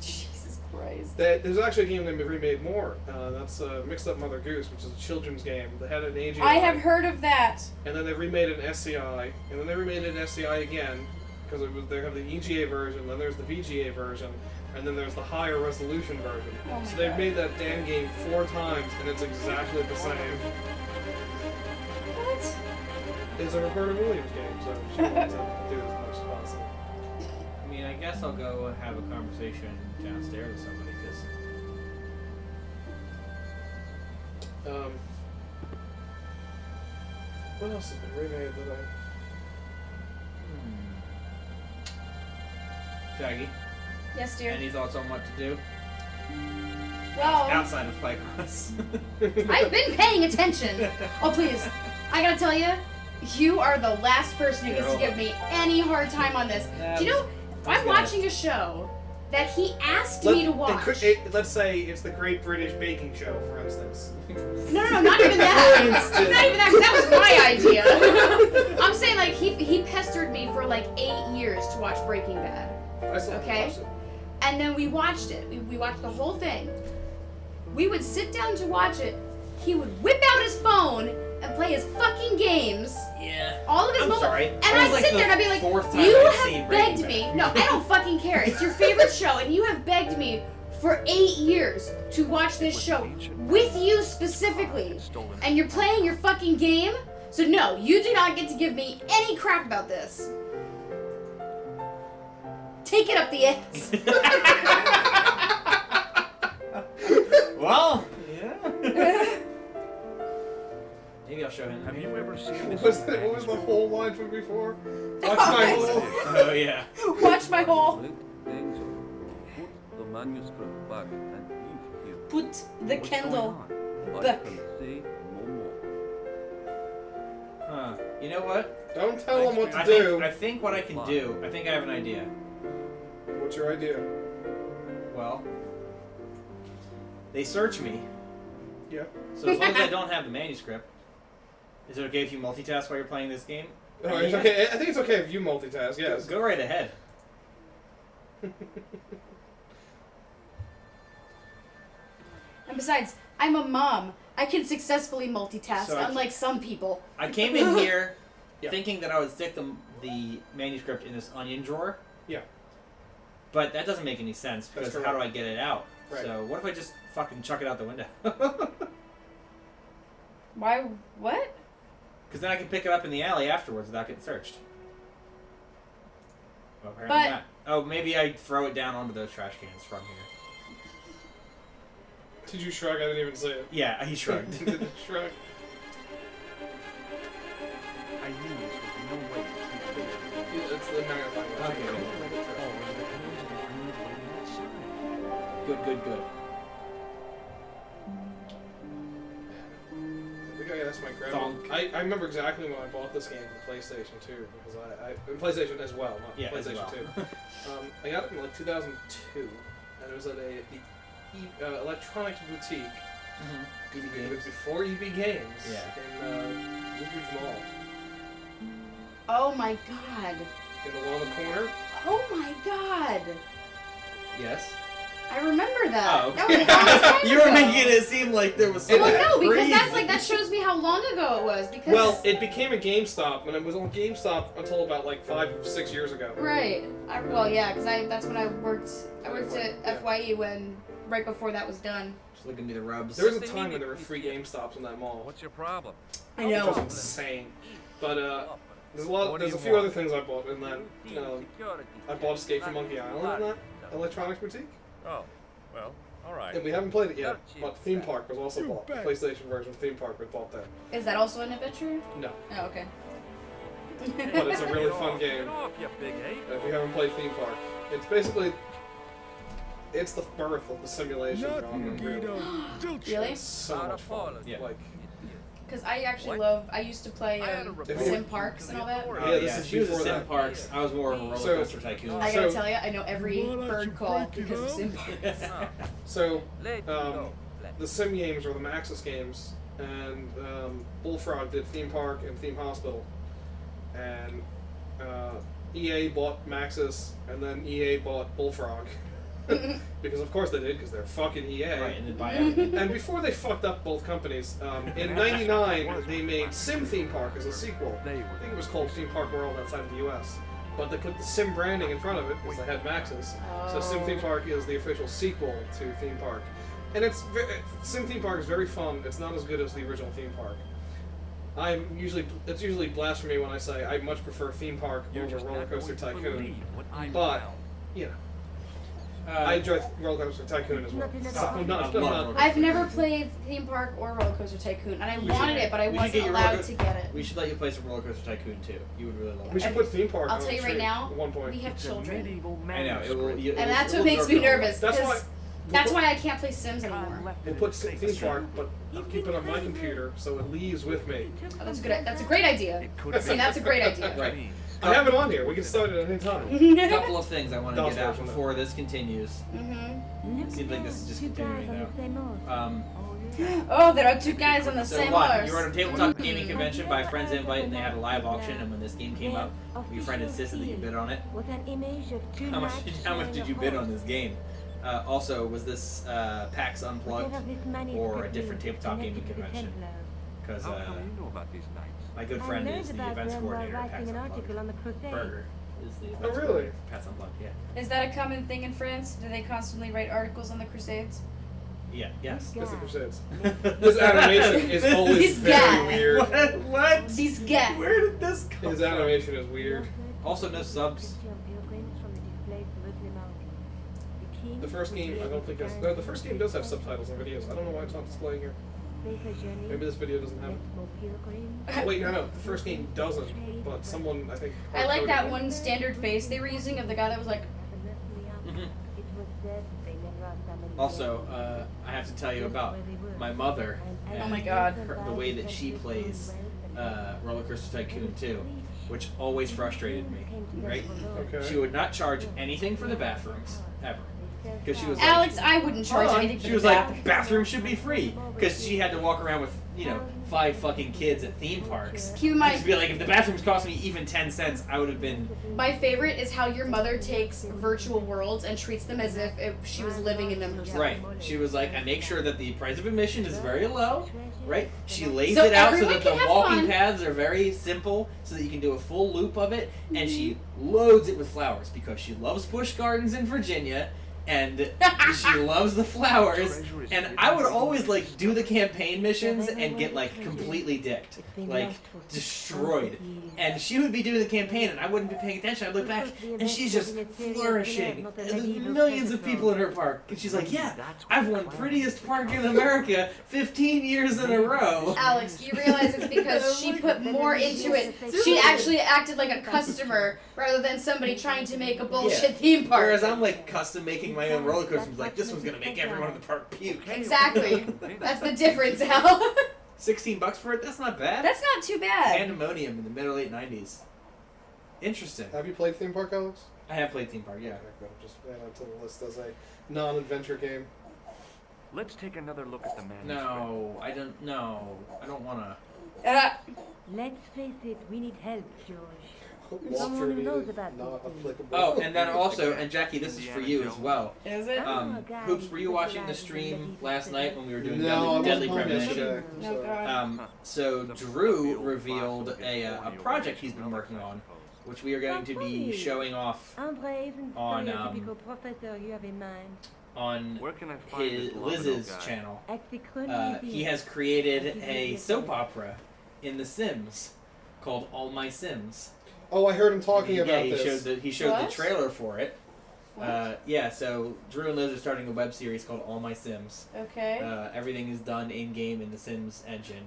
Jesus Christ. There's actually a game they remade more. That's Mixed Up Mother Goose, which is a children's game. They had an AGI. I have heard of that. And then they remade an SCI, and then they remade an SCI again, because they have the EGA version, then there's the VGA version, and then there's the higher resolution version. Oh my So they've God. made that damn game 4 times, and it's exactly the same. What? It's a Roberta Williams game, so she wants to do as much as possible. I mean, I guess I'll go have a conversation downstairs with somebody because What else has been remade that Shaggy, Yes, dear. any thoughts on what to do Well, outside of Playcross? I've been paying attention. Oh, please. I gotta tell you, you are the last person who gets to give me any hard time on this. Do you know, I'm watching a show that he asked me to watch. let's say it's the Great British Baking Show, for instance. No, not even that. Not even that, 'cause that was my idea. I'm saying, like, he pestered me for like 8 years to watch Breaking Bad. I still haven't Okay. watched it. And then we watched it. We watched the whole thing. We would sit down to watch it. He would whip out his phone and play his fucking games. Yeah. All of his I'm mobile. sorry. And That I'd was like sit the there and I'd be like, fourth time you I've seen have Breaking begged Bad." me. No, I don't fucking care. It's your favorite show, and you have begged me for 8 years to watch this show with you specifically. And you're playing your fucking game? So no, you do not get to give me any crap about this. Take it up the ass. Well, yeah. Maybe I'll show him. Have you ever seen this? What was the whole line from before? Watch my whole. Oh yeah. Watch my whole. Danger. Put the manuscript back and leave here. Put the What's Kindle. going on? back. I can say no more. Huh. You know what? Don't tell them what to I do. think what I can do. I think I have an idea. What's your idea? Well, they search me Yeah. So as long as I don't have the manuscript, is it okay if you multitask while you're playing this game? Oh, it's okay. I think it's okay if you multitask. Yes. Go right ahead. And besides, I'm a mom. I can successfully multitask, So unlike some people. I came in here Yeah. thinking that I would stick the manuscript in this onion drawer. Yeah. But that doesn't make any sense because That's how do correct. I get it out? Right. So what if I just fucking chuck it out the window? Why? What? Because then I can pick it up in the alley afterwards without getting searched. Well, apparently But- not. Oh, maybe I throw it down onto those trash cans from here. Did you shrug? I didn't even say it. Yeah, he shrugged. Did you shrug? I knew this was no way to treat me. Yeah, it's the magnifying glass. Okay. Let it fall into the hands of the green lady outside. Good, good, good. I think I asked my grandma. Thonk. I remember exactly when I bought this game for PlayStation 2 because and PlayStation as well, not Yeah, as PlayStation well. 2. I got it in like 2002, and it was at the electronics boutique. Mm-hmm. It was before EB Games. Yeah. In Woodbridge Mall, Oh my god. in the one on the corner. Oh my god. Yes. I remember that. Oh, That was a okay. long time You were ago. making it seem like there was something Well, no, because that's crazy. like that shows me how long ago it was. Because Well, it became a GameStop, and it was on GameStop until about like 5 or 6 years ago. right. Well, yeah, because that's when I worked. I worked at Yeah. FYE when right before that was done. Just looking me the rubs. There was a time when there were free GameStops in that mall, What's your problem? I which was know. insane. But there's a What lot. do There's a you few want? other things I bought in that. I bought Escape from Monkey Island in that electronics boutique, Oh, well, all right. and we haven't played it yet. But Theme Park was also bought. The PlayStation version of Theme Park was bought there. Is that also an adventure? No, Oh, okay. but it's a really fun game. Get off, you big ape. If you haven't played Theme Park, it's basically it's the birth of the simulation genre. Really. Really? It's so much fun. Yeah. Like, Because I actually What? I used to play I had a report Sim Parks and all that. Yeah, Yeah, this is she was a before Sim that. Parks. I was more of a roller So- coaster tycoon. I gotta So- tell you, I know every bird call because of Sim Parks. so Let it Um, go. the Sim games were the Maxis games, and Bullfrog did Theme Park and Theme Hospital, and EA bought Maxis, and then EA bought Bullfrog, because of course they did, because they're fucking EA. Right, and then buy everything. And before they fucked up both companies, in '99 they made Sim Theme Park as a sequel. I think it was called Theme Park World outside of the U.S. But they put the Sim branding in front of it because they had Maxis. So Sim Theme Park is the official sequel to Theme Park. And Sim Theme Park is very fun. It's not as good as the original Theme Park. It's usually blasphemy when I say I much prefer Theme Park You're over just Roller not Coaster going to Tycoon. believe what I But, found. you know, I enjoy Roller Coaster Tycoon as well. So I'm not, I've never played Theme Park or Roller Coaster Tycoon, and I We wanted should- it, but I we should get wasn't your allowed roller- to get it. We should let you play some Roller Coaster Tycoon too. You would really love We it. should put Theme Park I'll on tell the you right street now, at one point. we have It's a children, medieval I know. manuscript. It will, and that's what it'll makes me go nervous. That's why. 'cause that's why I can't play Sims anymore. We'll put Theme Park, but I'll keep it on my computer so it leaves with me. Oh, that's good. That's a great idea. It could See, that's a great idea. Right. I have it on here. We can start it at any time. A couple of things I want to DOS get out version, though. before this continues. Mm-hmm. It seems like this is just continuing now. Oh, there are two guys on the So same one, horse. you were at a tabletop gaming convention by a friend's invite, and they had a live auction. And when this game came up, your friend insisted that you bid on it. With an image of two How much did you bid on this game? Also, was this PAX Unplugged or a different tabletop gaming convention? Because How come you know about these nights? my good friend is the events coordinator at PAX an article Unplugged. on the crusade. Burger is the events Oh, really? coordinator for PAX Unplugged. Yeah. Is that a common thing in France? Do they constantly write articles on the Crusades? Yeah. Yes. It's the Crusades. This animation is always This very guy. weird. What? These guys. Where did this come His from? animation is weird. Also, no subs. The first game, I don't think has. No, the first game does have subtitles and videos. I don't know why it's not displaying here. Maybe this video doesn't have it. Wait, no. The first game doesn't, but someone, I think. I like that hard-coded it. one standard face they were using of the guy that was like, Mhm. Also, I have to tell you about my mother. oh my god. The way that she plays Roller Coaster Tycoon 2, which always frustrated me. Right? Okay. She would not charge anything for the bathrooms ever. because she was Alex, I wouldn't charge Hold on. anything for She the was bath. like, bathroom should be free because she had to walk around with 5 fucking kids at theme parks. Keep in mind, Just be like, if the bathrooms cost me even 10 cents, I would have been. my favorite is how your mother takes virtual worlds and treats them as if she was living in them herself. Right. She was like, I make sure that the price of admission is very low. Right. She lays So it out so everyone that the can have walking fun. paths are very simple, so that you can do a full loop of it, and she loads it with flowers because she loves bush gardens in Virginia. And she loves the flowers, and I would always like do the campaign missions and get like completely dicked, like destroyed. And she would be doing the campaign, and I wouldn't be paying attention. I'd look back, and she's just flourishing. And there's millions of people in her park, and she's like, "Yeah, I've won prettiest park in America 15 years in a row." Alex, you realize it's because she put more into it. She actually acted like a customer rather than somebody trying to make a bullshit theme park. Whereas I'm like custom making my own roller coasters. Like this one's gonna make everyone in the park puke. Exactly. That's the difference, Al. $16 for it? That's not bad. That's not too bad. Pandemonium in the mid to late 90s. Interesting. Have you played Theme Park, Alex? I have played Theme Park, yeah. Okay, good. Just add it to the list as a non-adventure game. Let's take another look at the manuscript. No, I don't. No, I don't wanna. Let's face it, we need help, George. Walkthrough Someone who knows needed, about not these things. applicable. Oh, and then also, and Jackie, this is for you as well. Is it? Hoops, were you watching the stream last night when we were doing No, Deadly I wasn't home Premonition? yesterday. No, So- God. So Drew revealed a project he's been working on, which we are going to be showing off Andre isn't on, the stereotypical professor you have in mind. on Where can I find his this Lomino Liz's guy? channel. At the Chronicle He has created a soap opera in The Sims called All My Sims. Oh, I heard him talking Yeah, about he this. showed What? the trailer for it. What? Yeah, so Drew and Liz are starting a web series called All My Sims. Okay. Everything is done in game in the Sims engine,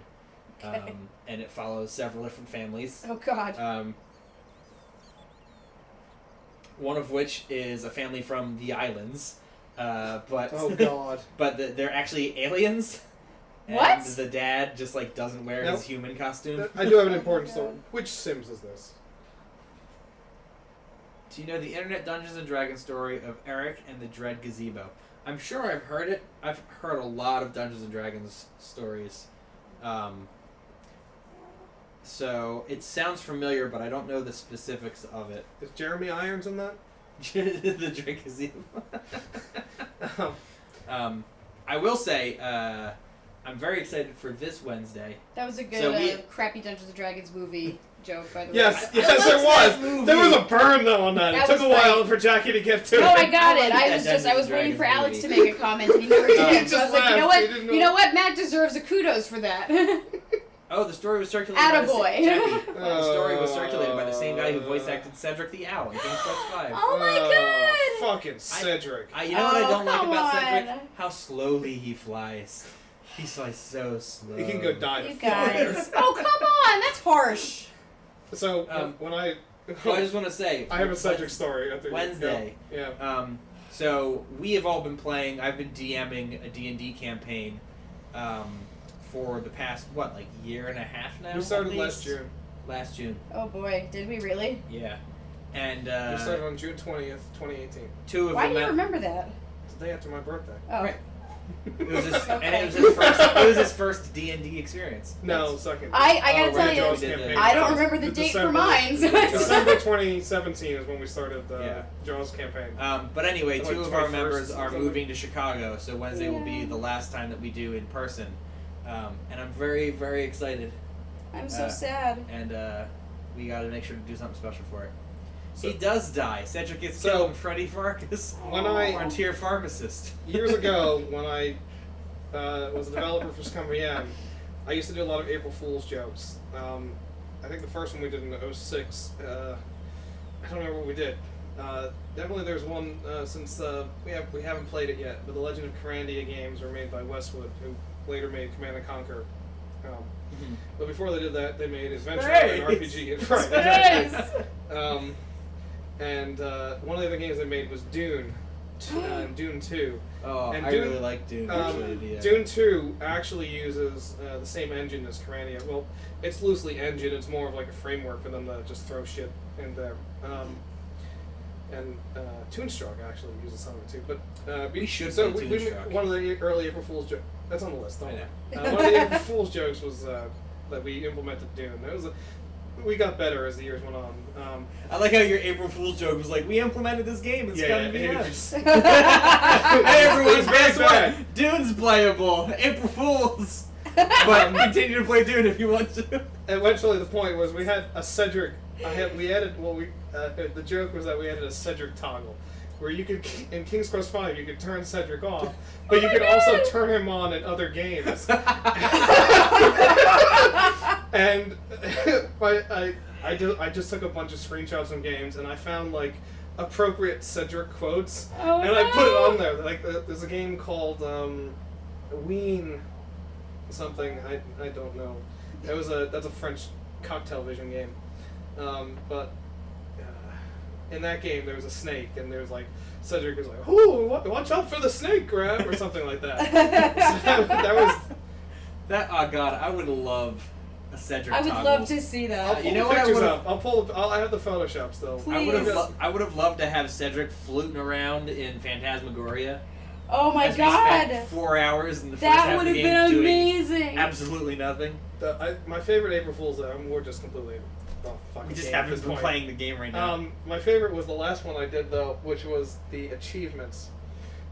Okay. and it follows several different families. Oh, God. One of which is a family from the islands, but Oh God. but they're actually aliens. And What? the dad just like doesn't wear Nope. his human costume. I do have an important story. Which Sims is this? Do you know the Internet Dungeons and Dragons story of Eric and the Dread Gazebo? I'm sure I've heard it. I've heard a lot of Dungeons and Dragons stories. So it sounds familiar, but I don't know the specifics of it. Is Jeremy Irons in that? The Dread Gazebo. I will say, I'm very excited for this Wednesday. That was a good, So we- crappy Dungeons and Dragons movie joke, by the way. Yes, I yes, loved there that was. movie. There was a burn though on that. That It took was a while great. for Jackie to get to No, it. I got it. I I like was that just, I was Dungeons waiting for Dragons Alex to movie. make a comment, and he never did. He So I just was like, you know laughed. He what? didn't You know what? Matt deserves a kudos for that. Oh, the story was circulated by the Attaboy. Jackie, the story was circulated by the same guy who voice acted Cedric the Owl in King's Quest V. Oh my God! Fucking Cedric. You know what I Oh, don't like come about Cedric? on. How slowly he flies. He flies so slow. He can go die. You of guys. fire. Oh, come on! That's harsh. So when I, Well, I just want to say, I have a Cedric story. I think Wednesday. Yeah. So we have all been playing. I've been DMing a D&D campaign for the past year and a half now. We started at last least? June. Last June, Oh boy, did we really? yeah. And We started on June 20th, 2018. two of Why them. do you remember that? It's the day after my birthday. Oh. Right. It was his, and Okay. it was his first. It was his first D&D experience. No, second. I gotta Oh, tell right, you, Jaws campaign. I don't remember the date for mine. So December 2017 is when we started the Yeah. Jaws campaign. But anyway, Like two of our 21st members or are something. moving to Chicago, so Wednesday will be the last time that we do in person. And I'm very, very excited. I'm so sad. And we got to make sure to do something special for it. So- He does die. Cedric gets So- killed. Freddie Farkas, When I- frontier pharmacist. Years ago, when I was a developer for ScumVM, I used to do a lot of April Fool's jokes. I think the first one we did in '06. I don't remember what we did. Definitely, there's one since we haven't played it yet. But the Legend of Carandia games were made by Westwood, who later made Command and Conquer. But before they did that, they made Adventure and RPG. Right, exactly. And one of the other games they made was Dune, Dune 2. Oh, And I Dune- really like Dune. Actually, yeah. Dune 2 actually uses the same engine as Carandia. Well, it's loosely engine. It's more of like a framework for them to just throw shit in there. and Toonstruck actually uses some of it too. But We should so play we Toonstruck. one of the early April Fool's jokes. That's on the list. Don't I worry. One of the April Fool's jokes was that we implemented Dune. We got better as the years went on. I like how your April Fool's joke was like, we implemented this game, it's gonna be it us. was- Hey everyone, It's very guess what? bad. Dune's playable. April Fools. But continue to play Dune if you want to. Eventually, the point was we had a Cedric. The joke was that we added a Cedric toggle, where you could in King's Quest V you could turn Cedric off, but you could also turn him on in other games. And I just took a bunch of screenshots from games and I found like appropriate Cedric quotes, Oh, and I put it on there. Like there's a game called Ween something. I don't know. That's a French cocktail vision game. But in that game there was a snake and there's like Cedric was like, "Ooh, watch out for the snake grab" or something like that. So that was. That, oh god, I would love a Cedric I would toggle. love to see I'll that. pull You know the what I pictures would've- up. I have the Photoshop still. Please. I would have loved to have Cedric fluting around in Phantasmagoria. Oh my as we spent god. 4 hours in the first half That of would the have game been doing amazing. absolutely nothing. My favorite April Fool's Day. We're just completely. Fucking We just game at haven't this been point. playing the game right now. My favorite was the last one I did though, which was the achievements,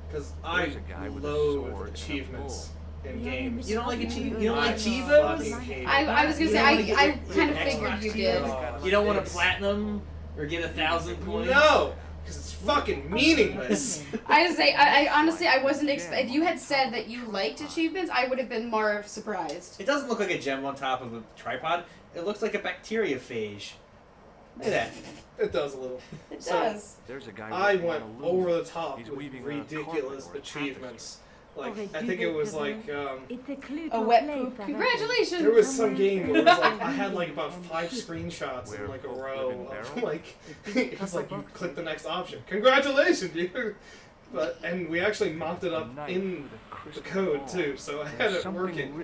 because I There's a guy with a loathe sword and a achievements in Yeah, games. You don't like achieve- you don't I like fucking Chivos? hate it. I was gonna You say, don't wanna get I your kind of Xbox figured you deal? did. You don't want to It's- platinum or get 1,000 points? No, because it's fucking meaningless. I was say, I honestly, I wasn't if you had said that you liked achievements, I would have been more surprised. It doesn't look like a gem on top of a tripod. It looks like a bacteriophage. Look at that. It does a little. It So, does. There's a guy I working went on a loom. over the top He's with weaving a ridiculous carpet or a achievements. Like Oh, I think it was like It's a clue A to wet place, poop. I Congratulations. there was some game where it was like I had like about 5 screenshots in Where like a folk row live in of barrels? like it was like you click the next option. Congratulations, dude. And we actually mocked it up in the code too, so I had it working.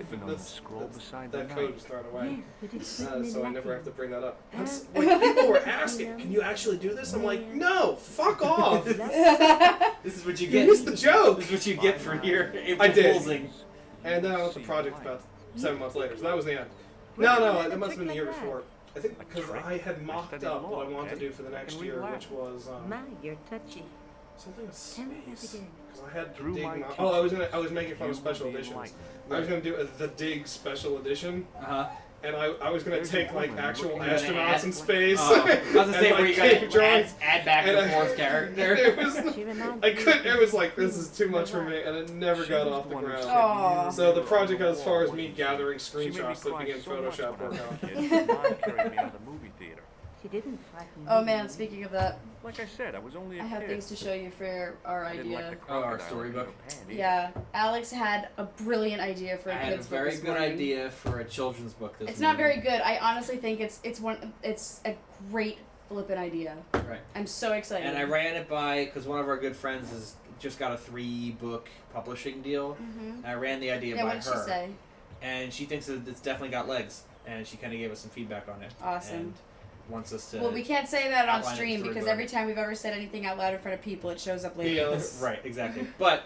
That code was thrown away. Yes, but it's written in So I never have to Latin. bring that up. Like, people were asking, "Can you actually do this?" I'm like, "No, fuck off." This is what you You get. missed the joke. This is what you get for your April I did. Foolsing. And then I went to project about 7 months later, so that was the end. No, it must have been the year before. I think because I had mocked up what I wanted to do for the next year, which was My, you're touchy. something with Tell me that space. again. Because I had Through dig. my I was making fun of you special will be editions. enlightened. I was gonna do the dig special edition, Uh-huh. and I was gonna There's a take like woman actual looking at astronauts in it. space. I was gonna say and, where like, you cave gotta drawings. add back And the I- fourth character. It was. She reminds I me couldn't. of It was like this is too much for me, and it never got off the ground. Aw. So the project got as far as me gathering screenshots that begin Photoshop work on. She didn't frighten Oh me. man, speaking of that, Like I said, I was only a I have kid. things to show you for our I didn't like idea. the Oh, our crocodile storybook. in Peter Pan either. Yeah, Alex had a brilliant idea for I a had a kid's book very this good morning. idea for a children's book this It's not very morning. good. I honestly think it's a great flippin' idea. Right. I'm so excited. And I ran it by, because one of our good friends has just got a 3-book publishing deal. Mhm. And I ran the idea Yeah, by what did her. she say? And she thinks that it's definitely got legs. And she kind of gave us some feedback on it. Awesome. And wants us to. Well, we can't say that on outline it stream through because the- every time we've ever said anything out loud in front of people, it shows up later. Yeah, let's- Right, exactly. But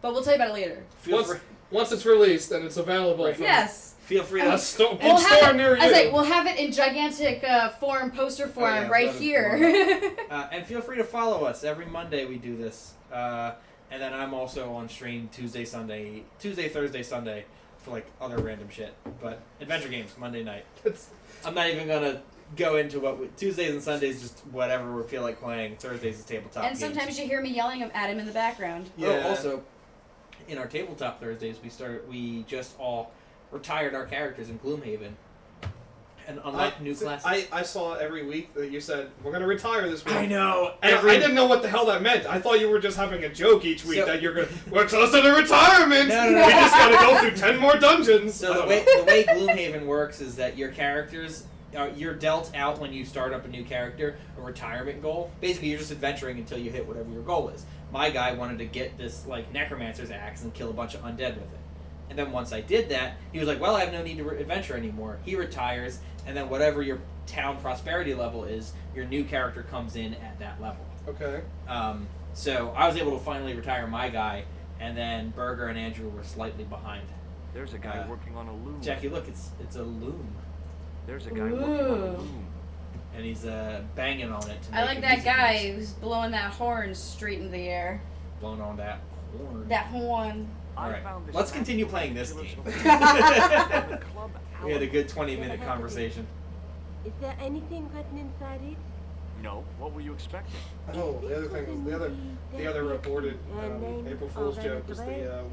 But we'll tell you about it later. feel Once, free, once it's released and it's available Right. from Yes. feel free a to. We'll store have near it. you. I say we'll have it in gigantic poster form yeah, right let us here. And feel free to follow us. Every Monday we do this. And then I'm also on stream Tuesday, Thursday, Sunday for like other random shit. But adventure games, Monday night. It's- I'm not even going to go into what Tuesdays and Sundays, just whatever we feel like playing. Thursdays is tabletop And games. sometimes you hear me yelling at him in the background. Yeah. Oh, also, in our tabletop Thursdays, we just all retired our characters in Gloomhaven and unlocked new classes. I saw every week that you said we're gonna retire this week. I know. And I didn't know what the hell that meant. I thought you were just having a joke each week So- that we're close to the retirement. No, no, no. We just gotta go through 10 more dungeons. I So the don't way know. the way Gloomhaven works is that your characters, you're dealt out when you start up a new character a retirement goal. Basically, you're just adventuring until you hit whatever your goal is. My guy wanted to get this like necromancer's axe and kill a bunch of undead with it. And then once I did that, he was like, "Well, I have no need to adventure anymore." He retires, and then whatever your town prosperity level is, your new character comes in at that level. Okay. So I was able to finally retire my guy, and then Berger and Andrew were slightly behind. There's a guy working on a loom. Jackie, look, it's a loom, There's a guy working on a Ooh. loom. and he's banging on it. To I make like a that music guy noise. who's blowing that horn straight in the air. Blowing on that horn. That horn. All right, found this let's map continue of playing this Templars game. from the club We had a Alamo. good 20-minute conversation. Is there anything written inside it? No, what were you expecting? Oh, the other thing was the other aborted April Fool's joke was the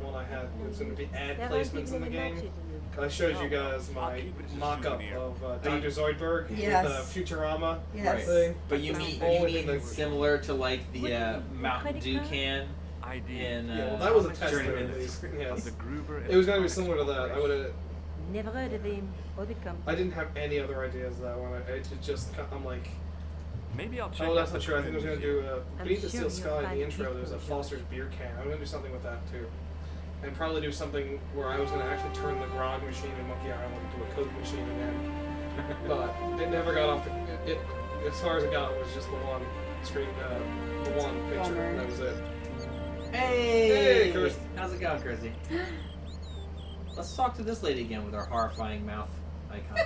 one I had. It was going to be ad placements in the game. I showed you guys my mock-up of Dr. Zoidberg Yes. with Futurama Yes. thing. But you mean similar to like the Mountain Dew can ID. in Yeah, well, that was a test Journeyman. of these. Of Yes. the Gruber It was going to be similar to that. I would have. Never heard of him or the company. I didn't have any other ideas that one. I'm like, Maybe I'll check oh, that's out not the true. I think I was going to do I'm Beneath the sure Steel you'll Sky in find the intro. There's a equally Foster's beer can. I'm going to do something with that too. And probably do something where I was going to actually turn the grog machine in Monkey Island into a Coke machine again. But it never got off the. It as far as it got was just the one screen, the one picture. And that was it. Hey, Hey, Kirsty. How's it going, Kirsty? Let's talk to this lady again with our horrifying mouth icon.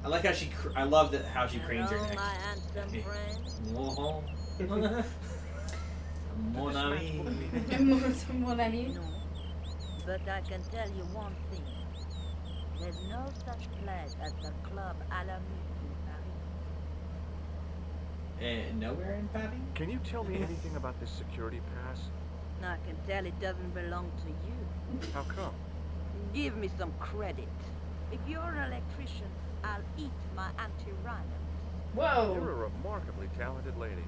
I like how I love how she cranes her neck. my handsome friend. Whoa. Mon ami. Mon ami. No, but I can tell you one thing. There's no such place as the Club Alamo in Paris. Nowhere in Paris? Can you tell me anything about this security pass? I can tell it doesn't belong to you. How come? Give me some credit. If you're an electrician, I'll eat my anti-rhino. You're Whoa. a remarkably talented lady.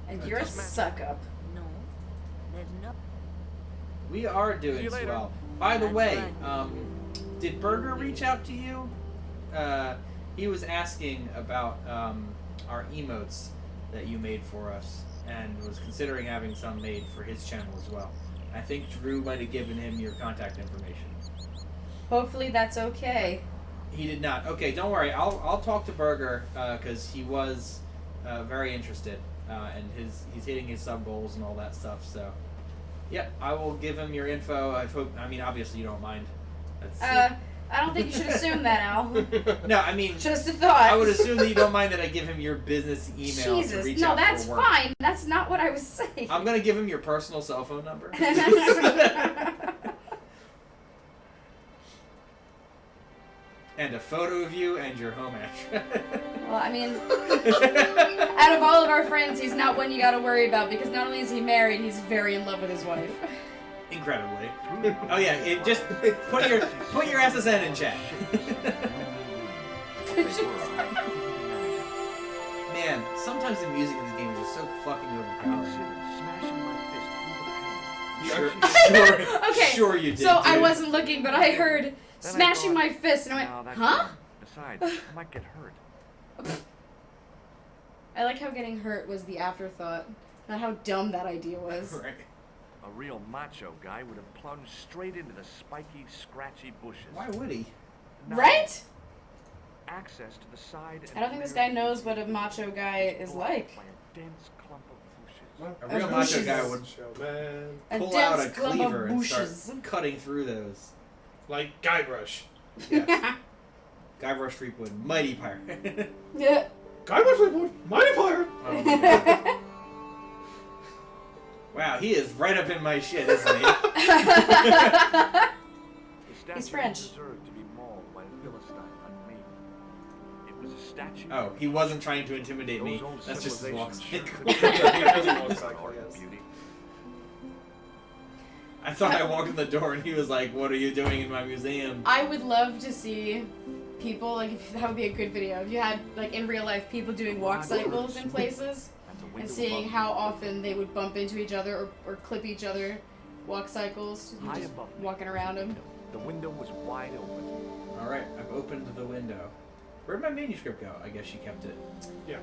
And you're a suck up. No, there's no. We are See doing you later. swell. By the I'm way, fine. did Berger reach out to you? He was asking about our emotes that you made for us, and was considering having some made for his channel as well. I think Drew might have given him your contact information. Hopefully that's okay. He did not. Okay, don't worry. I'll talk to Berger because he was very interested, and he's hitting his sub goals and all that stuff. So, yeah, I will give him your info. I mean, obviously you don't mind. That's, I don't think you should assume that, Al. no, I mean, Just a thought. I would assume that you don't mind that I give him your business email to Jesus, reach no, out that's for work. fine. That's not what I was saying. I'm gonna give him your personal cell phone number. And a photo of you and your home address. Well, I mean, out of all of our friends, he's not one you gotta worry about because not only is he married, he's very in love with his wife. Incredibly. Oh yeah, just put your SSN in chat. Man, sometimes the music in these games is so fucking I overpowering. considered smashing my fist through the pane. Okay, Sure you did. so I dude. wasn't looking, but I heard Then I smashing thought, my fist, and I "No, went, that's huh? dumb. Besides, I might get hurt. I like how getting hurt was the afterthought, not how dumb that idea was. Right. A real macho guy would have plunged straight into the spiky, scratchy bushes. Why would he? Now, Right? Access to the side and I don't think this rear guy knows views what a macho guy is blocked like. by a dense clump of bushes. A real macho bushes. guy would Show, man. A pull out a dense clump cleaver of and start bushes. cutting through those. Like Guybrush. Yes. Guybrush Threepwood, mighty pirate. Yeah. Guybrush Threepwood, mighty pirate. Oh, wow, he is right up in my shit, isn't he? The statue He's French. deserved to be mauled by a Philistine like me. It was a statue. Oh, he wasn't trying to intimidate me. Those old That's just his walk civilizations cycle. sure could- He doesn't walk cycle, Art and yes. beauty. I thought I walked in the door and he was like, "What are you doing in my museum?" I would love to see people, like, if that would be a good video. If you had, like, in real life, people doing walk cycles in places That's a and window seeing above how me. often they would bump into each other or clip each other walk cycles, High just above me. walking around them. The window was wide open. All right, I've opened the window. Where'd my manuscript go? I guess she kept it. Yeah.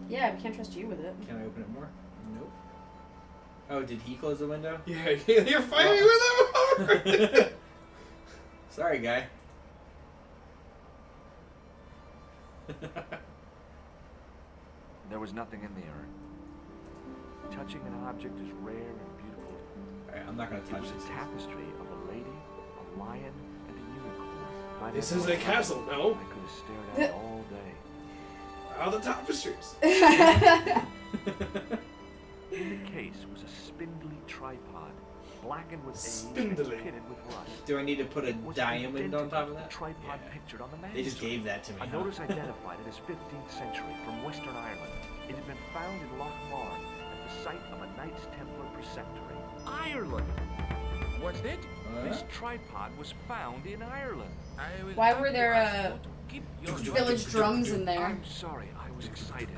Yeah, we can't trust you with it. Can I open it more? Nope. Oh, did he close the window? Yeah, you're fighting with him. Sorry, guy. There was nothing in the urn. Touching an object as rare and beautiful. Alright, I'm not gonna It touch was this. a tapestry of a lady, a lion, and a unicorn. By This that is a time, castle, no? I could have stared at it all day. Ah, the tapestries. In the case was a spindly tripod, blackened with age Spindly. and pitted with rust. Do I need to put a It was diamond on top of that? tripod pictured on the They just manuscript. gave that to me. A huh? notice identified it as 15th century from Western Ireland. It had been found in Loch Marn at the site of a Knights Templar preceptory. Ireland! What's that? This tripod was found in Ireland. I will Why have were to there, ask you to keep your village drums in there? I'm sorry, I was excited.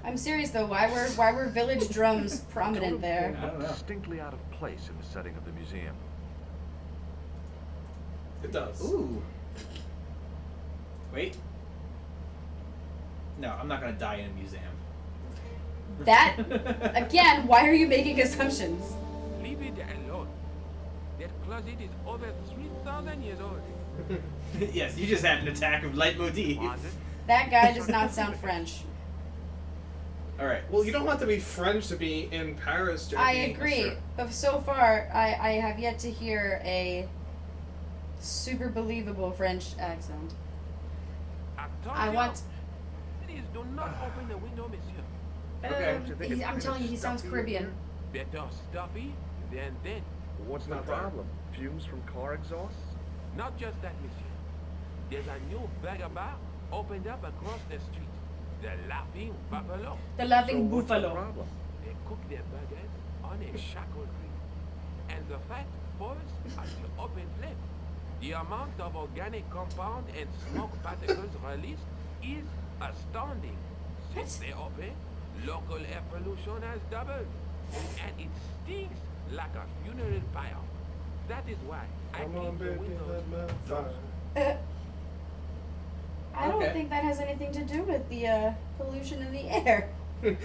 I'm serious though. Why were village drums prominent there? I don't know. Distinctly out of place in the setting of the museum. It does. Ooh. Wait. No, I'm not gonna die in a museum. That again. Why are you making assumptions? Leave it alone. That closet is over 3,000 years old. Yes, you just had an attack of leitmotif. Closet? That guy does not sound French. Alright. Well, you don't have to be French to be in Paris, Jackie. I agree, but so far I have yet to hear a super believable French accent. I want. Please do not open the window, monsieur. Okay. I'm telling you, he sounds Caribbean. Better stuffy than dead. What's the problem? Fumes from car exhausts? Not just that, monsieur. There's a new burger bar opened up across the street. The Laughing Buffalo. The laughing buffalo. They cook their burgers on a charcoal grill. And the fat falls at the open flame. The amount of organic compound and smoke particles released is astounding. Since they open, local air pollution has doubled. And it stinks like a funeral pyre. That is why I Come on, keep the baby, windows let me closed. fire. I don't Okay. think that has anything to do with the pollution in the air. Let me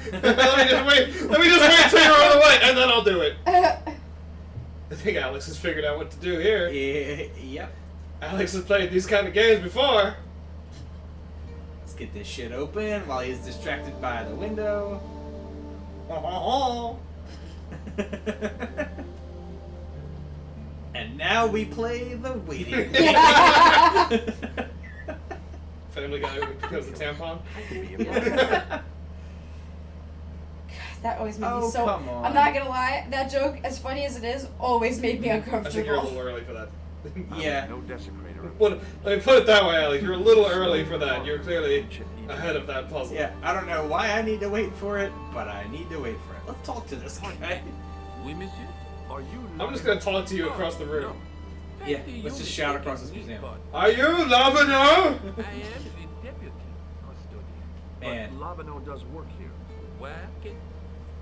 just wait till you're on the way, and then I'll do it. I think Alex has figured out what to do here. Yep. Alex has played these kind of games before. Let's get this shit open while he's distracted by the window. And now we play the waiting game. Family Guy becomes a tampon. That always made me Oh, so. come on. I'm not gonna lie. That joke, as funny as it is, always made me I think you're a uncomfortable. little early for that. Yeah. No desecrator. Let me put it that way, Alex. You're a little early for that. You're clearly ahead of that puzzle. Yeah, I don't know why I need to wait for it, but I need to wait for it. Let's talk to this guy. Oui, monsieur. Are you I'm just gonna talk to you across the room. Yeah, let's just shout across this museum. Are you Lavino? I am the deputy custodian. Man. Lavino does work here. Working.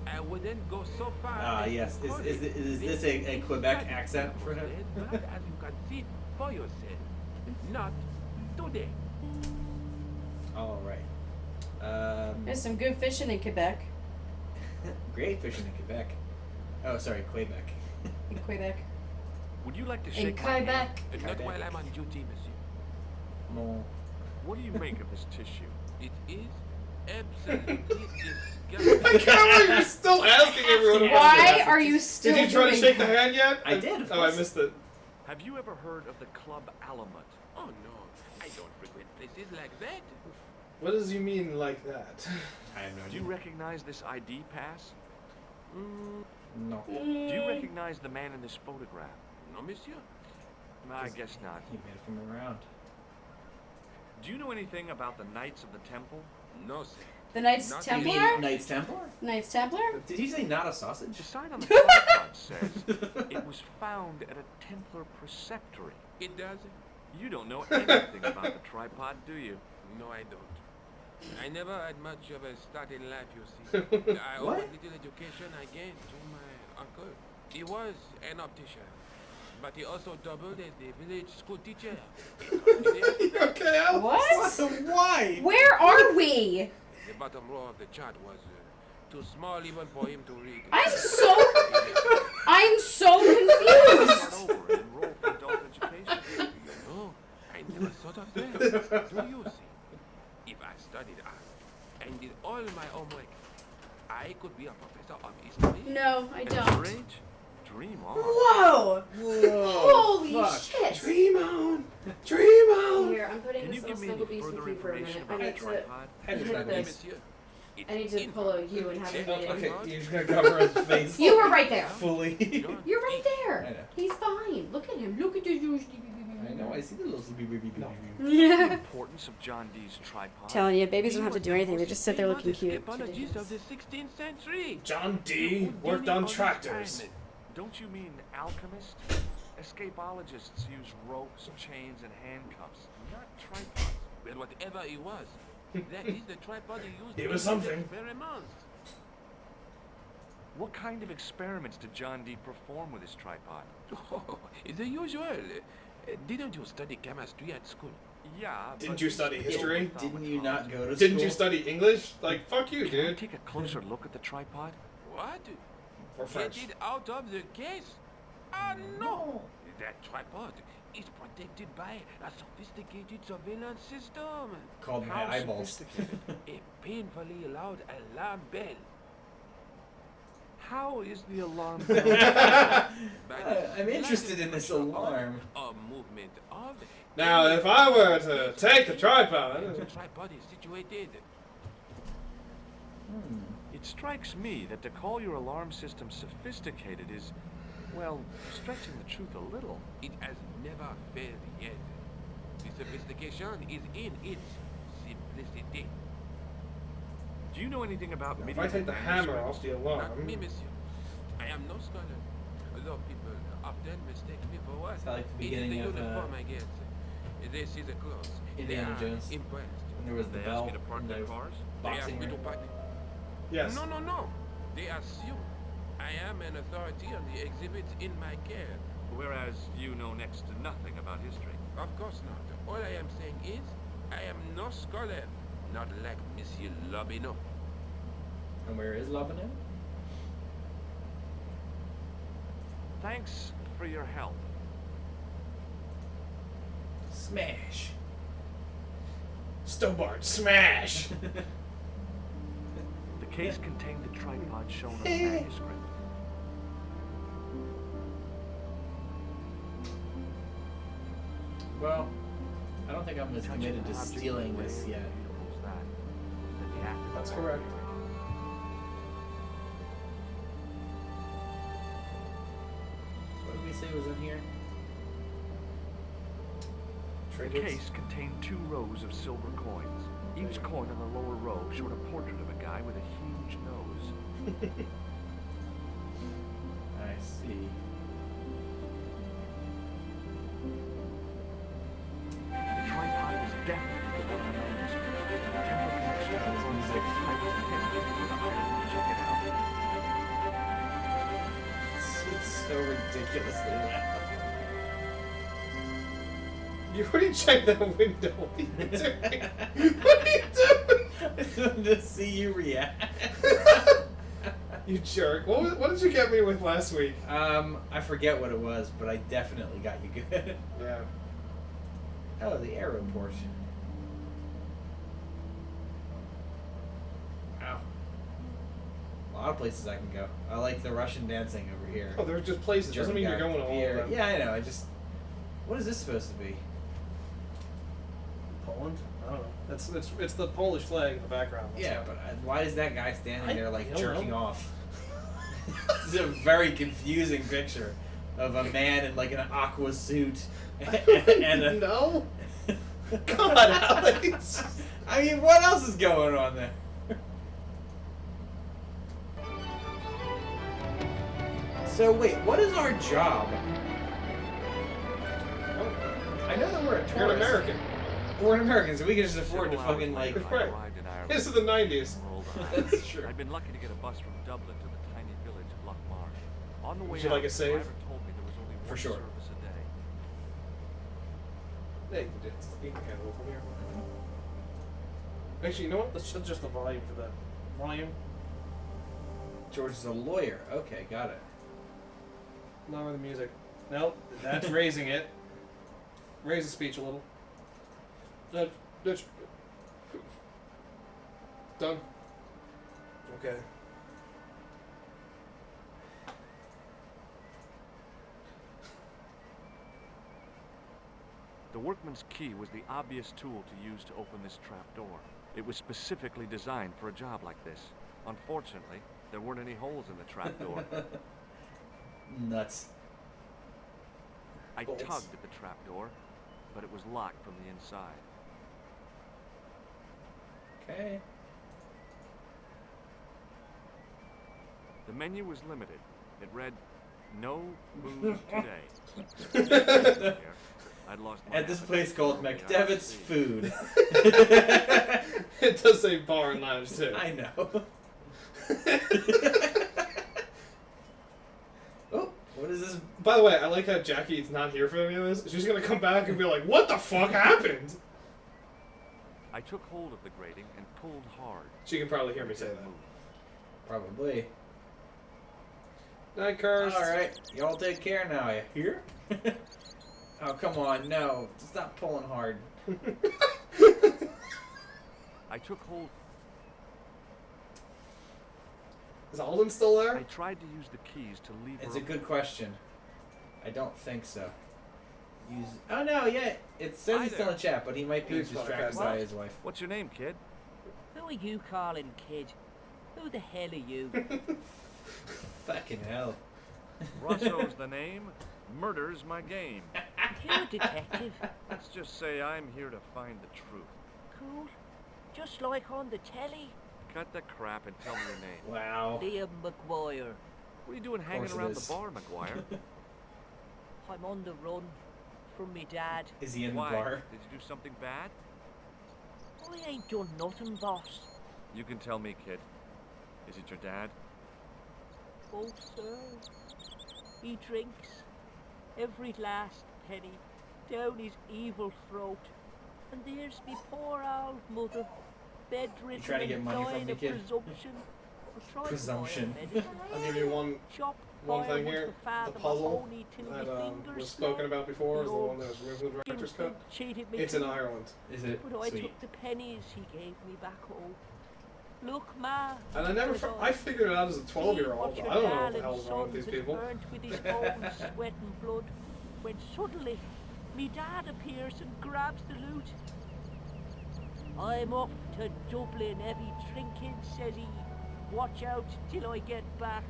I wouldn't go so far. Ah, as yes. to call Is it this a Quebec accent for him? But as you can see for yourself, not today. All right. There's some good fishing in Quebec. Great fishing in Quebec. Oh, sorry, Quebec. In Quebec. Would you like to In shake my hand? Quebec. Not Quebec. while I'm on duty, monsieur. No. What do you make of this tissue? It is absolutely I disgusting. can't believe you're still asking everyone about Why this. are you still Did you try to doing shake the that? hand yet? I did, of Oh, I course. missed it. Have you ever heard of the Club Alamut? Oh no, I don't frequent places like that. What does you mean like that? I have no Do idea. you recognize this ID pass? No. Do you recognize the man in this photograph? No, monsieur. I guess not. He made it from around. Do you know anything about the Knights of the Temple? No, sir. The Knights Not You Templar? mean Knights Templar? Knights Templar? Did he say not a sausage? The sign on the tripod says it was found at a Templar preceptory. It does? You don't know anything about the tripod, do you? No, I don't. I never had much of a start in life, you see. I owe What? what little education I gained to my uncle. He was an optician, but he also doubled as the village school teacher. Okay, Alex. What? Why? Where are we? The bottom row of the chart was too small even for him to read. I'm so confused. Start over and enroll for adult education. No, I never thought of that. Do you see? professor of history? No, I And don't. your age? Dream on. Whoa! Whoa! Holy fuck. shit! Dream on! Dream on! Here, I'm putting Can you this give little me snuggle any beast with further you for a information minute. I about the need to tripod? Had hit snuggle this. beast. Monsieur, it's I need to follow you and have a Templars. meeting. Okay, you're just gonna cover his face. You were right there. Fully. John You're right I there. know. He's fine. Look at him. Look at the. I know, I see the little beep. No. The Yeah. importance of John Dee's tripod. Telling you, babies He don't have to was do the anything. They most just sit there looking famous cute. apologist of the 16th century. John D. worked on tractors. Don't you mean alchemist? Escapologists use ropes, chains, and handcuffs, not tripods. Well, whatever it was, that is the tripod he used. It was in his something. experiments. What kind of experiments did John Dee perform with his tripod? Oh, the usual. Didn't you study chemistry at school? Yeah. Didn't but you study still history? with Didn't you not go to school? Didn't you study English? Like, fuck you, Can I dude. take a closer look at the tripod? What? Or Get French. it out of the case? Ah, no! That tripod is protected by a sophisticated surveillance system. Called How my eyeballs. sophisticated? A painfully loud alarm bell. How is the alarm bell? I'm interested in this alarm. A movement of. Now, if I were to take the tripod, The tripod is situated. It strikes me that to call your alarm system sophisticated is, well, stretching the truth a little. It has never failed yet. The sophistication is in its simplicity. Do you know anything about if medieval I take the hammer off the Not alarm, me, monsieur. I am no scholar. Although people often mistake me for what? It's like the It is beginning the of, uniform I get. They see the clothes. Indiana they are Jones. impressed. And there was the They bell ask you to park and their the cars? They ask boxing me to ring. park. yes. No. They assume I am an authority on the exhibits in my care. Whereas you know next to nothing about history. Of course not. All I am saying is, I am no scholar. Not like Monsieur Lobineau. And where is Lebanon? Thanks for your help. Smash. Stobart, smash! The case contained the tripod shown on the manuscript. Well, I don't think I'm as Touching committed an to object stealing the way this yet. beautiful as that, then the act of That's acquiring correct. What did we say was in here? The Trinkets. case contained 2 rows of silver coins. Each coin on the lower row showed a portrait of a guy with a huge nose. I see. The tripod was definitely the one in the manuscript. The Templar connection That was was music. I was tempted to go to Ireland and check it out. It's so ridiculously loud. You already checked that window. What are you doing? What are you doing? I just wanted to see you react. You jerk. What did you get me with last week? I forget what it was, but I definitely got you good. Yeah. Oh, the aeroport. Wow. A lot of places I can go. I like the Russian dancing over here. Oh, they're just places. Doesn't mean you're German going to guy, all beer. of them. Yeah, I know. I just. What is this supposed to be? Poland? I don't know. It's the Polish flag in the background. That's Yeah, all. but why is that guy standing there like I don't jerking know. off? This is a very confusing picture of a man in like an aqua suit and a. No. God, Alex. I mean, what else is going on there? So wait, what is our job? I know that we're a tourist. You're an American. We're an American, so we can just afford to Several hours fucking like. later, I Right. arrived in Ireland. This is the 90s. Rolled on. That's true. I'd been lucky to get a bus from Dublin to the tiny village of Lochmar. On the way Would you out, like a the save? driver told me there was only For one sure. service a day. Yeah, you can do it. You can handle it from here. Actually, you know what? Let's adjust the volume for that. Volume. George is a lawyer. Okay, got it. Lower the music. Nope, that's raising it. Raise the speech a little. That's done. Okay. The workman's key was the obvious tool to use to open this trap door. It was specifically designed for a job like this. Unfortunately, there weren't any holes in the trap door. Nuts. I Bolts. tugged at the trap door, but it was locked from the inside. Okay. The menu was limited. It read, "No booze today." I'd lost my At this appetite place called for the McDevitt's IC. Food. It does say bar and lounge too. I know. Oh, what is this? By the way, I like how Jackie's not here for any of this. She's gonna come back and be like, "What the fuck happened?" I took hold of the grating and pulled hard. She can probably hear me say that. Probably. Night, Curse. Alright, y'all take care now, you hear? Oh, come on, no. Stop pulling hard. I took hold. Is Alden still I there? tried to use the keys to lever. It's a good question. I don't think so. Use. Oh, no, yeah. It says Hi he's still there. in chat, but he might be He's distracted podcast. by his wife. What's your name, kid? Who are you calling kid? Who the hell are you? Fucking hell. Rosso's the name. Murder's my game. You're a detective. Let's just say I'm here to find the truth. Cool. Just like on the telly. Cut the crap and tell me your name. Wow. Liam McGuire. What are you doing hanging course it around is. the bar, McGuire? I'm on the run from me dad. Is he in Why? the bar? Did you do something bad? I ain't done nothing, boss. You can tell me, kid. Is it your dad? Oh, sir. He drinks every last penny down his evil throat. And there's me poor old mother, bedridden trying to get and money from dying me, of kid? presumption. I tried to buy her Presumption. medicine. I'll give you one Shop thing firewood here. to fathom The a puzzle honey till that me fingers was spoken swell. about before is the old one that was removed from the director's cut. skimp cheated me It's in too. Ireland. Is it? But I Sweet. took the pennies he gave me back home. Look, Ma. And I never, said I figured it out as a 12-year-old. "See I what don't your know what the darling hell's wrong with these sons had people. earned with his own sweat and blood, when suddenly me dad appears and grabs the loot. I'm off to Dublin, heavy drinking, says he. Watch out till I get back.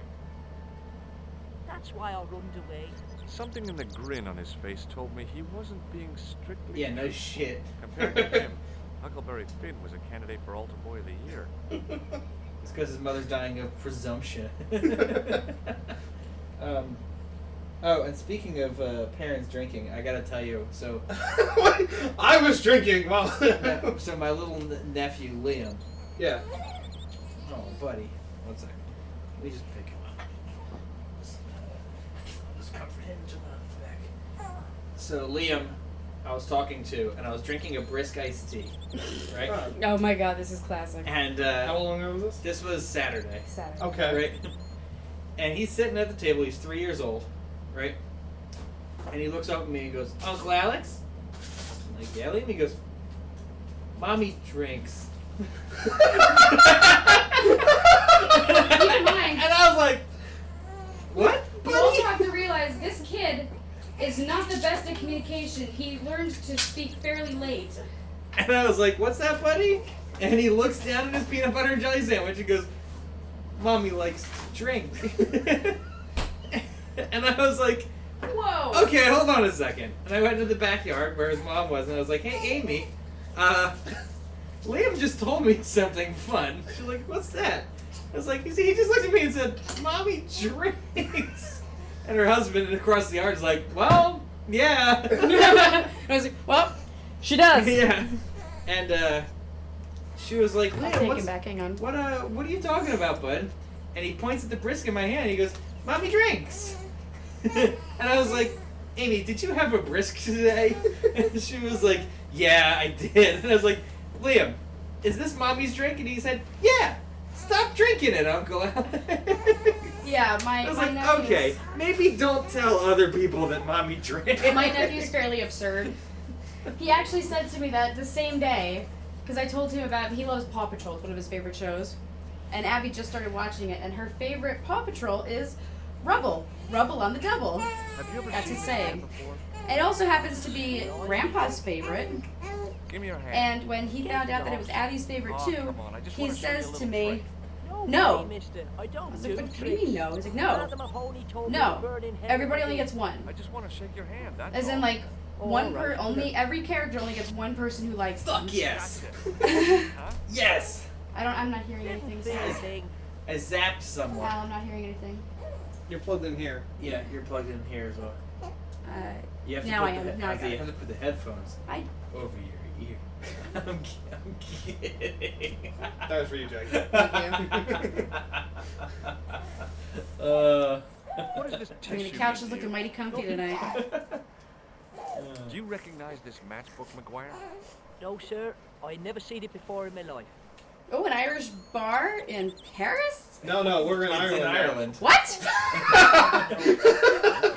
That's why I runned away. Something in the grin on his face told me he wasn't being strictly Yeah, no shit. Compared to him, Huckleberry Finn was a candidate for Altar Boy of the Year. It's because his mother's dying of presumption. Oh, and speaking of parents drinking, I gotta tell you, so I was drinking while. so my little nephew Liam. Yeah. Oh, buddy. One second. Let me just pick him up. Just comfort him to the back. So Liam, I was talking to, and I was drinking a brisk iced tea, right? Oh my god, this is classic. And How long ago was this? this was Saturday, Saturday. Okay. right? And he's sitting at the table. He's 3 years old, right? And he looks up at me and goes, "Uncle Alex?" I'm like, "Yeah, Liam." He goes, "Mommy drinks." Keep in mind, And I was like, "What?" you also have to realize this kid is not the best at communication. He learns to speak fairly late. And I was like, "What's that, buddy?" And he looks down at his peanut butter and jelly sandwich and goes, "Mommy likes to drink." And I was like, Whoa! "Okay, hold on a second." And I went to the backyard where his mom was, and I was like, "Hey, Amy, Liam just told me something fun." She's like, "What's that?" I was like, he just looked at me and said, "Mommy drinks." And her husband across the yard is like, "Well, yeah." I was like, well, she does. Yeah. And she was like, I'll "Liam, take what's, him back. Hang on. what are you talking about, bud?" And he points at the brisk in my hand. And he goes, "Mommy drinks." And I was like, "Amy, did you have a brisk today?" And she was like, "Yeah, I did." And I was like, "Liam, is this Mommy's drink?" And he said, "Yeah. Stop drinking it, Uncle Alex." Yeah, I was like, nephew's, "Okay, maybe don't tell other people that Mommy drinks." My nephew's fairly absurd. He actually said to me that the same day, because I told him about, he loves Paw Patrol, it's one of his favorite shows. And Abby just started watching it, and her favorite Paw Patrol is Rubble. Rubble on the double. Have you ever That's seen his this man saying. before? It also happens to be Grandpa's favorite. Give me your hand. And when he found out that it was Abby's favorite Oh, too, come on, I just he wanna show you a says to little me, trick. No. mister. I don't I was do like, what do you tricks. mean no? He's like, None no. of the Mahoney told me No. to burn in hell Everybody with only me. gets one. I just want to shake your hand. That's As in, all. like, Alright. only every character only gets one person who likes them. Fuck yes. Huh? Yes. I'm not hearing anything. Didn't Sorry. thing. I zapped someone. Al, I'm not hearing anything. You're plugged in here. Yeah, you're plugged in here as well. You have to Now put I am. The, Now I got you it. have to put the headphones I over your ear. I'm kidding. That was for you, Jackie. What is this I mean, the tissue couch you is looking do? mighty comfy tonight. Do you recognize this matchbook, McGuire? No, sir. I never seen it before in my life. Oh, an Irish bar in Paris? No, we're in It's Ireland. in now. Ireland. What?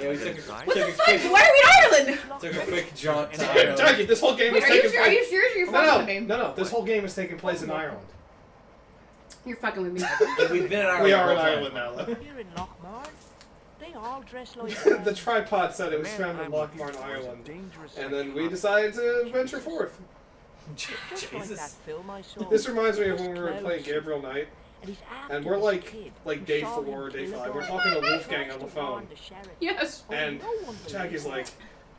Yeah, we took a Why quick, are we in Ireland? took a quick jaunt to Jackie, Ireland. this whole game Wait, is are you taking sure? Are place. you serious? You're fucking with me. No. This whole game is taking place in Ireland. You're fucking with me. Like, we've been in Ireland. We the are in whole time. Ireland now. though. Here in Lochmar, they all dress like The tripod said it was Man, found in I'm Lochmarn, looking for is a Ireland. dangerous And then we sex decided to venture forth. just like that Jesus. film I saw. This reminds me of when we were Close. playing Gabriel Knight. And he's after And we're this like kid day who saw 4 or him day kill a 5. We're boy. talking to He Wolfgang tries on the to phone. warn the sheriff. Yes. And No one Jackie's like, believes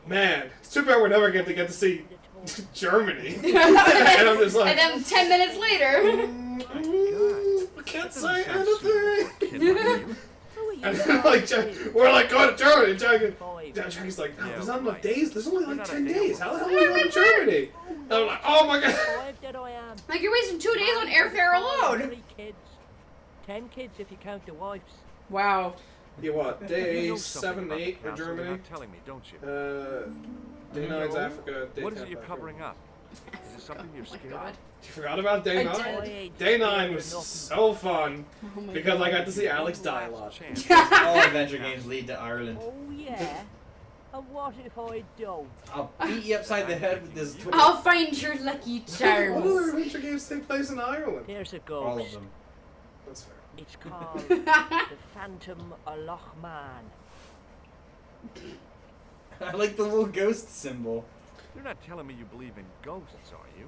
man, it's too bad we're never going to get to see it. Germany. and And I'm just like, then 10 minutes later. I can't say anything. kid like you. Who are you And then, like, we're like, going to Germany. And Jackie's like, no, Yeah, there's not enough right. days. There's only We're like not 10 a days. day How the hell are we going to Germany? And I'm like, oh my god. 5 that I am. Like, you're wasting 2 days on airfare alone. 3 kids. 10 kids if you count the wives. Wow. Yeah, what? You Day know something 7, about the 8 in council, you're Germany. not telling me, don't you? Day 9's Africa. Day What is 10 it you're Africa. covering up? Is it something you're Oh my scared god. of? You forgot about Day I 9? did. Day 9 was Nothing. so fun Oh my because god. I got to see Alex die a lot. Chance. All adventure games lead to Ireland. Oh yeah. And what if I don't? I'll beat you upside the head with this toy. I'll find your lucky All other charms. adventure games take place in Ireland. There's a ghost. All of them. That's fair. It's called the Phantom of Lochman. I like the little ghost symbol. You're not telling me you believe in ghosts, are you?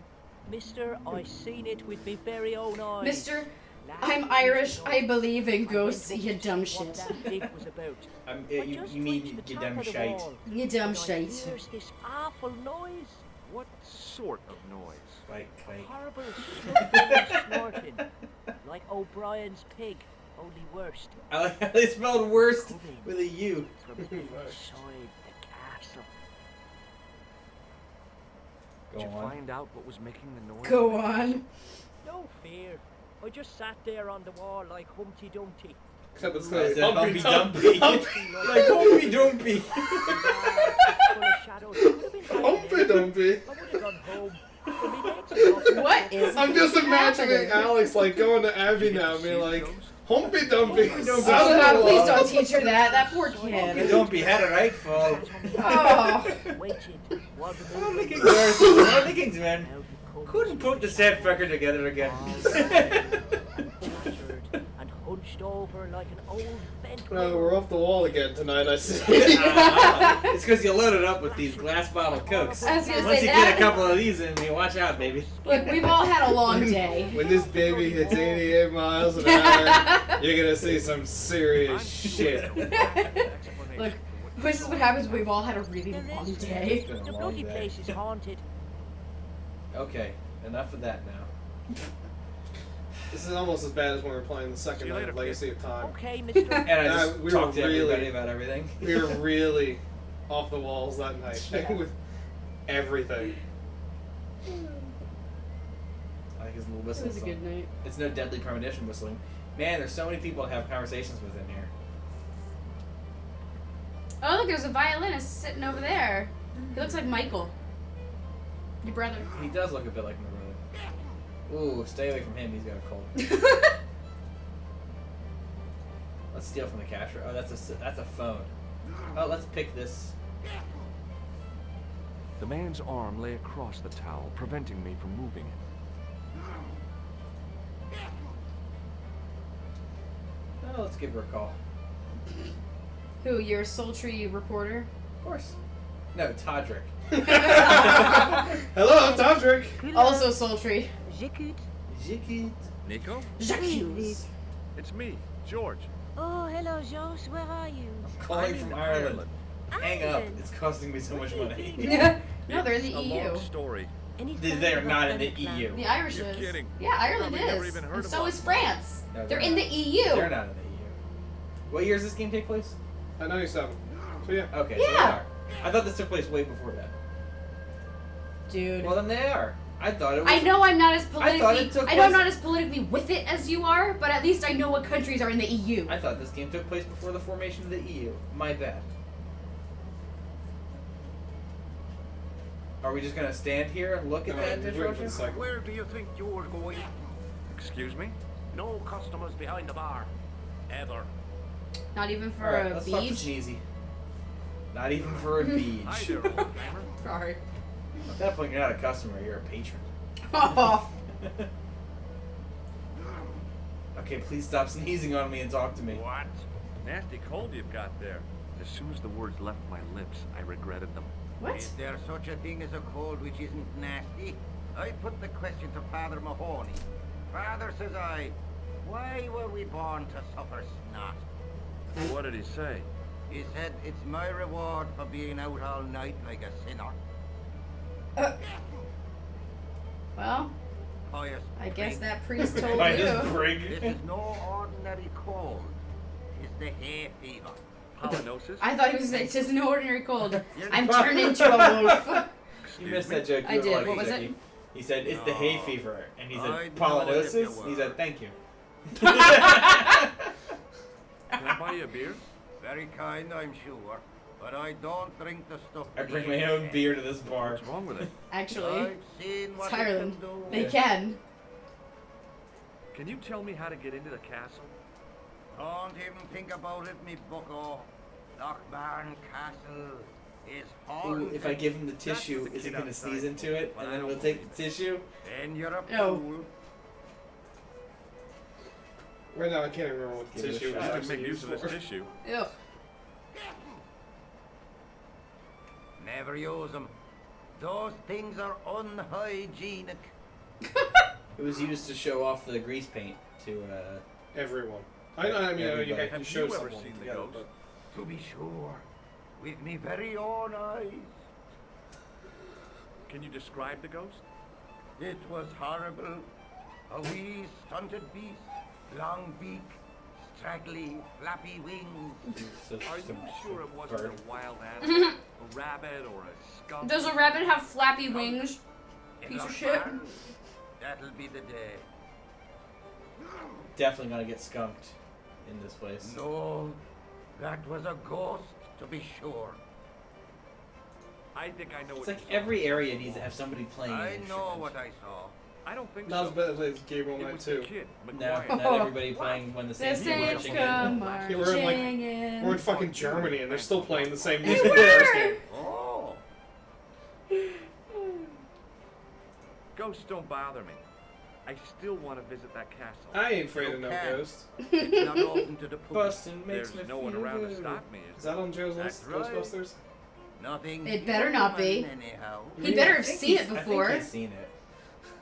Mister, I seen it with me very own eyes. Mister, Last I'm week Irish. ago, I believe in I ghosts, went you up to dumb see what shit. that dig was about. I You just mean reached the you top dumb of the shite. wall, You dumb and I shite. hears this awful noise. What sort of noise? Like, Horrible stuff snorting. Like O'Brien's pig, only worst. I like how they spelled worst with a U. From inside the castle. Go Did you on. find out what was making the noise? Go on. No fear. I just sat there on the wall like Humpty Dumpty. Except it's I not said Humpty Humpty Dumpty. Like Humpty Dumpty. Full of shadows. I would have been hiding Humpty there. Dumpty. I would have gone home. For me legs are up. What is I'm just imagining happening? Alex like going to Abby now and being like, Humpty Dumpty. Oh god, please don't teach her that. That poor kid. Dumpy had a right fall. Oh. Waited. What I don't think I don't think man couldn't put the set fucker together again. and hunched over like an old bent No, we're off the wall again tonight, I see. It's because you loaded up with these glass bottle cokes. I was gonna Once say you that. get a couple of these in, you watch out, baby. Look, we've all had a long day. When this baby hits 88 miles an hour, you're gonna see some serious shit. Look, this is what happens when we've all had a really long day. It's been a The long bloody day. place is haunted. Okay, enough of that now. This is almost as bad as when we were playing the See second you night later, of Legacy of Time. Okay, mister. And I Yeah, just we were talked to everybody really- about everything. We were really off the walls that night Yeah. with everything. I like his little It whistle. was a good night. It's no deadly premonition whistling. Man, there's so many people to have conversations with in here. Oh, look, there's a violinist sitting over there. He looks like Michael. Your brother. He does look a bit like my brother. Ooh, stay away from him. He's got a cold. Let's steal from the cashier. Oh, that's a phone. Oh, let's pick this. The man's arm lay across the towel, preventing me from moving it. Oh, let's give her a call. Who, your sultry reporter? Of course. No, Todrick. Hello, I'm Todrick. Also sultry. J'écoute. Jiki. Nico? Jacques Who is Hughes. this? It's me, George. Oh, hello, Josh. Where are you? Calling I'm from in Ireland. Hang up. Ireland. It's costing me so much money. No, they're in the It's a EU. long story. Any They're signs of not our in the friend Clan? EU. The Irish You're is. kidding. Yeah, Ireland Probably never is. even heard And of so us. is France. No, They're in the not. EU. They're not in the EU. What year does this game take place? 97. So yeah. Okay, so they Yeah. are. I thought this took place way before that. Dude. Well, then they are. I thought it was. I know I'm not as I thought it politically. took I know I'm place- not as politically with it as you are, but at least I know what countries are in the EU. I thought this game took place before the formation of the EU. My bad. Are we just gonna stand here and look at No, that we're waiting for the dishwasher? cycle. Where do you think you're going? Excuse me? No customers behind the bar. Ever. Not even for Alright, a let's talk to beach. Sneezy. Not even for a beach. Hi there, old timer. Sorry. At that point, you're not a customer, you're a patron. Oh. Okay, please stop sneezing on me and talk to me. What? Nasty cold you've got there. As soon as the words left my lips, I regretted them. What? Is there such a thing as a cold which isn't nasty? I put the question to Father Mahoney. Father, says I, why were we born to suffer snot? What did he say? He said it's my reward for being out all night like a sinner. Well, Pious I guess prig. that priest told By you. this This brig. is no ordinary cold. It's the hay fever. Polynosis? I thought he was saying it's just an ordinary cold. I'm turned into a wolf. You missed that joke. I You did. like What was Jackie. it? He said, it's the hay fever. And he I said, know if you pollinosis? were. He said, thank you. Can I buy you a beer? Very kind, I'm sure. But I don't drink the stuff. I that bring he my own said. beer to this bar. What's wrong with it? Actually, I've seen it's what it Ireland. can do. They can. Can you tell me how to get into the castle? Don't even think about it, me bucko. Lochbarn Castle is Ooh, haunted. if I give him the That's tissue, the is he kid going to outside. sneeze into it? But And I then don't we'll believe take the tissue? Then you're a No. fool. Right now, I can't even remember what the Give it a tissue shot. was I can actually make use used of this for. tissue. Ew. Never use them. Those things are unhygienic. It was used to show off the grease paint to, Everyone. I know. I mean, I know you Everybody. can Have show you ever someone seen the together, ghost? To be sure. With me very own eyes. Can you describe the ghost? It was horrible. A wee stunted beast, long beak, straggly, flappy wings. so Are you some sure it wasn't bird. a wild animal? A rabbit or a skunk? Does a rabbit have flappy wings? In Piece of Loch shit. Barn, that'll be the day. Definitely going to get skunked in this place. No, that was a ghost, to be sure. I think I know It's what like you saw. every area needs to have somebody playing I an know instrument. what I saw. I don't think Not so. as bad as Gabriel It Knight was the too. kid, No, McGuire. not everybody playing when the The same people saints marching come in. marching We're in, like- in. We're in fucking Germany and they're still playing the same They music in the first were! game. Oh, Ghosts don't bother me. I still want to visit that castle. I ain't afraid of no Okay. ghost. it's not open to the public. Bustin' makes There's me no one feel around to good. stop me, Is is that on Joe's list? That's right. Ghostbusters? Nothing. It better not be. human Anyhow. He better I have think seen he's- it before. I think he's seen it.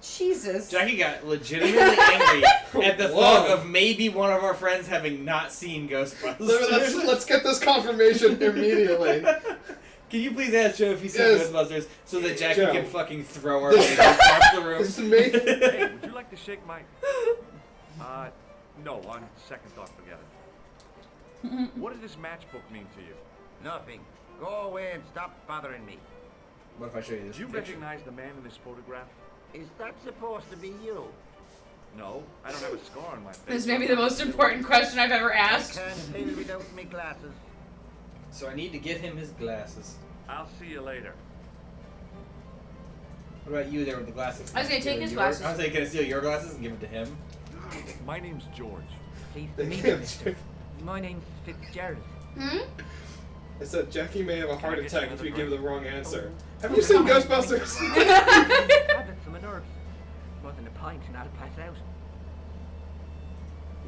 Jesus. Jackie got legitimately angry at the Whoa. thought of maybe one of our friends having not seen Ghostbusters. Let's get this confirmation immediately. Can you please ask Joe if he's seen Yes. Ghostbusters so that Jackie Joe. can fucking throw our baby across the room? This is me. Hey, would you like to shake my... no, on second thought, forget it. What does this matchbook mean to you? Nothing. Go away and stop bothering me. What if I show you this Do you picture? recognize the man in this photograph? Is that supposed to be you? No, I don't have a scar on my face. This may be the most important question I've ever I asked. can't tell without me glasses. So I need to get him his glasses. I'll see you later. What about you there with the glasses? I was gonna take Give his it glasses. I was like, can I steal your glasses and give it to him? My name's George. Please They meet can't me, mister. My name's Fitzgerald. Hmm? I said Jackie may have a heart Can I get attack you if you another give the wrong answer. Have you seen Ghostbusters? Tablets for my nerves. More than a pint and I'll pass out.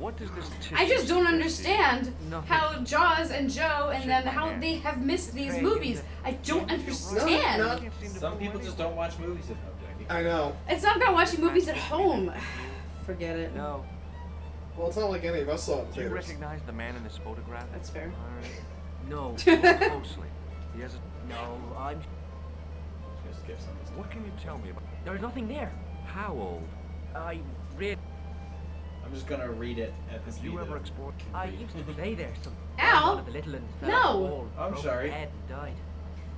What does this I just don't tissue understand Nothing. how Jaws and Joe and then Shake my how hand. they have missed these Craig, movies. I don't understand. No. Some people just don't watch movies at home, Jackie. I know. It's not about watching movies at home. Forget it. No. Well, it's not like any of us saw it in Do you theaters. recognize the man in this photograph? That's fair. No. Look closely. He has a... No, I'm. Just give some of this. What can you tell me about... There's nothing there. How old? I read. I'm just gonna read it at the Have speed you ever of- explored... I used to play there. Some Ow! one of the little ones fell No. off the wall, I'm broke sorry. his head and died.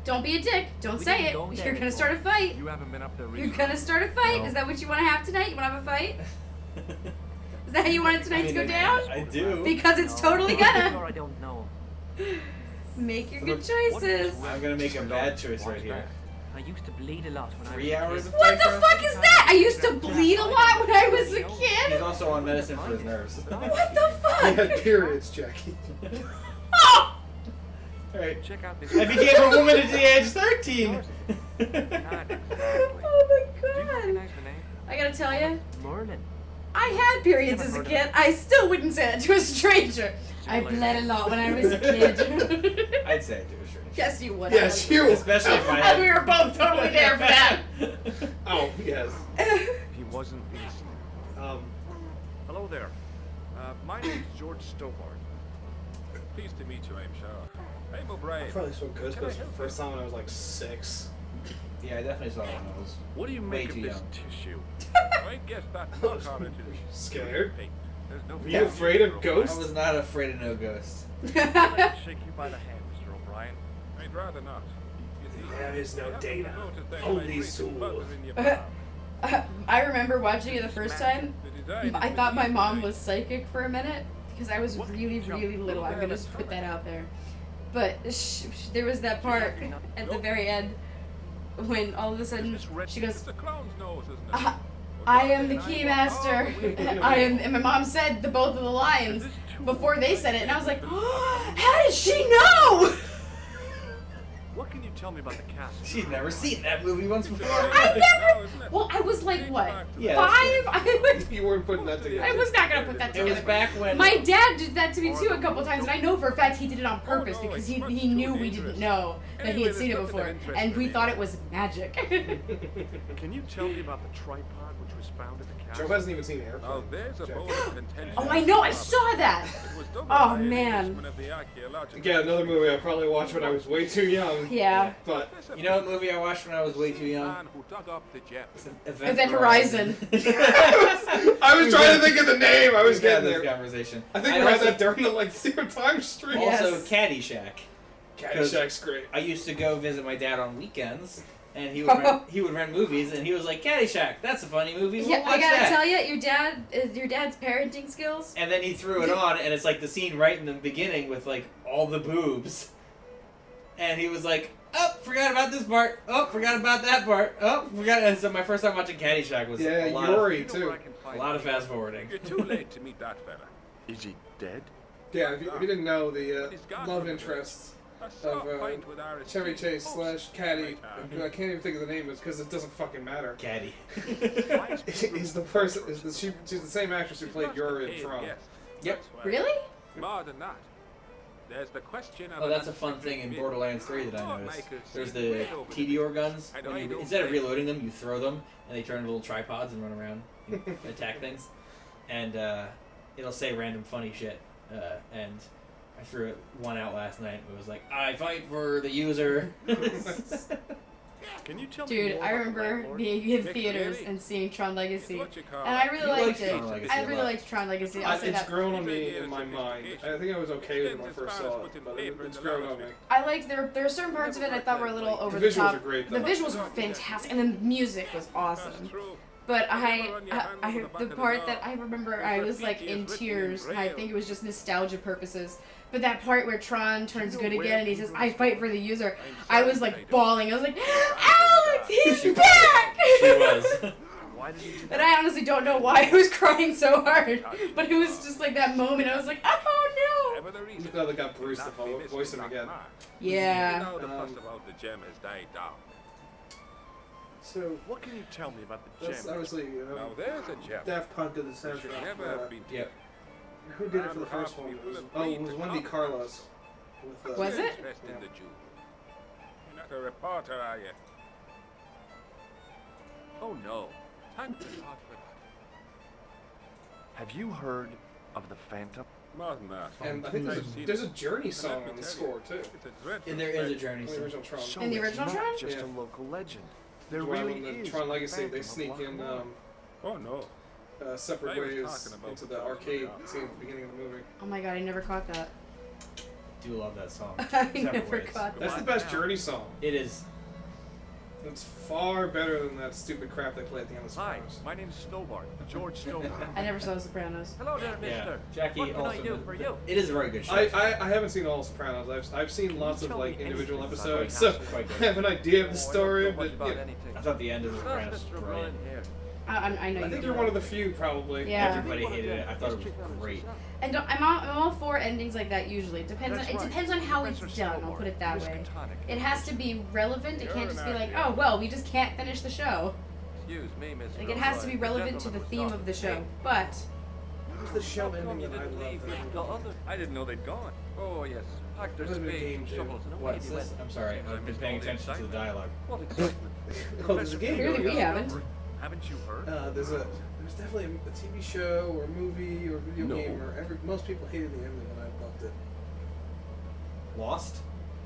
Don't be a dick. Don't We say didn't it. go there You're gonna before. start a fight. You haven't been up there You're recently? gonna start a fight. No. Is that what you want to have tonight? You want to have a fight? Is that how you want it tonight to go down? I do. Because it's No, totally I'm gonna. sure I don't know. Make your So good the- choices. I'm gonna make a bad choice right What's here. that? I used to bleed a lot when I was 3 a hours kid. of What the fight fuck is that? I used to bleed a lot when I was a He's kid. also on medicine for his nerves. What the He had fuck? periods, Jackie. Oh! Alright. Check out this... I became a woman at the age 13! Not exactly. Oh Do you my god. recognize the name? I gotta tell you, Merlin. I had periods as a kid. I still wouldn't say that to a stranger. I bled a lot when I was a kid. I'd say it to a stranger. Yes, you would. Yes, you. Especially if I And we had... were both totally there for that. Oh, yes. He wasn't innocent. Hello there. My name's George Stobart. Pleased to meet you, I'm sure. I'm I O'Brien. probably saw Ghostbusters for the first time when I was like 6. Yeah, I definitely saw it when I was... What do you Way make of too this young. tissue? I guess that's not common to the Scared? There's no Were you afraid of I ghosts? was not afraid of no ghosts. I'd like to shake you by the hand, Mr. O'Brien. I'd rather not. You see, There is no I happen to data, notice that only vibrating soul. buzzes in your palm. I remember watching it the first time. The design I is thought my mom unique. was psychic for a minute because I was really, really little. I'm gonna just put that out there. But there was that part at the very end when all of a sudden This red- she goes, It's the clown's nose, isn't it? I am the keymaster. I am, and my mom said the both of the lines before they said it, and I was like, oh, how did she know? What can you tell me about the castle? She'd never seen that movie once before. I never. Well, I was like what, Yeah, that's 5? I You weren't putting that together. was not gonna put that It was together. back when... My dad did that to me too a couple times, and I know for a fact he did it on purpose because he knew we didn't know that he had seen it before, and we thought it was magic. Can you tell me about the tripod which was found at the castle? Joe hasn't even seen Airplane. Oh, there's a Jackie. bone of contention. Oh, I know, I saw that. It was done Oh, by an man. Englishman of the archaeological- Again, another movie I probably watched when I was way too young. Yeah. But You know what movie I watched when I was way too young? Man who dug up the gem. Event Horizon. I was trying to think of the name. I was We've had getting this there. conversation. I think I we had also- that during the like Zero Time stream. Yeah. Also, Yes. Caddyshack. Caddyshack's great. I used to go visit my dad on weekends, and he would rent movies, and he was like, Caddyshack, that's a funny movie, we'll Yeah, I watch gotta that. tell you, your dad's parenting skills. And then he threw it on, and it's like the scene right in the beginning with like all the boobs. And he was like, oh, forgot about this part. Oh, forgot about that part. Oh, forgot. And so my first time watching Caddyshack was Yeah, a lot Yuri You know too. where I can of, find a lot of him. fast forwarding. You're too late to meet that fella. Is he dead? Yeah, if you didn't know, the He's gone love from the interest I saw of a fight with Iris Chevy Steve Chase Post. / Caddy, Right, I can't even think of the name, because it doesn't fucking matter. Caddy. Is the person? She's the same actress who played Yuri in Tron. Yep. That's right. Really? More than that. There's the question of Oh, that's a an fun thing in unexpected Borderlands 3 that I Oh, noticed. Michael, There's see, the way over the TDR guns. I When you, don't instead of think- reloading them, you throw them, and they turn into little tripods and run around and attack things. And it'll say random funny shit. And I threw one out last night. It was like, I fight for the user. Can you tell me Dude, more I about the remember landlord? being in Nick theaters Fury. and seeing Tron Legacy. What you call And I it. really You liked liked it. Tron Legacy I a really lot. liked Tron Legacy. I'll say It's that. grown on me in my mind. I think I was okay with it when I first saw it, but it's grown on me. I liked there are certain parts of it I thought were a little over the visuals top. are great, The though. visuals were fantastic, and the music was awesome. That's true. But the part that I remember, I was like in tears. I think it was just nostalgia purposes. But that part where Tron turns good again and he says, "I fight for the user," I was like bawling. I was like, "Alex, he's back!" She was. Why did you do And I honestly don't know why I was crying so hard, but it was just like that moment. I was like, "Oh Ever the reason I'm glad they got Bruce to not be missed voice him Black again. Mark. no!" Yeah. Now the fuss about the gem has died down. So What can you tell me about the that's gem? obviously Now there's a gem. Daft Punk did the Which should soundtrack. never have been Yep. Who did it for the first one? It was Wendy Carlos. With, Was it? Interest in Yeah. the Jew. You're not a reporter, are you? Oh no. Thank God for that. Have you heard of the Phantom? Mother. And I think there's a Journey song on the score too. It's a dreadful And there is a sight. Journey On the song. original Tron. So In the it's original not Tron? just Yeah. a local legend. There While really in the is Tron a Legacy, they Phantom sneak of in Loch Oh no. separate I was ways talking about into the the Tron arcade Legacy. scene at the beginning of the movie. Oh my god, I never caught that. Do love that song. I Separate never ways. caught That's that. the best Journey song. It is. It's far better than that stupid crap they play at the end of Hi, Sopranos. my name's Stobart, George Stobart. I never saw The Sopranos. Hello there, Yeah. mister. Jackie What can also. I do for you? It is a very good show. I haven't seen all Sopranos. I've seen lots of tell like me individual anything episodes, about so it? Quite good. I have an idea of the Oh, I story. don't know But much about yeah, anything. I thought the end of the That's Sopranos Mr. was O'Brien brilliant. here. I know I you think do. you're one of the few probably. Yeah. Everybody hated it. I thought it was great. And I'm all for endings like that usually. It depends on how it's Professor done, I'll Stobart, put it that way. Miskatonic. It has to be relevant. It You're can't just be an like, actor. oh well, we just can't finish the show. Excuse me, Mr. Like it has to be O'Brien. relevant to the gentleman theme was of the talking to show. me. But What was the show How come ending you that I didn't leave loved? with the other? I didn't know they'd gone. Oh, yes. Pack their What did the spades game and do? shovels and away What's they this? went. I'm sorry. Seems I I've been missed paying all the attention to the excitement. dialogue. What excitement? Oh, there's a game. clearly we going on. haven't. Haven't you heard? There's definitely a TV show or a movie or video No. game or most people hated the ending and I loved it. Lost?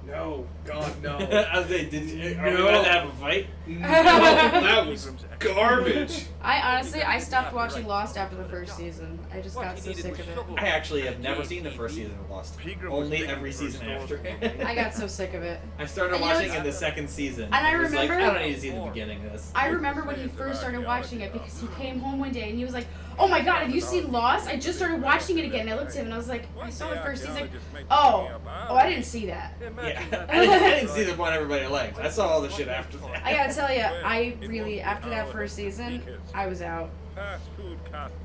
No, God no. I was like, are we No. about to have a fight? No, that was garbage. I stopped watching Lost after the first season. I just What got you so needed sick was of it. shovel. I actually have never seen the first season of Lost. Pegram was Only digging every for season stores after. from I got so sick of it. I started And you know watching what's- in the second season. And I was like, remember- I don't need to see the beginning of this. I remember when he first started watching it because he came home one day and he was like, "Oh my God, have you seen Lost? I just started watching it again." And I looked at him and I was like, "I saw the first season." Oh, I didn't see that. Yeah, Imagine that. I didn't see the one everybody liked. I saw all the shit after that. I gotta tell you, I really after that first season, I was out. Fast food cotton.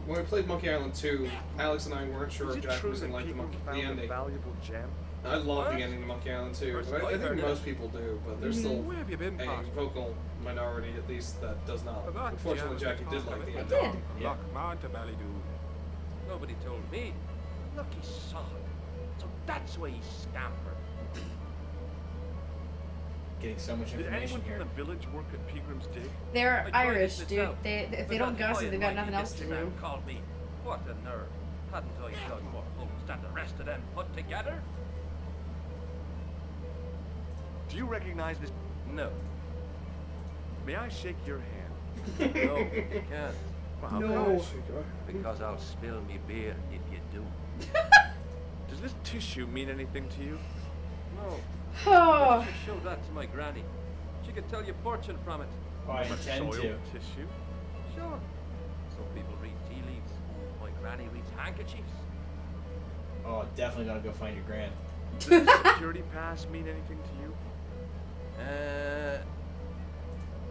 When we played Monkey Island 2, Alex and I weren't sure Is if it Jack true was that gonna like Pegram the found a ending. valuable gem? I love the ending to Monkey Island 2. But I think most people do, but there's still Where have you been, a Pastor? vocal minority at least that does not. About Unfortunately, Jack Jackie did like the I ending. did. Yeah. Lock Montebally Nobody told me. Lucky son. So that's where he scampered. Getting so much Did information anyone from here. the village work at Peagram's dig? They're I tried to Irish, sit dude. down. If they But don't that gossip, boy they've got in nothing my else to man do. called me. What a nerve. Hadn't I done more fools than the rest of them put together? Do you recognize this? No. May I shake your hand? No, you can't. Well, how No. come? Because I'll spill me beer if you do. Does this tissue mean anything to you? No. Oh, I should show that to my granny. She could tell you fortune from it. Oh, I intend Soiled to. tissue? Sure. Some people read tea leaves. My granny reads handkerchiefs. Oh, definitely gotta go find your grand. Does the security pass mean anything to you?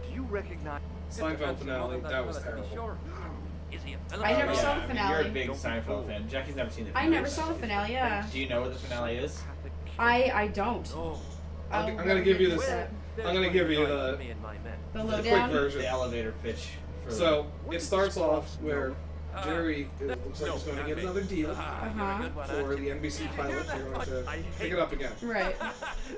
Do you recognize? Seinfeld finale, that was terrible. Sure. Is he a villain? I never yeah, saw the I mean, finale. you're a big Don't be Seinfeld fooled. fan. Jackie's never seen the I finale. never saw the finale. Yeah, Do you know what the finale is? I don't. Oh. I'll I'm gonna give you never this. get I'm gonna give you the Me and my men. the quick lowdown. version. The elevator pitch. For So it starts off where Jerry looks like No, he's going to not get me. another deal Ah, you're a good one, for aren't the you? NBC pilot. They're going to I pick hate it up again. Right.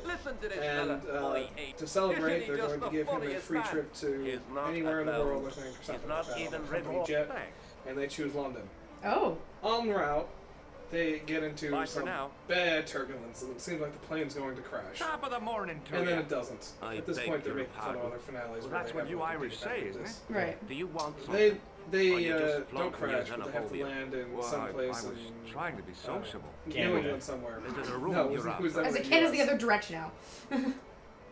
Listen to this And fella. I hate. to celebrate, Isn't he they're just going to the give him a funniest free man? trip to He's not anywhere in the alone. world, I think, or He's something not like that. even on a company red. jet, Thanks. and they choose London. Oh. En route, they get into Bye for some now. bad turbulence, and it seems like the plane's going to crash. Top of the morning to And you. then it doesn't. I At this beg point, they're your making fun of pardon. other finales. Well, where that's they what have you to Irish do say, this. isn't it? Right. Do you want They something? Or they you just don't float crash, me but as they have to xenophobia? land in Well, some place I was in trying to be sociable. New Canada. England somewhere. Is it a room No, you're it was after? As that a way kid is the US. other direction now.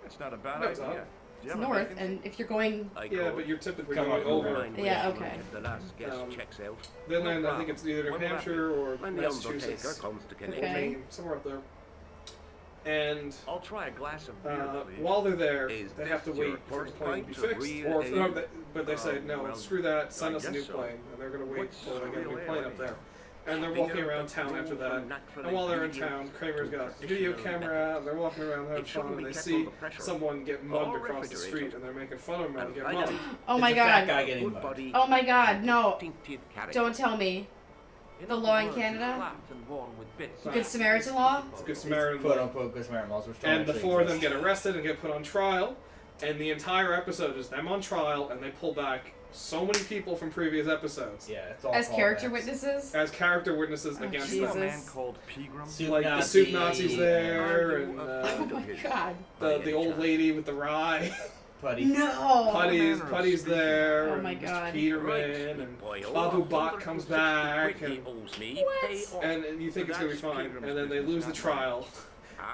It's not a bad No, it's idea. not. Do you It's have a north, vacancy? and if you're going, I Yeah, call but it. you're typically Come going up over. with Line Yeah, waiting okay. if The last guest Um, checks out. They land, No I think it's either New problem. When will that Hampshire or When the Massachusetts. Undertaker comes to Or Connecticut. Okay. Maine, somewhere up there. And I'll try a glass of beer, please. while they're there, Is they have to this your wait for the first plane to be pint of fixed. real Or, no, ale? but they say, no, well, screw that, send I us a new guess so. plane. And they're going to wait What's till they get a real new ale plane up anyway? there. And they're Beer walking around that's town brewed after from that. natural And while they're in ingredients town, Kramer's to got a video precision. camera out, and they're walking around having It shouldn't fun, be and they kept see under pressure. someone get mugged Or across the refrigerated. street, and they're making fun of him and And get finally, mugged. oh It's my a fat god, guy getting good mugged. body, oh my god, no, distinctive character. don't tell me. The law in Canada? Right. Good Samaritan law? It's Good Samaritan Quote law. unquote Good Samaritan laws, which don't And the actually four of them exist. get arrested and get put on trial, and the entire episode is them on trial, and they pull back so many people from previous episodes Yeah, it's all As character callbacks. witnesses? as character witnesses Oh, against Jesus. them. A man called Pegram. Soup Like the Nazi. soup Nazis there, and Oh my god. the old lady with the rye. Putty. No! Putty's there. Oh my and God. Peterman, and Babu Bot comes back, and you think it's gonna be fine, and then they lose the trial,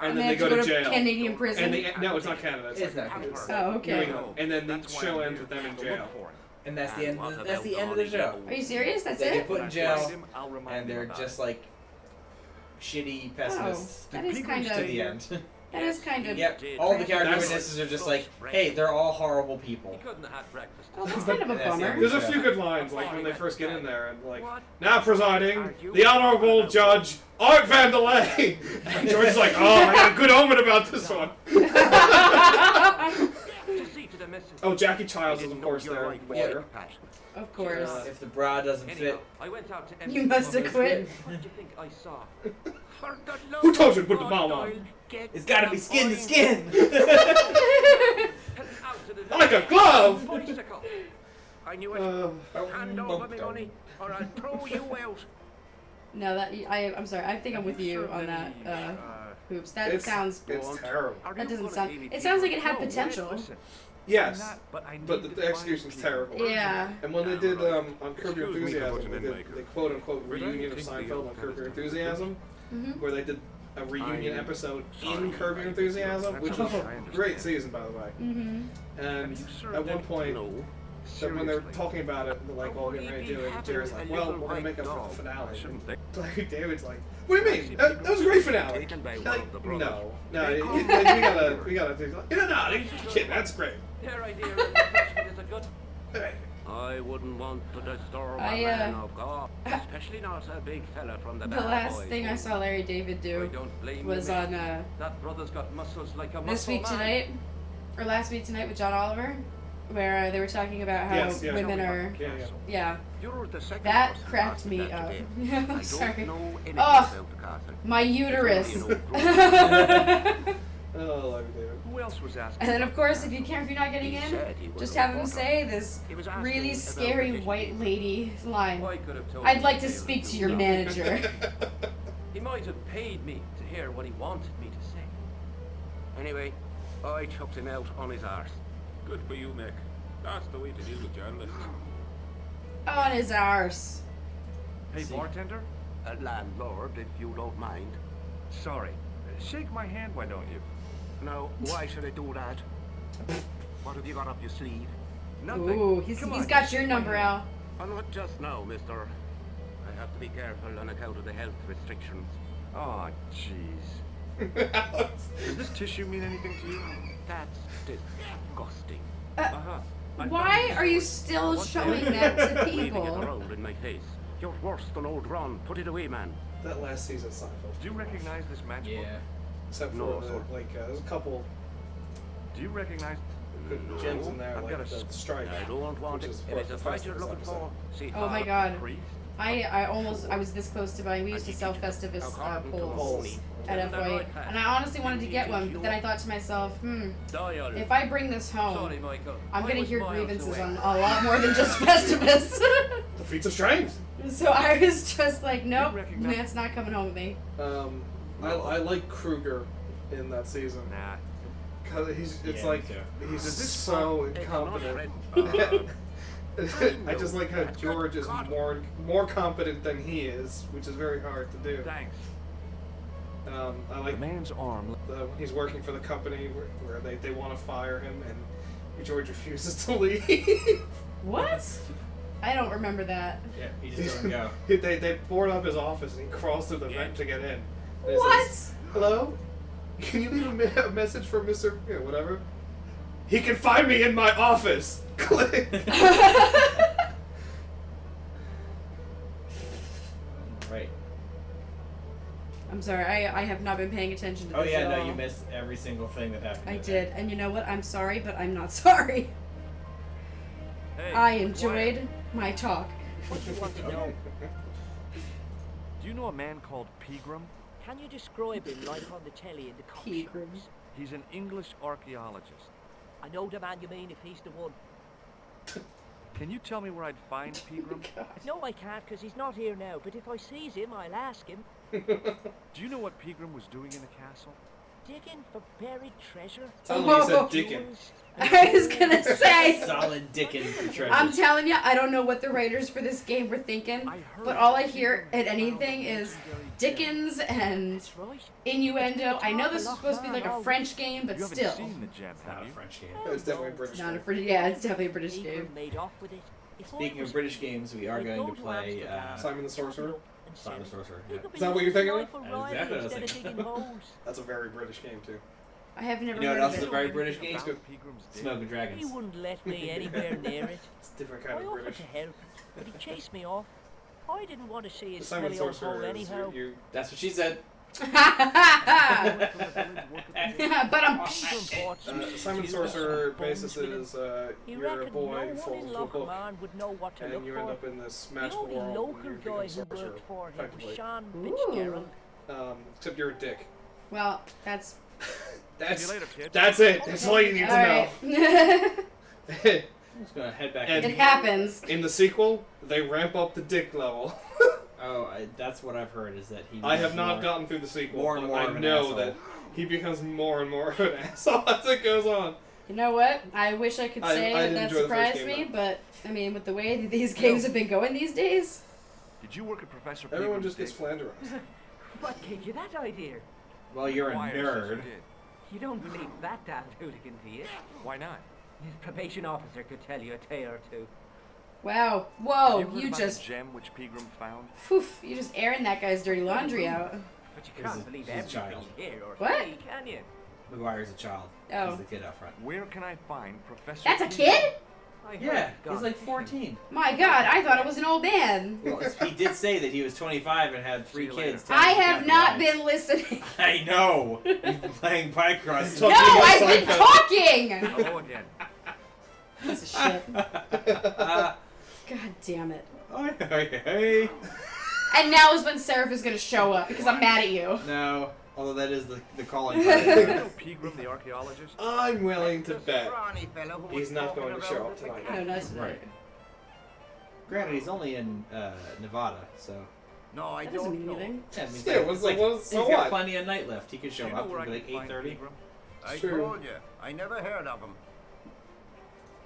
and then they have go to to jail. Canadian prison. And no, it's not Canada. It's It's like not it's Oh, New okay. England. And then the show ends with them in jail. And that's the end. That's the end of the show. Are you serious? That's They get it? put in jail, and they're just like shitty pessimists Oh, that is kind to the of. end. That is kind of. Yep. All the character That's- witnesses are just like, hey, they're all horrible people. He couldn't have had breakfast. Oh, that's kind of a That's the bummer. end. There's a few good lines, like when they first get in there, and like, now presiding, the Honorable Judge Art Vandelay. And George's like, oh, I got a good omen about this one. To see to the message. Oh, Jackie Childs is of course there, the lawyer. Of course. If the bra doesn't Anyhow, fit, I went out to You must have quit. What do you think I saw? For the Who told you to put the Lord, bomb on? I'll get it's gotta be skin to skin. out to the Like a glove! bicycle. I knew it. Hand over me money, or I'll throw you out. No, I'm sorry. I think I'm with you on that. Hoops. That It's sounds. It's terrible. That doesn't sound. It sounds like it had potential. Yes, but the execution's terrible. Yeah. And when they did on Curb Your Enthusiasm, they did the quote-unquote reunion of Seinfeld on Curb Your Enthusiasm, where they did a reunion episode in Curb Your Enthusiasm, which was a great season, by the way. And at one point, so when they were talking about it, like all getting ready to do it, Jerry's like, well, we're going to make up for the finale. And Larry David's like, what do you mean? That was a great finale. Like, no, we gotta do like, no, you kidding, that's great. Their idea of refreshment is a good. Hey. I wouldn't want to disturb I, a man of God, especially not a big fella from the The bad last boys thing I home. saw Larry David I do don't blame was you, mate. on That brother's got muscles like a This muscle Week man. Tonight, or Last Week Tonight with John Oliver, where they were talking about how Yes, yeah. women are. Yeah. Yeah. You're the second That person cracked asked me that up. today. Yeah, I I'm sorry. don't know anything Ugh. about the castle. My uterus. Oh, Larry David. Who else was asking? And then, of course, if you're not getting in, just have him say this He was asking really about scary British white lady line. I could have told I'd him like to they speak were to your too manager. He might have paid me to hear what he wanted me to say. Anyway, I chucked him out on his arse. Good for you, Mick. That's the way to deal with journalists. On his arse. Hey, bartender? Landlord, if you don't mind. Sorry. Shake my hand, why don't you? Now, why should I do that? What have you got up your sleeve? Nothing. Ooh, he's Come got on, your shake my number, hand. Al. Not just now, mister. I have to be careful on account of the health restrictions. Oh, jeez. Does this tissue mean anything to you? That's disgusting. Uh-huh. Why are you still showing that to Waving it people? around in my face. You're worse than old Ron. Put it away, man. That last season of Seinfeld. Do you recognize this matchbook? Yeah. Except for No, the, sir. there's a couple Do you recognize? good gems in there, I've like got a the strike. I don't want Which it. is If what it's a the fight first you're looking episode. for, see Oh my god. Priest? I was this close to buying. We used to sell Festivus poles at FYE, and I honestly wanted to get one, but then I thought to myself, if I bring this home, Sorry, Michael. I'm I gonna was hear miles grievances away. on a lot more than just Festivus. The feats of strength. So I was just like, nope, recognize- that's not coming home with me. I like Kruger in that season. Nah. Cause it's Yeah, like me too. he's Does this so It's incompetent. not red. I just like how George is more competent than he is, which is very hard to do. Thanks. I The like man's arm. when he's working for the company where they want to fire him and George refuses to leave. What? I don't remember that. Yeah, he just doesn't go. They board up his office and he crawls through the vent to get in. And he What? says, hello? Can you leave a message for Mr. Whatever? He can find me in my office. Click. Right. I'm sorry, I have not been paying attention to Oh this yeah, at no, all. you missed every single thing that happened. I in did, there. and you know what? I'm sorry, but I'm not sorry. Hey, I quiet. enjoyed my talk. What do you want to know? Do you know a man called Pegram? Can you describe him like on the telly in the cop Pegram. shows? He's an English archaeologist. I know the man you mean if he's the one. Can you tell me where I'd find Pegram? No, I can't, because he's not here now. But if I sees him, I'll ask him. Do you know what Pegram was doing in the castle? Digging for buried treasure? Sounded like you said Dickens. I was gonna say. Solid dickin' for treasure. I'm telling you, I don't know what the writers for this game were thinking, but all I hear at anything is Dickens and That's right. innuendo. I know this is supposed to be like a French game, but You haven't still. seen the gem, It's not have a you? French game. It's definitely a British Not a game. British. Yeah, it's definitely a British People game. made off with it. If I Speaking was of British games, we are I'd going go to play Amsterdam, Simon the Sorcerer? and Simon the sell it. Sorcerer. He Yeah. could be Is that what you're thinking of? living life That's O'Reilly exactly what I was instead of thinking. digging holes. That's a very British game too. I have never You know what heard else of is a it. very British game? About Pegram's dig? Smoke and He Dragons. wouldn't let me anywhere near it. It's a different I kind of offered British. to help, but he chased me off. I didn't want to see The his Simon smelly old hole Sorcerer is anyhow. you That's what she said. But I'm. Simon Sorcerer basis is He you're a reckoned boy no who one falls in into a book Lockman would know what to and look you end for. up in this The magical only world and local you guy become who sorcerer, worked for him was effectively. Sean Ooh. Fitzgerald. Except you're a dick. Well, that's. That's See you later, kid. that's it. That's all you need Alright. to know. I'm just gonna head back And- It in. happens. In the sequel, they ramp up the dick level. Oh, that's what I've heard is that he. I have becomes not more- gotten through the sequel, more and but more I of an know asshole. that he becomes more and more of an asshole as it goes on. You know what? I wish I could I say did that enjoy the first surprised game, me, but I mean, with the way that these games have been going these days. Did you work at Professor Everyone Pegram's just gets dig? flanderized. What gave you that idea? Well, you're a Why, I said you nerd. did. You don't believe that damn hooligan, do you? Why not? His probation officer could tell you a tale or two. Wow. Have Whoa, you heard you about just. the gem which Pegram found? Phew, you just airing that guy's dirty laundry out. But you He's can't a- believe he's a everything child. you hear or What? see, can you? McGuire's a child. Oh. He's the kid out front. Where can I find Professor That's a Pegram? kid? I heard Yeah, he'd gone he's like fishing. 14. My god, I thought it was an old man. Well, he did say that he was 25 and had 3 See you later. kids. I have Ten not wives. been listening. I know. You've been playing Pycross. No, Talking about I've been Seinfeld. talking! Hello again. Piece of shit. Uh, God damn it. hey. And now is when Seraph is gonna show up because I'm mad at you. No, although that is the calling Do you card. know Pegram, the archaeologist? I'm willing to bet Scrawny fellow who was he's not walking going to show around up with the tonight. cat. No, that's Right. Granted, he's only in Nevada, so. No, I That doesn't don't mean know. anything. Yeah, I mean, Yeah, what's the- what's- so he's got what? plenty of night left. He could show Do you up. know where I It'll be can like find 8:30. Pegram? I True. told you, I never heard of him.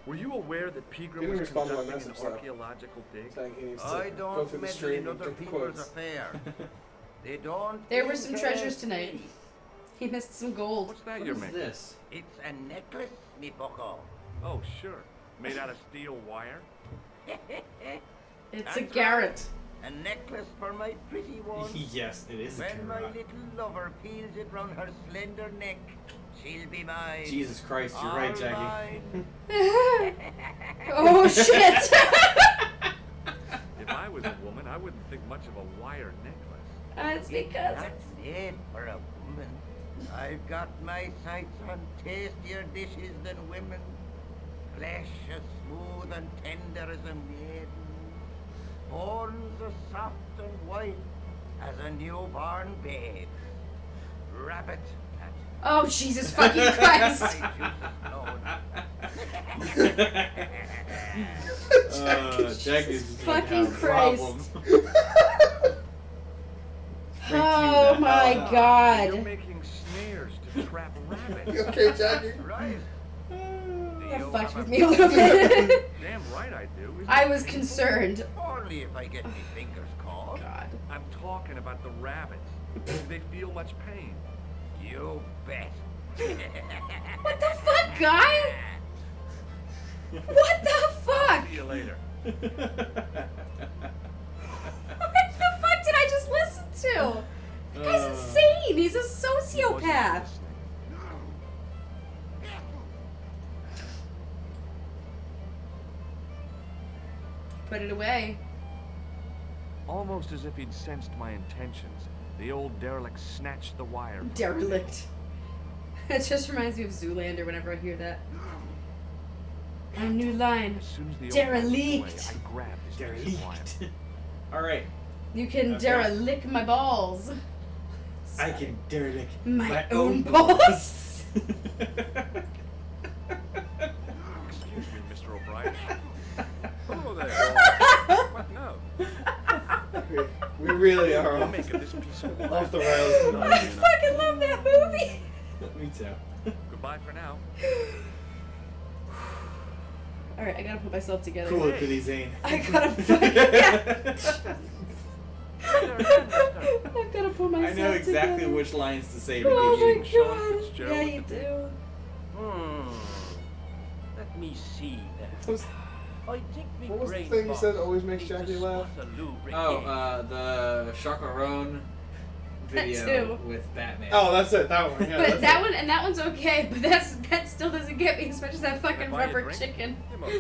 Were you aware that He Pegram didn't was respond to my conducting an message, though. archaeological dig? Saying he needs to I go don't through the meddle stream in and other get the people's quotes. affairs. They don't. There were some interest treasures tonight. me. He missed some gold. What's that What you're is making? this? It's a necklace, me bucko. Oh, sure. Made out of steel wire? It's That's a right. Garrett. A necklace for my pretty one. Yes, it is a When my Garrett. little lover peels it round her slender neck, she'll be mine. Jesus Christ, you're right, All Jackie. mine. Oh shit! If I was a woman, I wouldn't think much of a wire necklace. It's because That's it for a woman. I've got my sights on tastier dishes than women. Flesh as smooth and tender as a maiden. Bones as soft and white as a newborn babe. Rabbit at oh Jesus fucking Christ! my juices flowing. Jackie's fucking Christ. you Oh the my hell out. god! You're making snares to trap rabbits. You okay, Jackie? Right. That You fucked have with a me a little bit. Damn right I do. Isn't I it was painful? concerned. Only if I get my fingers caught. God. I'm talking about the rabbits. Do they feel much pain? You bet. What the fuck, guy? What the fuck? See you later. What the fuck did I just listen to? That guy's insane. He's a sociopath. Put it away. Almost as if he'd sensed my intentions, the old derelict snatched the wire. from me. Derelict. It just reminds me of Zoolander whenever I hear that. A new line. As soon as the old man was away, Derelict. I grabbed his piece of wire. Alright. You can Okay. dare lick my balls. I can derelict My own balls. Excuse me, Mr. O'Brien. Hello there. What now? We really are You're off, making this piece of off the rails. I fucking love that movie. Me too. Goodbye for now. Alright, I gotta put myself together. Cool, Goody Zane. I gotta fucking. Yeah. I've gotta put I myself know exactly together. which lines to say to Oh give you. my Sean god. Fitzgerald Yeah, with you the do. Let me see that. What I think me was the brain thing you box said always makes needs a Jackie laugh? spot of lubricant. Oh, the Chacarone video too. with Batman. Oh, that's it. That one. Yeah, But that's that it. one and that one's okay, but that still doesn't get me as much as that fucking buy a rubber drink? chicken.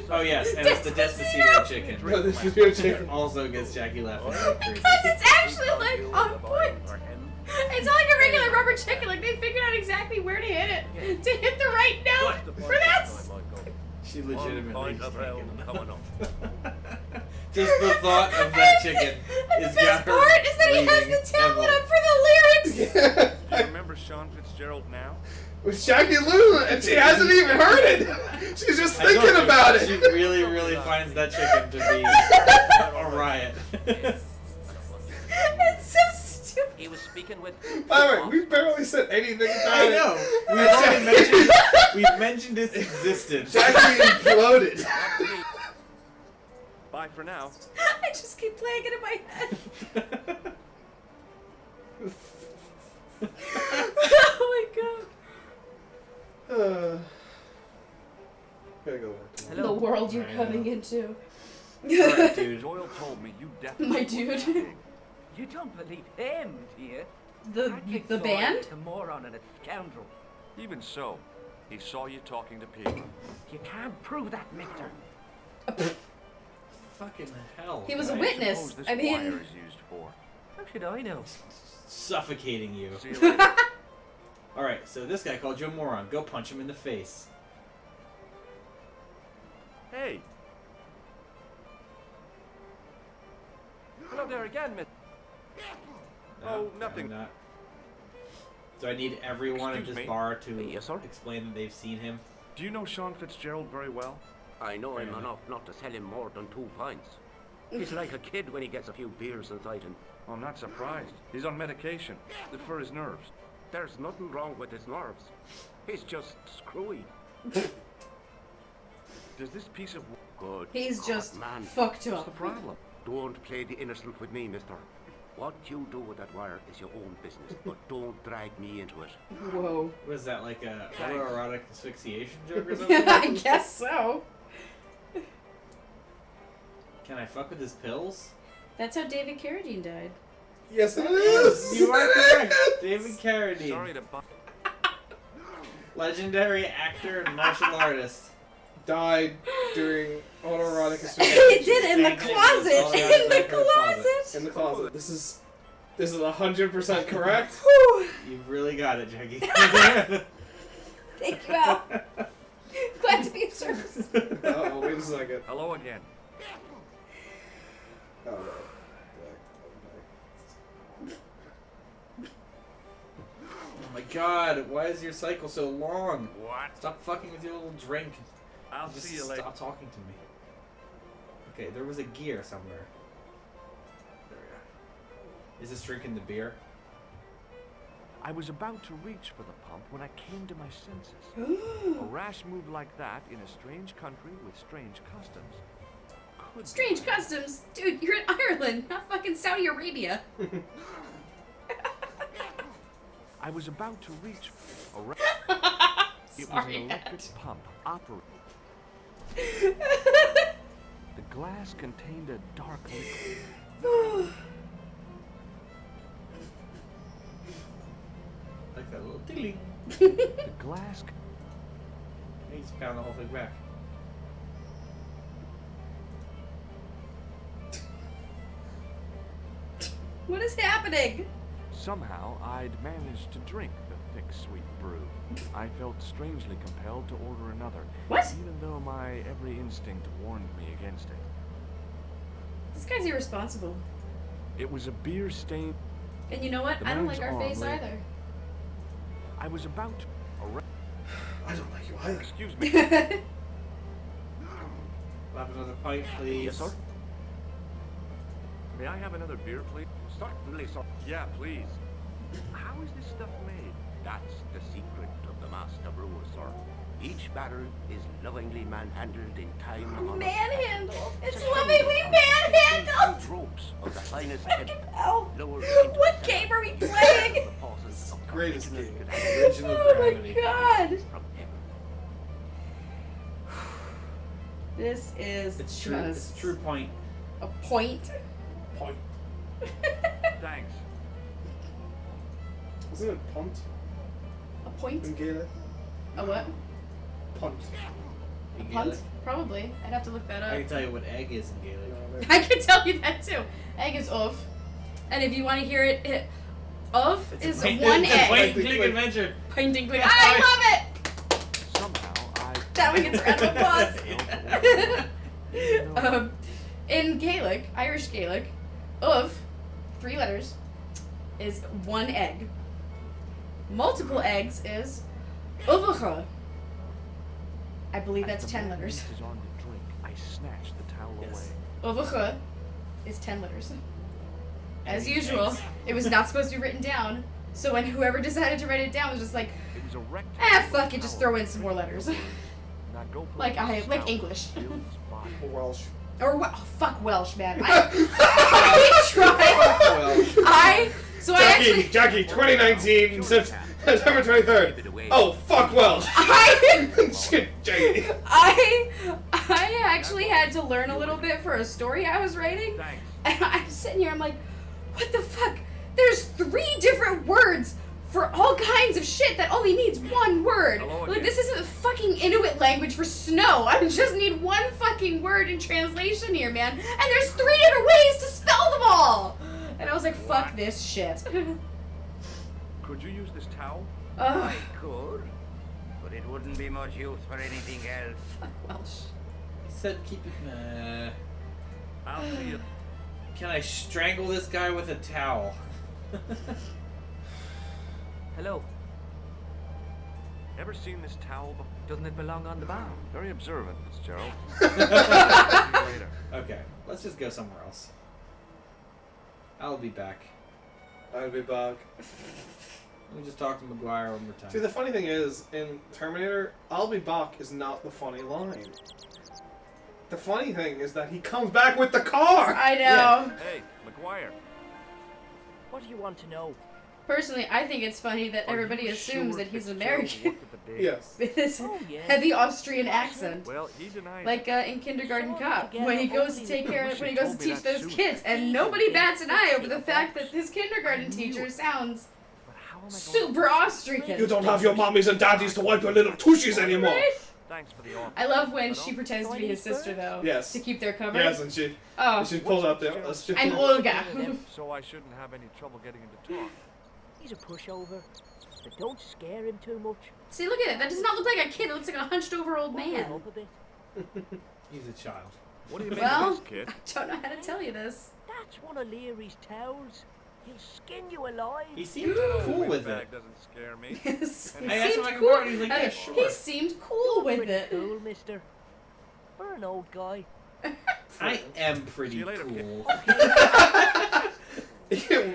Oh yes, and it's the Despacito chicken. No, this video chicken. Also gets Jackie laughing like crazy. Because it's actually like on point. It's not like a regular rubber chicken. Like they figured out exactly where to hit it to hit the right note for that. She legitimately just can't get enough. coming up. Just the thought of that chicken And is the best got her part is that he has breathing the tablet heavily. up for the lyrics. Do you remember Sean Fitzgerald now? With Jackie Lou, and she hasn't even heard it. She's just I told thinking you, about it. She really, really finds that chicken to be a riot. It's so stupid. He was speaking with. By the way, we barely said anything about I it. know. We've mentioned its existence. Jackie imploded. Bye for now. I just keep playing it in my head. Oh my god. Gotta go work. Hello. The world you're I coming know. into. Alright, dude. Doyle told me you definitely. My dude. You don't believe him, do you? The I think the Doyle band? is a moron and a scoundrel. Even so, he saw you talking to people. You can't prove that, mister. Fucking hell. He was a I witness. suppose this I mean, wire is used for. How should I know? Suffocating you. See you later. Alright, so this guy called you a moron. Go punch him in the face. Hey. Hello there again, Miss. No, Oh, nothing. I'm not. Do I need everyone at Excuse this me? bar to Yes, sir? explain that they've seen him? Do you know Sean Fitzgerald very well? I know him Fair enough not to sell him more than 2 pints. He's like a kid when he gets a few beers inside him. I'm not surprised. He's on medication for his nerves. There's nothing wrong with his nerves. He's just screwy. Does this piece of Good he's God, just man. fucked what's up. the problem? Don't play the innocent with me, mister. What you do with that wire is your own business, but don't drag me into it. Whoa. Was that like a autoerotic asphyxiation joke or something? I guess so. Can I fuck with his pills? That's how David Carradine died. Yes, it is. You are correct. David Carradine. Sorry to bu- Legendary actor and martial artist. Died during autoerotic He asphyxiation. did in the Same thing closet. with all the In others the back in the closet. closet. In the closet. This is 100% correct. Whew. You've really got it, Jackie. Thank you, Al. Glad to be of service. Oh, wait a second. Hello again. Oh, no. Oh my god, why is your cycle so long? What? Stop fucking with your little drink. I'll Just see you later. stop talking to me. Okay, there was a gear somewhere. There we go. Is this drinking the beer? I was about to reach for the pump when I came to my senses. A rash move like that in a strange country with strange customs. Could be Strange right. customs. Dude, you're in Ireland, not fucking Saudi Arabia. I was about to reach a ra- It was Sorry, an electric Ed. pump operating. The glass contained a dark liquid. Like that little tiddling. The glass. You just pound the whole thing back. What is happening? Somehow, I'd managed to drink the thick, sweet brew. I felt strangely compelled to order another. What? Even though my every instinct warned me against it. This guy's irresponsible. It was a beer stain. And you know what? The I don't man's like our face arm lay- either. I was about to. I don't like you either. Excuse me. We'll have another pint, please. Yes, sir. May I have another beer, please? Certainly, sir. Yeah, please. How is this stuff made? That's the secret of the master brewer, sir. Each barrel is lovingly manhandled in time. Manhandled. It's lovingly manhandled. Ropes of the finest Fucking hemp hell. lowered What into the game are we playing? Greatest original game. gravity Original Oh gravity. my god. from heaven. This is It's true. just It's a true point. a point. Point. Thanks. Isn't it punt A point? in Gaelic? A what? Punt. In Punt? Gaelic. Probably. I'd have to look that up. I can tell you what egg is in Gaelic. No, there- I can tell you that too. Egg is of. And if you want to hear it, of It's is a one it's a egg. point and click adventure. Point and click. I love it! Somehow I. That one gets a round of applause. No. In Gaelic, Irish Gaelic, of, 3 letters, is 1 egg. Multiple eggs is uvacha. I believe that's As the 10 man letters. reached his arm to drink, I snatched the towel Yes. away. Uvacha is 10 letters. As Eggs. usual, it was not supposed to be written down, so when whoever decided to write it down was just like, It was a rectangle. fuck it, just throw in some more letters. Now go put Like this like towel English. on Bill's body. Welsh. Or oh, fuck Welsh, man. I tried. So I actually Jackie, 2019, September 23rd. Oh, fuck Welsh. Shit, Jackie. I actually had to learn a little bit for a story I was writing. Thanks. And I'm sitting here, I'm like, what the fuck? There's 3 different words for all kinds of shit that only needs 1 word. Hello Like, again. this isn't the fucking Inuit language for snow. I just need 1 fucking word in translation here, man. And there's 3 different ways to spell them all. And I was like, fuck this shit. Could you use this towel? Ugh, I could, but it wouldn't be much use for anything else. fuck Welsh. He said keep it. I'll see you. Can I strangle this guy with a towel? Hello. Ever seen this towel before? Doesn't it belong on the bar? Very observant, Fitzgerald. See you later. Okay, let's just go somewhere else. I'll be back. I'll be back. Let me just talk to McGuire one more time. See, the funny thing is, in Terminator, I'll be back is not the funny line. The funny thing is that he comes back with the car! I know. Hey, McGuire. What do you want to know? Personally, I think it's funny that Are everybody you assumes sure that he's Fitzgerald American worked at the day? Yes. with this Oh, yeah. heavy Austrian accent. Well, he denied Like in Kindergarten Sorry, Cop, together, when he goes to only take the care, wish when he you goes to told me teach that those sooner. kids, and nobody bats an eye over the fact that this kindergarten teacher sounds But how am I going super Austrian. You don't have your mommies and daddies to wipe your little tushies anymore! Right? Thanks for the offer. I love when she pretends to be his sister, though. Yes. To keep their cover. Yes, and she Oh, pulled out the... I'm Olga. So I shouldn't have any trouble getting into talk. He's a pushover. But don't scare him too much. See, look at it. That does not look like a kid. It looks like a hunched-over old Butter him man. up a bit. He's a child. What do you make Well, of this, kid? I don't know how to tell you this. That's one of Leary's towels. He'll skin you alive. He seemed cool with it. Bag doesn't scare me. he I asked him seemed if I could cool. borrow it, he's like, yeah, Okay, sure. He seemed cool with Pretty it. cool, mister. For an old guy. I am pretty See you later, kid. cool.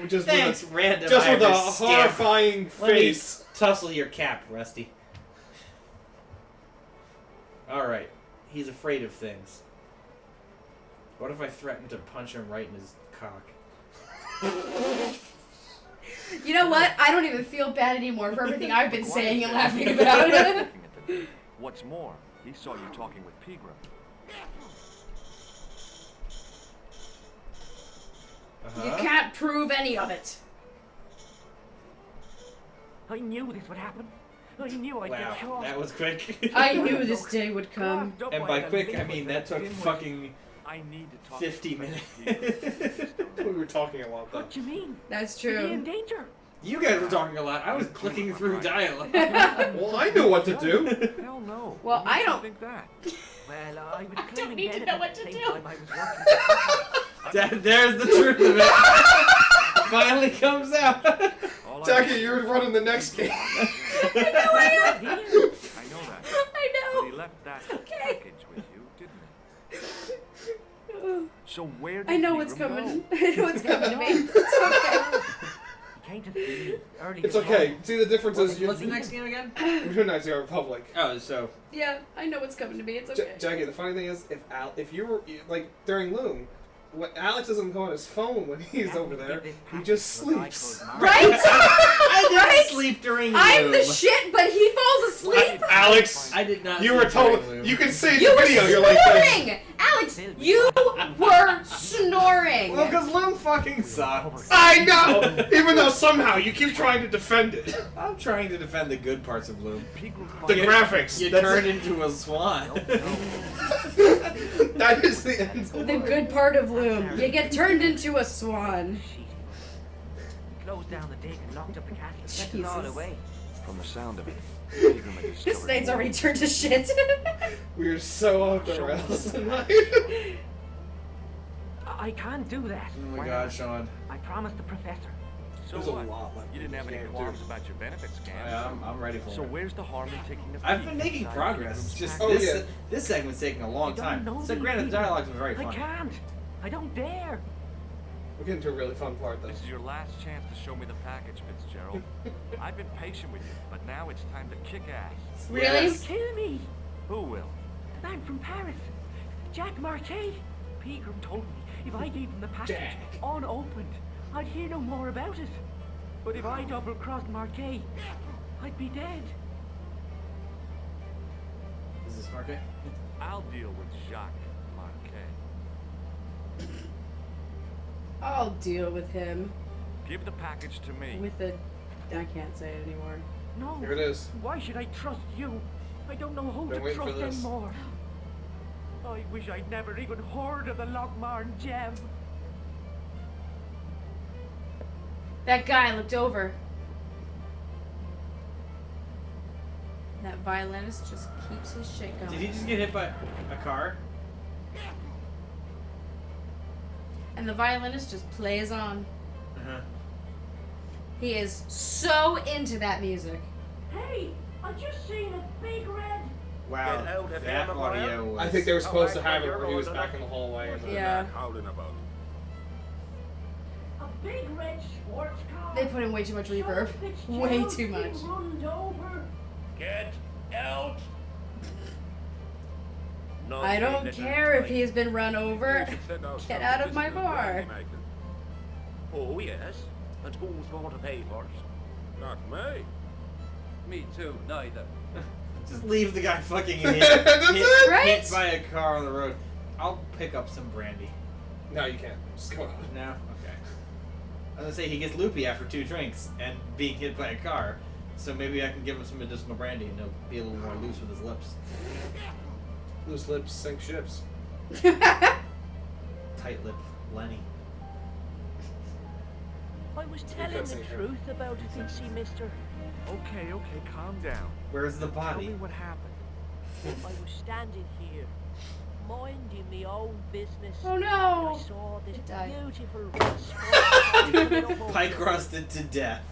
just Thanks, with random a, just with a Irish scamp. horrifying Let me face. tussle your cap, Rusty. Alright, he's afraid of things. What if I threaten to punch him right in his cock? You know what? I don't even feel bad anymore for everything I've been saying and laughing about it. What's more, he saw you talking with Pegram. You can't prove any of it. I knew this would happen. I knew I'd Wow, get caught. that was quick. I knew this day would come. Carved up And like by a quick, I liquid mean that took begin with. fucking I need to talk 50 to minutes. We were talking a lot though. What do you mean? That's Is he in true. danger? You guys were talking a lot. I was clicking through dialogue. Well, I knew what to do. Hell no. Well, What makes I you don't- think that? Well, I was don't claiming need to benefit know what at to the do. same time I was working. There's the truth of it. Finally comes out. Jackie, you're running the next game. I know I am. I know that. I know. But he left that okay. package with you, didn't he? So where did I know Pegram what's coming. go? I know what's coming to me. It's okay. He came to the early. It's okay. See, the difference is What's the next game again? we're doing Knights of the Republic. Oh, so Yeah, I know what's coming to me. It's okay. Jackie, the funny thing is, if you were like during Loom, Alex doesn't go on his phone when he's over there. He just sleeps. Right? I didn't Right? sleep during I'm Loom. the shit, but he falls asleep. Alex, I did not. you were sleep during told. Loom. You can see You the were video. You're like this. snoring! Alex, you were snoring! Well, because Loom fucking sucks. I know! Even though somehow you keep trying to defend it. I'm trying to defend the good parts of Loom. The graphics. You that's turned into a swan. That is the end. The good part of Loom. You get turned into a swan. He closed down the dig and locked up the castle. Sent it all Jesus. away. From the sound of it, Pegram had This discovered night's more. already turned to shit. We're so off the rails tonight. I can't do that. Oh my god, Sean. I promised the professor. So There's a what? lot left You didn't have any can't qualms do. about your benefits, scam. I'm ready for So it. where's the harm in taking the I've been making progress. It's just this this segment's taking a long time. So granted, the dialogue was very I funny. can't. I don't dare. We're getting to a really fun part, though. This is your last chance to show me the package, Fitzgerald. I've been patient with you, but now it's time to kick ass. Really? You kill me. Who will? The man from Paris. Jack Marquet. Pegram told me if I gave him the package Jack. unopened, I'd hear no more about it. But if I double-crossed Marquet, I'd be dead. Is this Marquet? I'll deal with Jacques Marquet. I'll deal with him. Give the package to me. With the... I can't say it anymore. No. Here it is. Why should I trust you? I don't know who Been to waiting for trust this. anymore. I wish I'd never even heard of the Lochmarn gem. That guy looked over. That violinist just keeps his shit going. Did he just get hit by a car? And the violinist just plays on. Uh-huh. He is so into that music. Hey, I just seen a big red. Wow, Get out of that here, audio was... I think they were supposed to Alright, have it you're where he was going back in the hallway. And Yeah. Howling about. A big red sports car. They put in way too much reverb. Way too much. Runned over. Get out! I don't care if he's been run over. Get out of my bar. Oh, yes. And who's going to pay for it? Not me. Me too, neither. Just leave the guy fucking hit, That's hit, it. Right? hit by a car on the road. I'll pick up some brandy. No, you can't. Just go out. No? Okay. I was gonna say he gets loopy after 2 drinks and being hit by a car. So maybe I can give him some medicinal brandy and he'll be a little more loose with his lips. Loose lips sink ships. Tight lip Lenny. I was telling can't the say truth about Vincy, mister. Okay, calm down. Where's the Tell me body? what happened. I was standing here, minding my own business. Oh And no! I saw this It died. beautiful red sports car coming up over Pike the- rusted to death.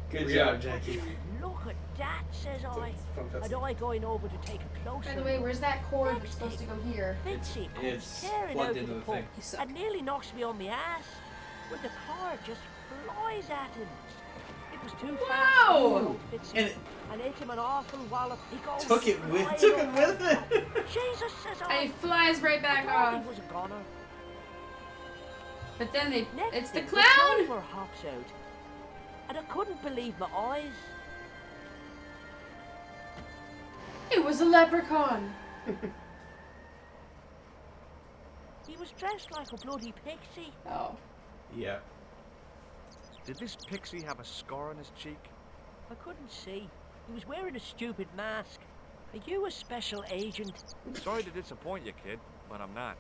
Good Yeah. job, Jackie. Look at that, says I. Fun cutscene. And I going over to take a closer By the way, look. where's that cord? We're supposed to go here. Vincy comes It's tearing plugged out into of the the thing. pub You suck. and nearly knocks me on my ass. But the car just flies at him. It was too Wow! fast. And it and hit him an awful wallop. He goes took it with flying over. it. Jesus, says I. And he flies right back thought off. He was a goner. But then they... Next It's the thing, clown! driver hops out. And I couldn't believe my eyes. It was a leprechaun. He was dressed like a bloody pixie. Oh. Yeah. Did this pixie have a scar on his cheek? I couldn't see. He was wearing a stupid mask. Are you a special agent? Sorry to disappoint you, kid, but I'm not.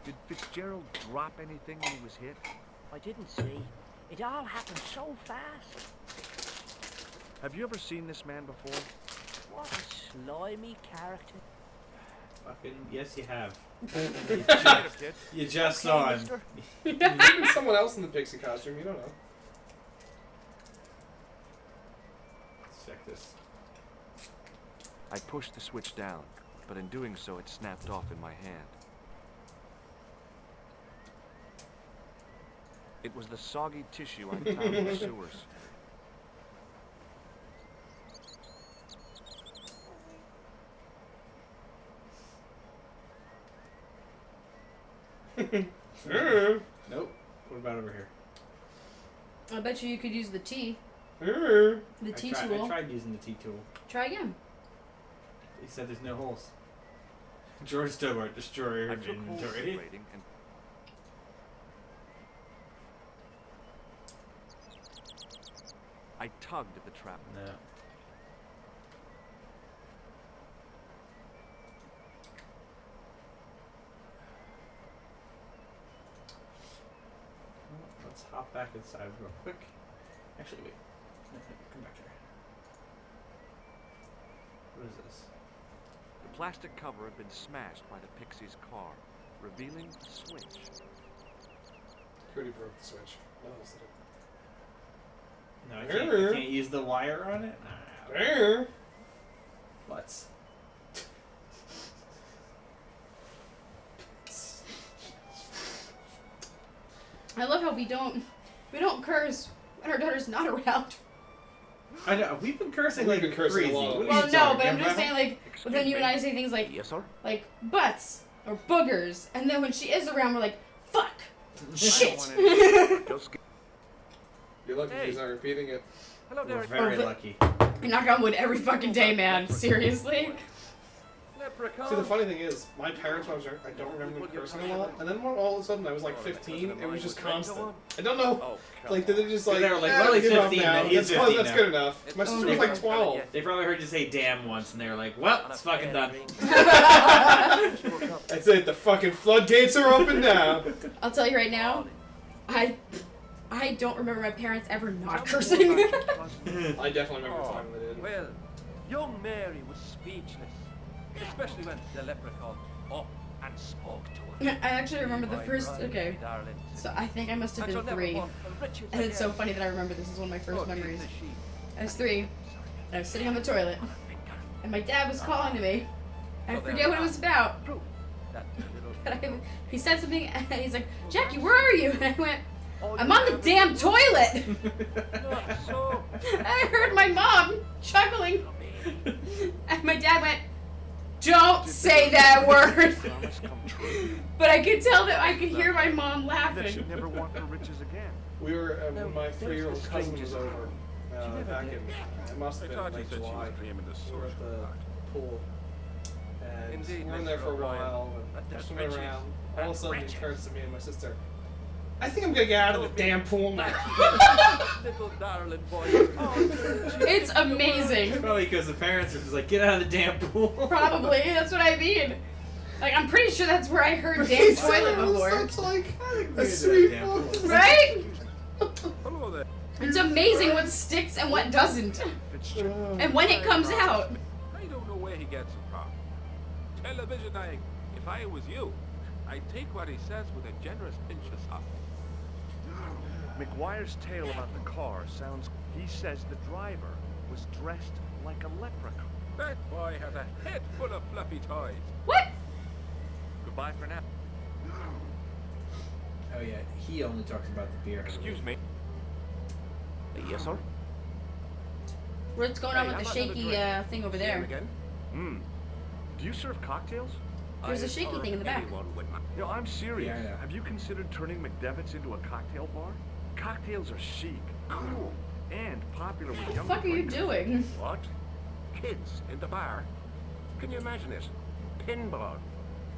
Did Fitzgerald drop anything when he was hit? I didn't see. It all happened so fast. Have you ever seen this man before? What a slimy character. Fucking yes, you have. Later, kid. You just saw him. mister? Maybe someone else in the pixie costume. You don't know. Let's check this. I pushed the switch down, but in doing so, it snapped off in my hand. It was the soggy tissue I found in the sewers. Nope. What about over here? I bet you could use the T. Hmm. The T I tool. tried using the T tool. Try again. He said there's no holes. George Stobart, destroyer I of took hold of the inventory. grating and I tugged at the trap. No. Let's hop back inside real quick. Actually, wait. No, come back here. What is this? The plastic cover had been smashed by the Pixie's car, revealing a switch. Cody broke the switch. What else did it? No, I can't use the wire on it? Nah. Let's. I love how we don't curse when our daughter's not around. I know, we've been cursing We've like been cursing crazy. a lot. What are Well, you no, talking but I'm just about? saying, like, but then you and I say things like, Yes, sir? like butts or boogers, and then when she is around, we're like, fuck, shit. Just You're lucky Hey. he's not repeating it. Hello We're there, very but- lucky. I knock on wood every fucking day, man. Seriously. leprechaun. See, the funny thing is, my parents, when I was young, I don't remember them cursing a lot. And then when all of a sudden I was like 15, it was just constant. I don't know. Oh, Like, did they just like, They were like, "Ah, well, he's give up 15 now. now. He's That's, 15 that's now." good enough. My sister was like 12. They probably heard you say damn once and they were like, well, it's fucking done. That's it, the fucking floodgates are open now. I'll tell you right now, I don't remember my parents ever not cursing. I definitely remember the time they did. Well, young Mary was speechless, especially when the leprechaun up and spoke to her. I actually remember the My first. bride, Okay, darling, so I think I must have I shall been never 3, want for riches and it's so again. funny that I remember this is one of my first Oh, memories. is she? I was 3, and I was sitting on the toilet, and my dad was calling to me. And I forget what it was about. Prove that little But he said something, and he's like, "Jackie, where are you?" And I went, Oh, "I'm you on the never- damn toilet." Not so. And I heard my mom chuckling, and my dad went, "Don't say that word." promise come true. But I could tell that I could hear my mom That laughing. she'd never want for riches again. We were, No, when my there's 3-year-old the cousin was strangest over, never back did. in, it must have I been thought you late said she July. was dreaming the We were at the pool. And Indeed, we're in Mr. there for a O'Brien. while, But and we're there's swimming riches around. All of a and sudden he riches. turns to me and my sister. I think I'm gonna get out of the damn pool now. Little darling boy. It's amazing. Probably because the parents are just like, get out of the damn pool. Probably, that's what I mean. Like, I'm pretty sure that's where I heard damn toilet before. Such like a a sweet damn voice. pool. Right? Hello there. It's amazing what sticks and what doesn't. It's true. And when it comes out. I don't know where he gets it from. Televisioning. If I was you, I'd take what he says with a generous pinch of salt. McGuire's tale about the car sounds. He says the driver was dressed like a leprechaun. That boy has a head full of fluffy toys. What? Goodbye for now. Oh yeah, he only talks about the beer. Excuse me. Yes, sir. What's going on Hey, with the how about shaky another thing over See him there? again? Hmm. Do you serve cocktails? There's a shaky thing in the back. No, I'm serious. Yeah, I know. Have you considered turning McDevitt's into a cocktail bar? Cocktails are chic, cool, and popular with What the young fuck are you drinkers. doing? What? Kids in the bar? Can you imagine it? Pinball,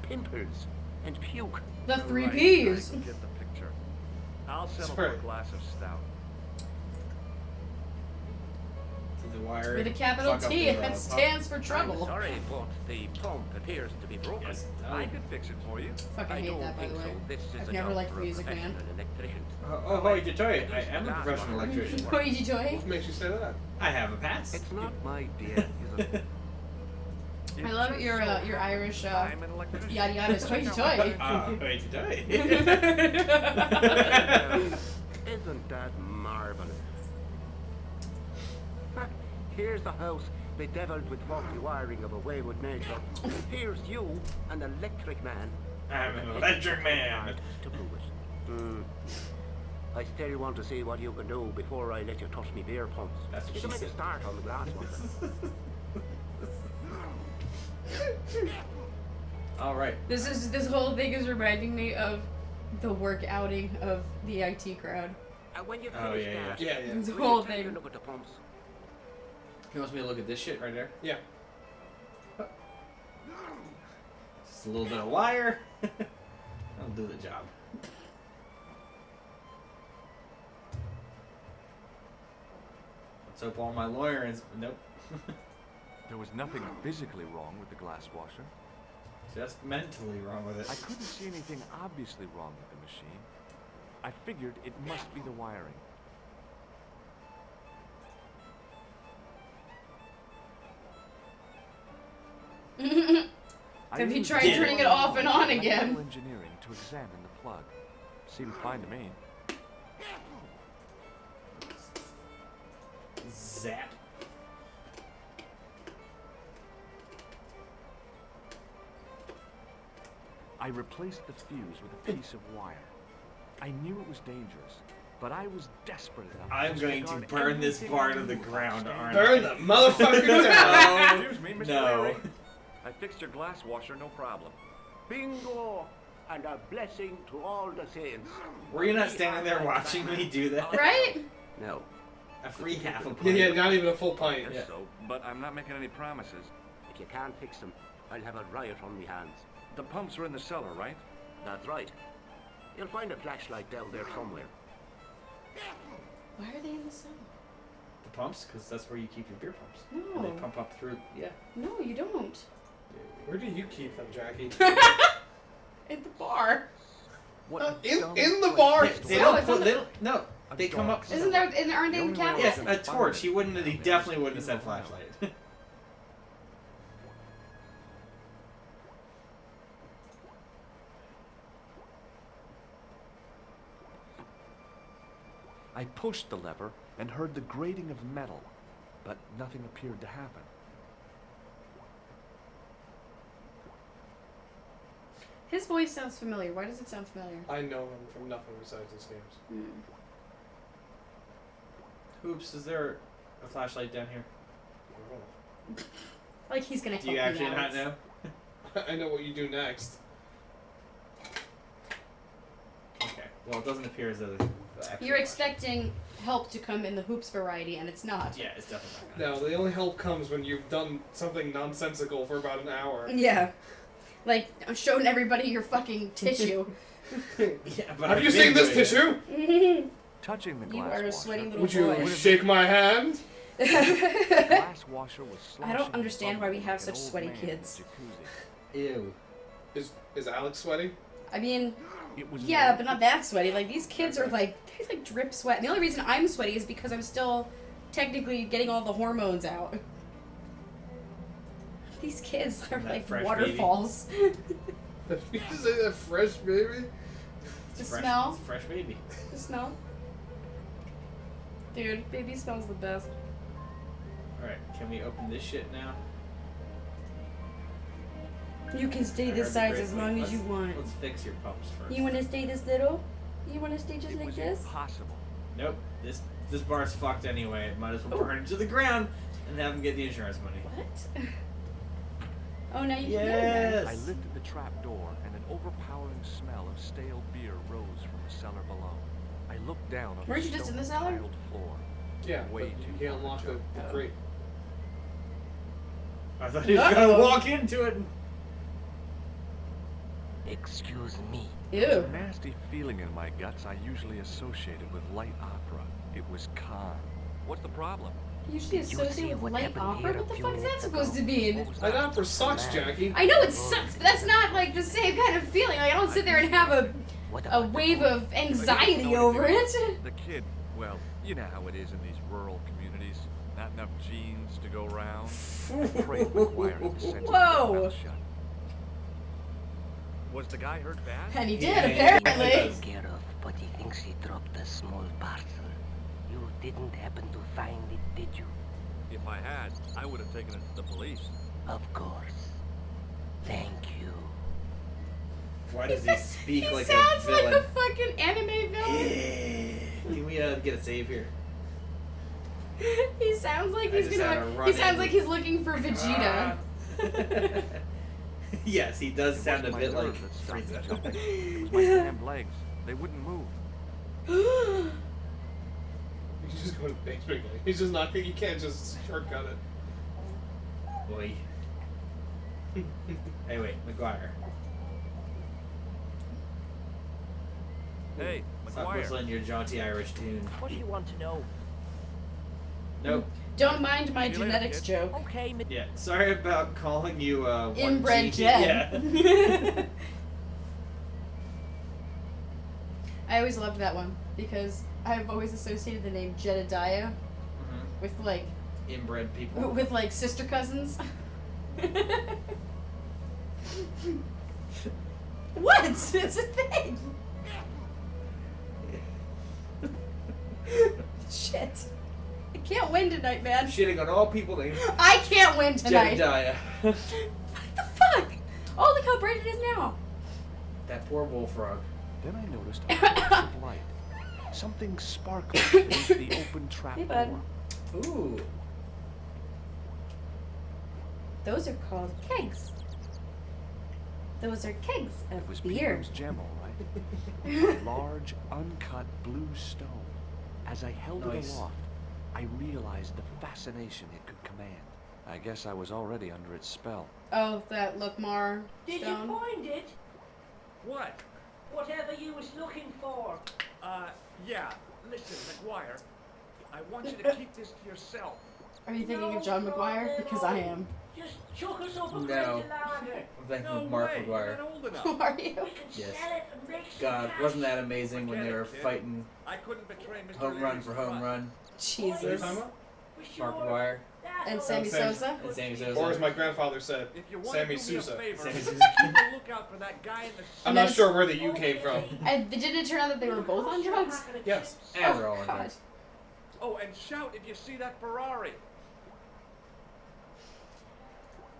pimples, and puke. The three Right, P's. I get the picture. I'll settle Sorry. for a glass of stout. The wire. With a capital fuck up T, the, that pump. stands for I'm trouble. sorry, but the pump appears to be broken. Yes. I could fix it for you. Fucking I hate don't that, by think the way. so. This is I've a never job liked for a Music Man. professional electrician. Oh, wait, Detroit. I am a professional electrician. Hoity toy. What makes you say that? I have a pass. It's not my idea, is it? I love it. your Irish I'm an electrician. yada yada is toity toy. Wait, today. Isn't that marvelous? Ha, here's the house bedeviled with faulty wiring of a wayward nature. Here's you, an electric man. I'm an electric man. To prove it. I still want to see what you can do before I let you touch me beer pumps. That's what You she can make said. a start on the glass one. All right. This whole thing is reminding me of the work outing of the IT crowd. When you Oh, finish yeah, that, Yeah, yeah. This will whole you take a thing. look at the pumps? He wants me to look at this shit right there. Yeah. Just a little bit of wire. I'll do the job. Let's hope all my lawyers. Nope. There was nothing physically wrong with the glass washer. Just mentally wrong with it. I couldn't see anything obviously wrong with the machine. I figured it must be the wiring. Have you tried turning it off and on again? Electrical engineering to examine the plug. Seemed fine to me. Zap. I replaced the fuse with a piece of wire. I knew it was dangerous, but I was desperate enough. I'm going to burn this bar to the ground, aren't I? Burn the motherfucker down. Excuse me, Mr. No. Larry. I fixed your glass washer, no problem. Bingo! And a blessing to all the saints. Were you not standing there watching me do that? Right? No. A free half a Yeah, pint. yeah, not even a full pint. Yes, so, but I'm not making any promises. If you can't fix them, I'll have a riot on me hands. The pumps are in the cellar, right? That's right. You'll find a flashlight down there somewhere. Why are they in the sun? The pumps? Because that's where you keep your beer pumps. No. And they pump up through. Yeah. No, you don't. Where do you keep them, Jackie? In the bar. What in dumb the place bar. to They No, don't it's put. on the- They don't. No. They come up. Isn't there? Aren't they in the The only way cabinet? Yes, a torch. He wouldn't. He definitely wouldn't have said flashlight. I pushed the lever and heard the grating of metal, but nothing appeared to happen. His voice sounds familiar. Why does it sound familiar? I know him from nothing besides his games. Hoops, is there a flashlight down here? Like he's gonna help Do you me actually out. not know? I know what you do next. Okay. Well, it doesn't appear as though the actual You're expecting help to come in the hoops variety, and it's not. Yeah, it's definitely not. No, the only help comes when you've done something nonsensical for about an hour. Yeah. Like, I'm showing everybody your fucking tissue. Yeah, but Have I've you been seen this doing it. tissue? Touching the You glass are a washer, sweaty little Would you boy. shake my hand? the glass washer was I don't sloshing understand why we bubbly have like an such old sweaty man in a kids. jacuzzi. Ew. Is Alex sweaty? I mean, It was yeah, but not that sweaty. Like, these kids are like, they like drip sweat. And the only reason I'm sweaty is because I'm still technically getting all the hormones out. These kids are That like fresh waterfalls. Did you say that fresh baby? The Fresh, smell? it's a fresh baby. The smell? Dude, baby smells the best. Alright, can we open this shit now? You can stay I this heard the size great as one. long as you want. Let's fix your pumps first. You want to stay this little? You want to stay just It like was this? impossible. Nope. This bar's fucked anyway. It might as well burn it to the ground and have him get the insurance money. What? Oh, now you can Yes. I lifted the trap door, and an overpowering smell of stale beer rose from the cellar below. I looked down on Weren't the you just in the stone cellar? tiled floor. Yeah, Way but too you can't large. unlock the crate. I thought he was gonna walk into it. Excuse me. There's Ew. a nasty feeling in my guts I usually associated with light opera. It was calm. What's the problem? Usually Did you see associated with what light happened opera? here What the a few fuck is that minutes supposed to ago? mean? What was Light that? opera sucks, Jackie. I know it sucks, but that's not like the same kind of feeling. Like, I don't sit there and have a What a about the wave boy? of anxiety over it. The kid, well, you know how it is in these rural communities. That enough genes to go round. I prayed McGuire had the sense to keep Whoa. his mouth shut. Was the guy hurt bad? And he did, Yeah, apparently. does. Care of, but he thinks he dropped a small parcel. You didn't happen to find it, did you? If I had, I would have taken it to the police. Of course. Thank you. Why does he speak He like a sounds like villain? a fucking anime villain. Can we get a save here? He sounds like I he's just had gonna. to run He sounds in. like he's looking for Vegeta. Yes, he does It sound a wasn't my bit like nerves that stopped me Frieza. jumping. It was my damn legs. They wouldn't move. He's just going to basement guy. He's just not. You can't just shortcut it. Boy. Hey, wait, McGuire. Hey, Stop McGuire. whistling your jaunty Irish tune. What do you want to know? Nope. Don't mind my See you later, genetics kid. joke. Okay, Yeah, sorry about calling you one Inbred G. Jen. Yeah. I always loved that one because I've always associated the name Jedediah with like Inbred people. with like sister cousins. What? It's a thing. Shit. I can't win tonight, man. Shitting on all people named I can't win tonight. Jedediah. What the fuck? Oh, look how bright it is now. That poor bullfrog. Then I noticed a flash of light. Something sparkling beneath the open trap Hey, bud. door. Ooh. Those are called kegs. Those are kegs It of was beer. Peter's gem, all right. A large, uncut blue stone. As I held it Nice. aloft, I realized the fascination it could command. I guess I was already under its spell. Oh, that Lookmar did you stone. find it? What? Whatever you was looking for. Yeah. Listen, McGuire. I want you to keep this to yourself. Are you thinking of John McGuire? Because I am. Just chuck us up a No. crate of lager. I'm thinking No of Mark way. McGuire. You're not old enough. Who are you? We can Yes. sell it and make some God, cash. wasn't that amazing when they were Kid. fighting I couldn't betray Mr. home run Leary's for home trust. run? Jesus. We Mark sure- McGuire That's And all Sammy right. Sosa? and Sammy Sosa. Or as my grandfather said, If you want Sammy to do me a Sousa. favor, Sammy keep Sousa. a lookout for that guy in the I'm And not then- sure where the U came from. And didn't it turn out that they were both on drugs? Yes. And they're all in God. drugs. Oh, and shout if you see that Ferrari.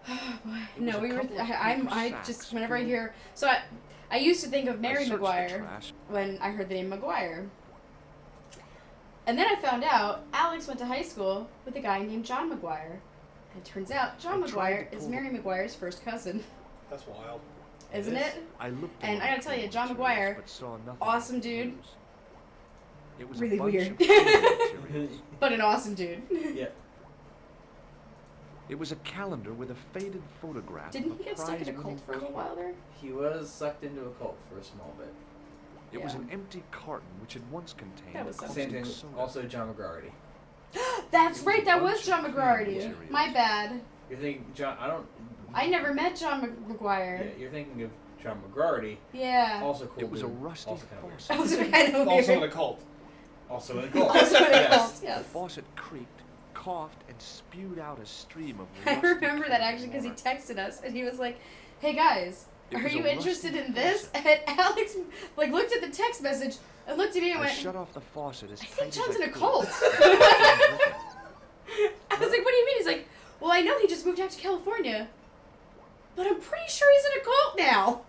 Oh, boy. It was No, a we were. couple of I paper just sacks whenever I filled- hear. So I used to think of Mary I searched the McGuire trash. when I heard the name McGuire. And then I found out Alex went to high school with a guy named John McGuire. And it turns out John I tried McGuire to is pull Mary McGuire's first cousin, That's wild. isn't it? I looked And I around gotta tell you, for John materials, McGuire, but saw nothing awesome but dude. clues. It was Really a bunch weird. of cleaning materials. But an awesome dude. Yeah. It was a calendar with a faded photograph. Didn't of he get stuck in a prize-winning cult for a little couple. while there? He was sucked into a cult for a small bit. It was Yeah. an empty carton which had once contained That was caustic Same thing. soda. Also, John McGarty. That's It was right, a that bunch was of John cleaning McGarty. materials. My bad. You're thinking John. I don't. I never met John Yeah, McGuire. you're thinking of John McGarty. Yeah. Also cool. It was a dude. rusty Also kind of weird. faucet. Also kind of Also in weird. a cult. Also in a cult. Also in a Yes. cult, The yes. faucet creaked, coughed, and spewed out a stream of I rusty remember that clean actually because he water. texted us and he was like, "Hey guys, It are was a you interested rusty in this?" And Alex like looked at the text message and looked at me and I went, shut off the faucet as "I tight think as John's in a could. cult." I was like, "What do you mean?" He's like, "Well, I know he just moved out to California, but I'm pretty sure he's in a cult now,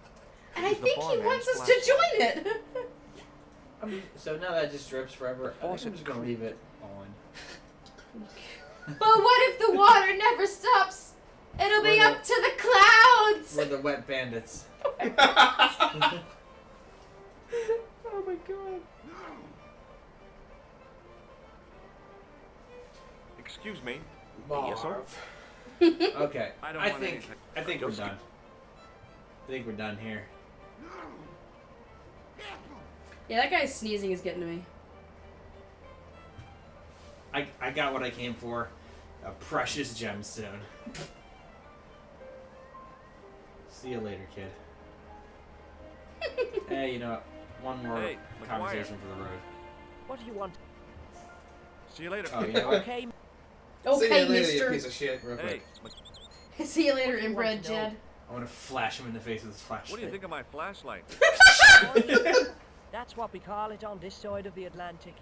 and I was the think he barman's wants us to flashlight. join it." I mean, so now that just drips forever. I think I'm Faucet just gonna leave it on. But what if the water never stops? It'll be We're up to the clouds. We're the wet bandits. Oh my god. Excuse me. Marv. Yes, sir? Okay. I don't I want think anything. I think we're Just- done. I think we're done here. Yeah, that guy's sneezing is getting to me. I got what I came for. A precious gemstone. See you later, kid. Hey, you know what? One more Hey, conversation for the road. What do you want? See you later. Oh, you know what? Okay. See Okay, you later, you mister. piece of shit. Real Hey, quick. See you later, What do you want inbred to know? Jed. I want to flash him in the face with this flashlight. what do you think of my flashlight? That's what we call it on this side of the Atlantic.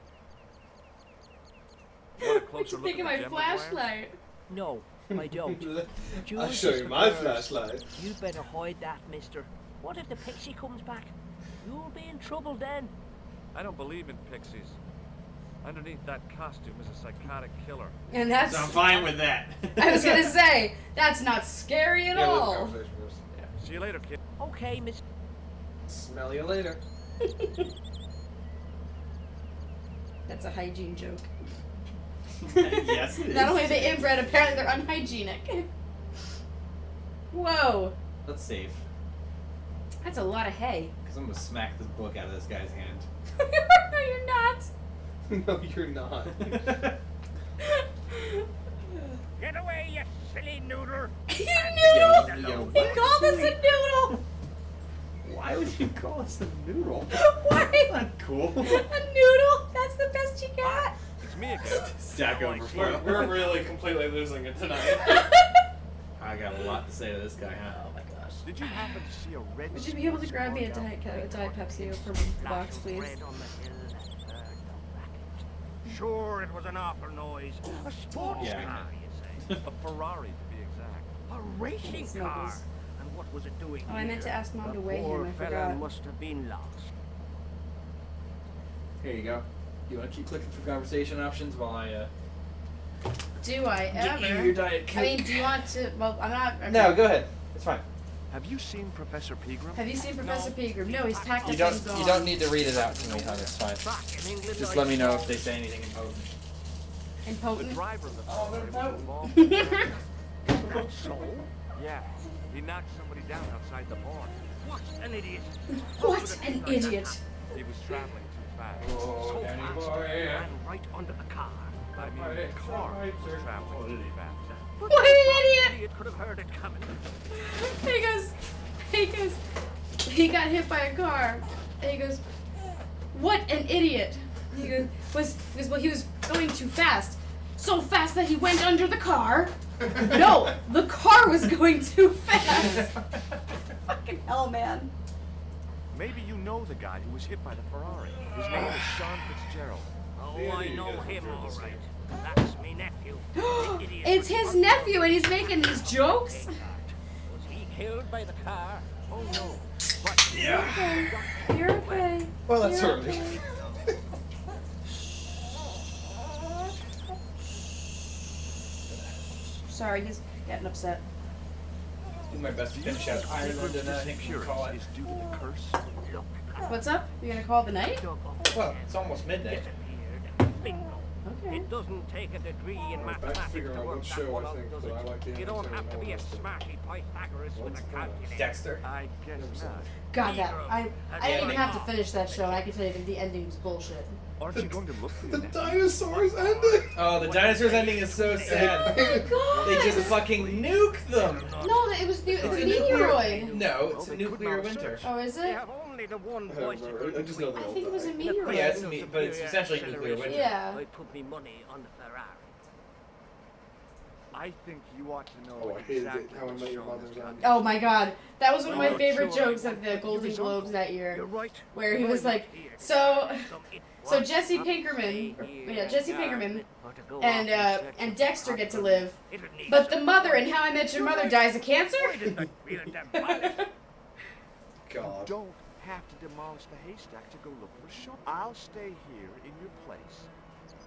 Want a What closer you look think at of the my gem wire? No, flashlight? I don't. I'll Just show as you for my girls, flashlight. You better hide that, mister. What if the pixie comes back? You'll be in trouble then. I don't believe in pixies. Underneath that costume is a psychotic killer. And that's. So I'm fine with that. I was gonna say that's not scary at Yeah, leave the all. conversation first. See you later, kid. Okay, miss. Smell you later. That's a hygiene joke. Yes, it is. Not only are they inbred, apparently they're unhygienic. Whoa, Let's save. that's a lot of hay. Because I'm going to smack this book out of this guy's hand. No, you're not. No, you're not. Get away, you silly noodle! You noodle. Yo, He called us a noodle. Why would you call us a noodle? Why? Not cool. A noodle? That's the best you got. It's me again. Stack overflow. We're really completely losing it tonight. I got a lot to say to this guy, huh? Oh my gosh. Did you happen to see a red? Would you be able to grab me a Diet Pepsi from the box, please? Sure, it was an awful noise. A sports Yeah. car, you say? A Ferrari, to be exact. A racing Snuggles. car. And what was it doing Oh, I meant to here? ask Mom The to weigh poor him. I fella forgot. must have been lost. Here you go. You want to keep clicking for conversation options while I Do I get you your ever? Diet Coke? I mean, do you want to? Well, I'm not. No, go ahead. It's fine. Have you seen Professor Pegram? Have you seen Professor Pegram? No, he's packed You up don't. and gone. You don't need to read it out to me, hon. It's fine. Back in England, Just I let me know saw. if they say anything important. The Impotent. driver of the Oh, Ferrari they're was involved in the That's so? Yeah, he knocked somebody down outside the bar. What an idiot. What an idiot! He was traveling too fast. So Danny fast, boy. ran right under the car. I mean, the car was traveling too fast. But What the an fucking idiot! idiot could have heard it coming. He goes, he got hit by a car. And he goes, what an idiot. He goes, well, he was going too fast. So fast that he went under the car. No, the car was going too fast. Fucking hell, man. Maybe you know the guy who was hit by the Ferrari. His name is Sean Fitzgerald. Oh, I know him all right. That's me nephew. The idiot It's was his under nephew and he's making these jokes. Was he killed by the car? Oh no. But You're okay. Well, that's You're early. okay. Sorry, he's getting upset. Do my best to do you finish think out Ireland and I think we can call it. is due to the curse? What's up? You gonna call it the night? Well, it's almost midnight. Disappeared. Bingo. Okay. It doesn't take a degree in I'm back to mathematics figure to out work what that show one I out, think does that I it? like the You don't answer have and to no be a one else does. smarty Pythagoras with What's a that? calculator. Dexter. I guess not. God, I didn't even have to finish that show. And I can tell you that the ending was bullshit. Aren't you going to look for The your nephew? dinosaurs ending. Oh, the dinosaurs ending is so sad. Oh my god! They just fucking nuke them. No, it was it's It's a meteoroid. No, it's Well, a they nuclear could not winter. Oh, is They it? have only the one I voice. don't know. I just know I they'll think it was a die. meteoroid. Yeah, but it's essentially nuclear winter. Yeah. I put me money on the Ferrari. I think you ought to know Oh, I hated exactly it. How I what Met Your Sean Mother's has got. on. Oh my god, that was one of my Oh, favorite sure. jokes at the Golden Globes that year, You're right. where he was like, so Jesse Pinkerman, Jesse Pinkerman and Dexter get to live, but the mother in How I Met Your Mother dies of cancer. God. Don't have to demolish the haystack to go look for Sean. I'll stay here in your place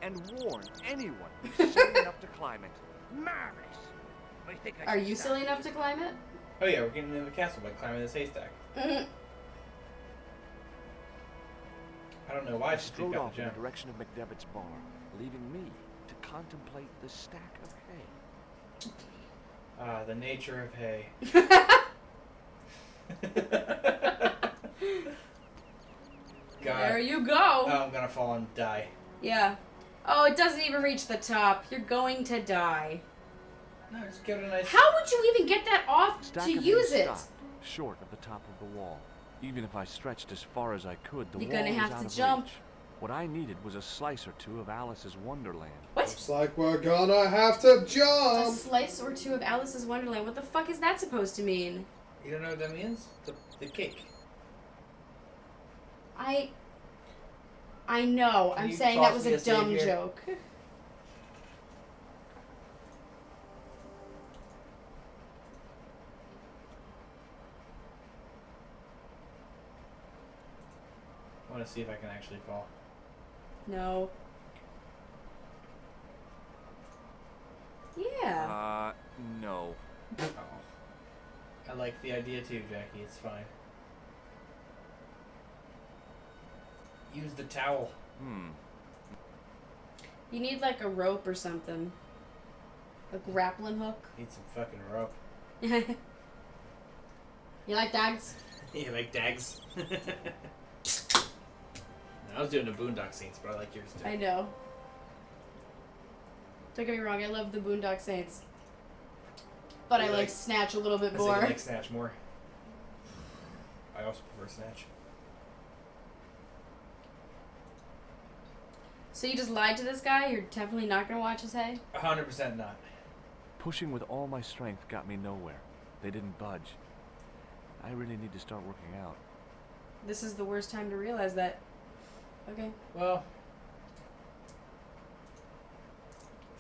and warn anyone who's silly enough to climb it. Marvelous. I think I Are should you start. silly enough to climb it? Oh yeah, we're getting into the castle by climbing this haystack. Mhm. I don't know why I I just strode picked up off the in the gem. direction of McDevitt's bar, leaving me to contemplate the stack of hay. Ah, the nature of hay. God. There you go. Oh, I'm gonna fall and die. Yeah. Oh, it doesn't even reach the top. You're going to die. No, just give it a nice. How would you even get that off Stack to of use hay it? stopped, short of the top of the wall. Even if I stretched as far as I could, the You're wall gonna was have out to of jump. reach. What I needed was a slice or two of Alice's Wonderland. What? Looks like we're gonna have to A jump. slice or two of Alice's Wonderland. What the fuck is that supposed to mean? You don't know what that means? The cake. I know. Can I'm you saying that toss was me a a save dumb here? joke. I want to see if I can actually call. No. Yeah. No. Oh. I like the idea too, Jackie. It's fine. Use the towel. You need like a rope or something. A grappling hook. Need some fucking rope. You like dogs? You like dags? I was doing the Boondock Saints, but I like yours too. I know. Don't get me wrong, I love the Boondock Saints. But I like Snatch a little bit I more. I like Snatch more. I also prefer Snatch. So you just lied to this guy? You're definitely not gonna watch his hay? 100% not. Pushing with all my strength got me nowhere. They didn't budge. I really need to start working out. This is the worst time to realize that. Okay. Well,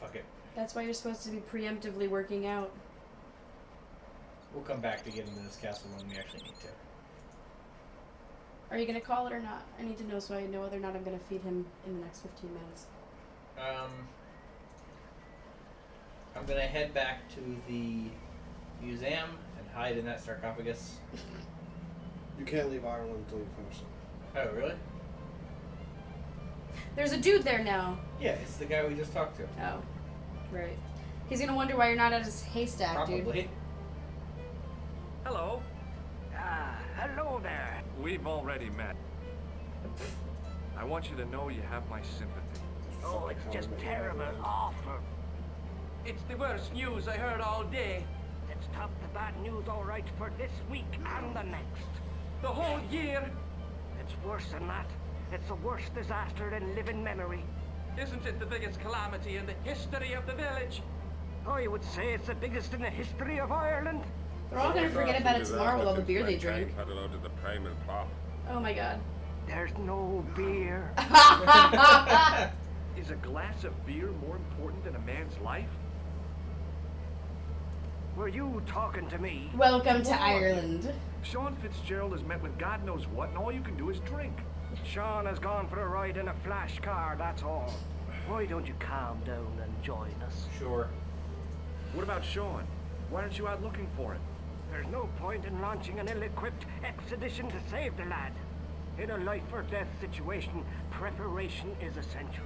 fuck it. That's why you're supposed to be preemptively working out. We'll come back to get into this castle when we actually need to. Are you gonna call it or not? I need to know so I know whether or not I'm gonna feed him in the next 15 minutes. I'm gonna head back to the museum and hide in that sarcophagus. You can't leave Ireland until you finish it. Oh, really? There's a dude there now. Yeah, it's the guy we just talked to. Oh. Right. He's gonna wonder why you're not at his haystack, dude. Probably. Hello. Hello there. We've already met. I want you to know you have my sympathy. Oh, it's just terrible, awful. It's the worst news I heard all day. Let's top the bad news all right for this week and the next. The whole year. It's worse than that. It's the worst disaster in living memory. Isn't it the biggest calamity in the history of the village? I would say it's the biggest in the history of Ireland. They're all gonna forget about it tomorrow with all the beer they drink. Oh my god. There's no beer. Is a glass of beer more important than a man's life? Were you talking to me? Welcome to Ireland. Sean Fitzgerald has met with God knows what, and all you can do is drink. Sean has gone for a ride in a flash car, that's all. Why don't you calm down and join us? Sure. What about Sean? Why aren't you out looking for him? There's no point in launching an ill-equipped expedition to save the lad. In a life-or-death situation, preparation is essential.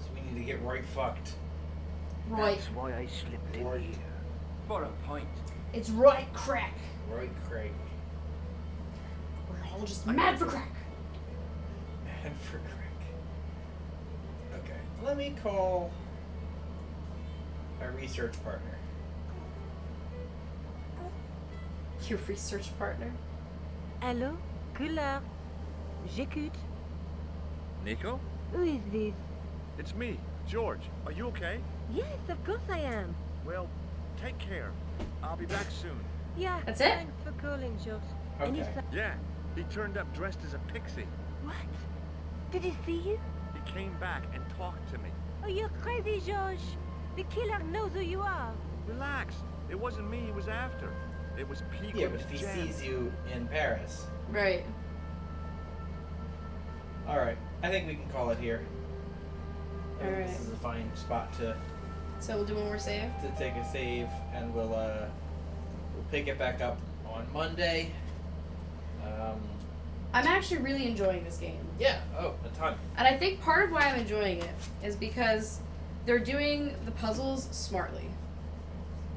So we need to get right fucked. Right. That's why I slipped in here. For a point. It's right crack. Right, Craig. We're all just mad for crack. And for Craig. Okay. Let me call my research partner. Your research partner? Allô? Couleur. J'écoute. Nico? Who is this? It's me, George. Are you okay? Yes, of course I am. Well, take care. I'll be back soon. Yeah. That's it? Thanks for calling, George. Any Okay. Yeah, he turned up dressed as a pixie. What? Did he see you? He came back and talked to me. Oh, you're crazy, George. The killer knows who you are. Relax. It wasn't me he was after. It was Pete Yeah, with but if his he jam. sees you in Paris. Right. Alright, I think we can call it here. I think Alright. This is a fine spot to So we'll do one more save? take a save, and we'll pick it back up on Monday. I'm actually really enjoying this game. Yeah, oh, a ton. And I think part of why I'm enjoying it is because they're doing the puzzles smartly.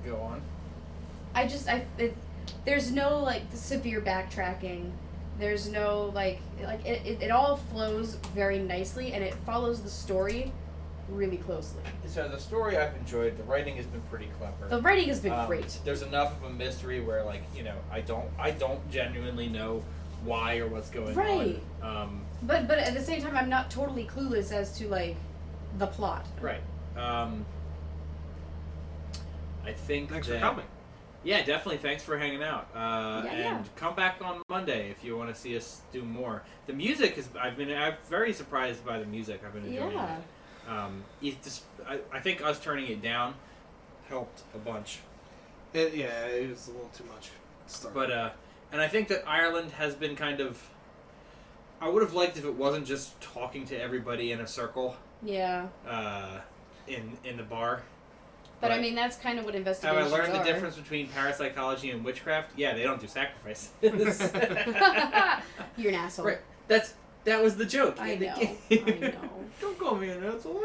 Go on. There's no like severe backtracking. There's no it all flows very nicely and it follows the story really closely. So the story I've enjoyed. The writing has been pretty clever. The writing has been great. There's enough of a mystery where, like, you know, I don't genuinely know why or what's going Right. on. But at the same time, I'm not totally clueless as to like the plot. Right. I think Thanks that, for coming. Yeah, definitely. Thanks for hanging out. Yeah. And come back on Monday if you want to see us do more. The music is. I'm very surprised by the music. I've been enjoying Yeah. it. I think us turning it down helped a bunch. It was a little too much. But and I think that Ireland has been kind of. I would have liked if it wasn't just talking to everybody in a circle. Yeah. In the bar. But I mean, that's kind of what Have investigations I learned are. the difference between parapsychology and witchcraft? Yeah, they don't do sacrifices. You're an asshole. Right. That was the joke. I know. Don't call me an asshole.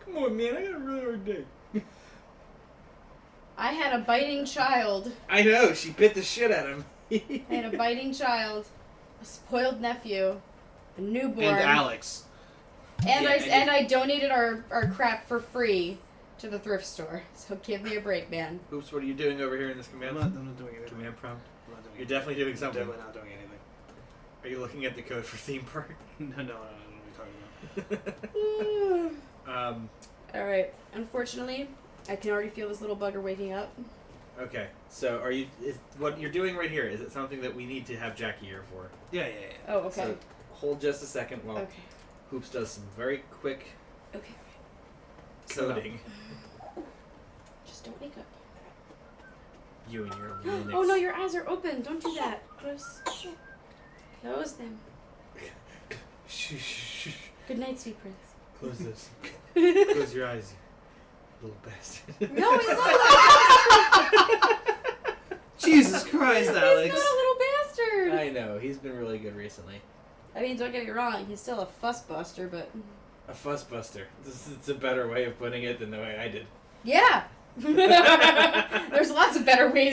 Come on, man. I got a really hard day. I had a biting child. I know. She bit the shit out of him. I had a biting child, a spoiled nephew, a newborn, And Alex. and Yeah, I donated our crap for free to the thrift store. So give me a break, man. Oops, what are you doing over here in this command? I'm not doing anything. Command prompt. I'm not doing You're definitely doing anything. something. Definitely not doing anything. Are you looking at the code for theme park? No, what are you talking about? All right. Unfortunately, I can already feel this little bugger waking up. Okay, so what you're doing right here, is it something that we need to have Jackie here for? Yeah. Oh, okay. So hold just a second while Okay. Hoops does some very quick Okay. coding. Just don't wake up. You and your Linux. Oh no, your eyes are open. Don't do that. Close. Close them. Shh, shh, shh. Good night, sweet prince. Close this. Close your eyes, you little bastard. No, he's not a little Jesus Christ, Alex. He's not a little bastard. I know, he's been really good recently. I mean, don't get me wrong. He's still a fuss buster, but A fussbuster. It's a better way of putting it than the way I did. yeah. There's lots of better ways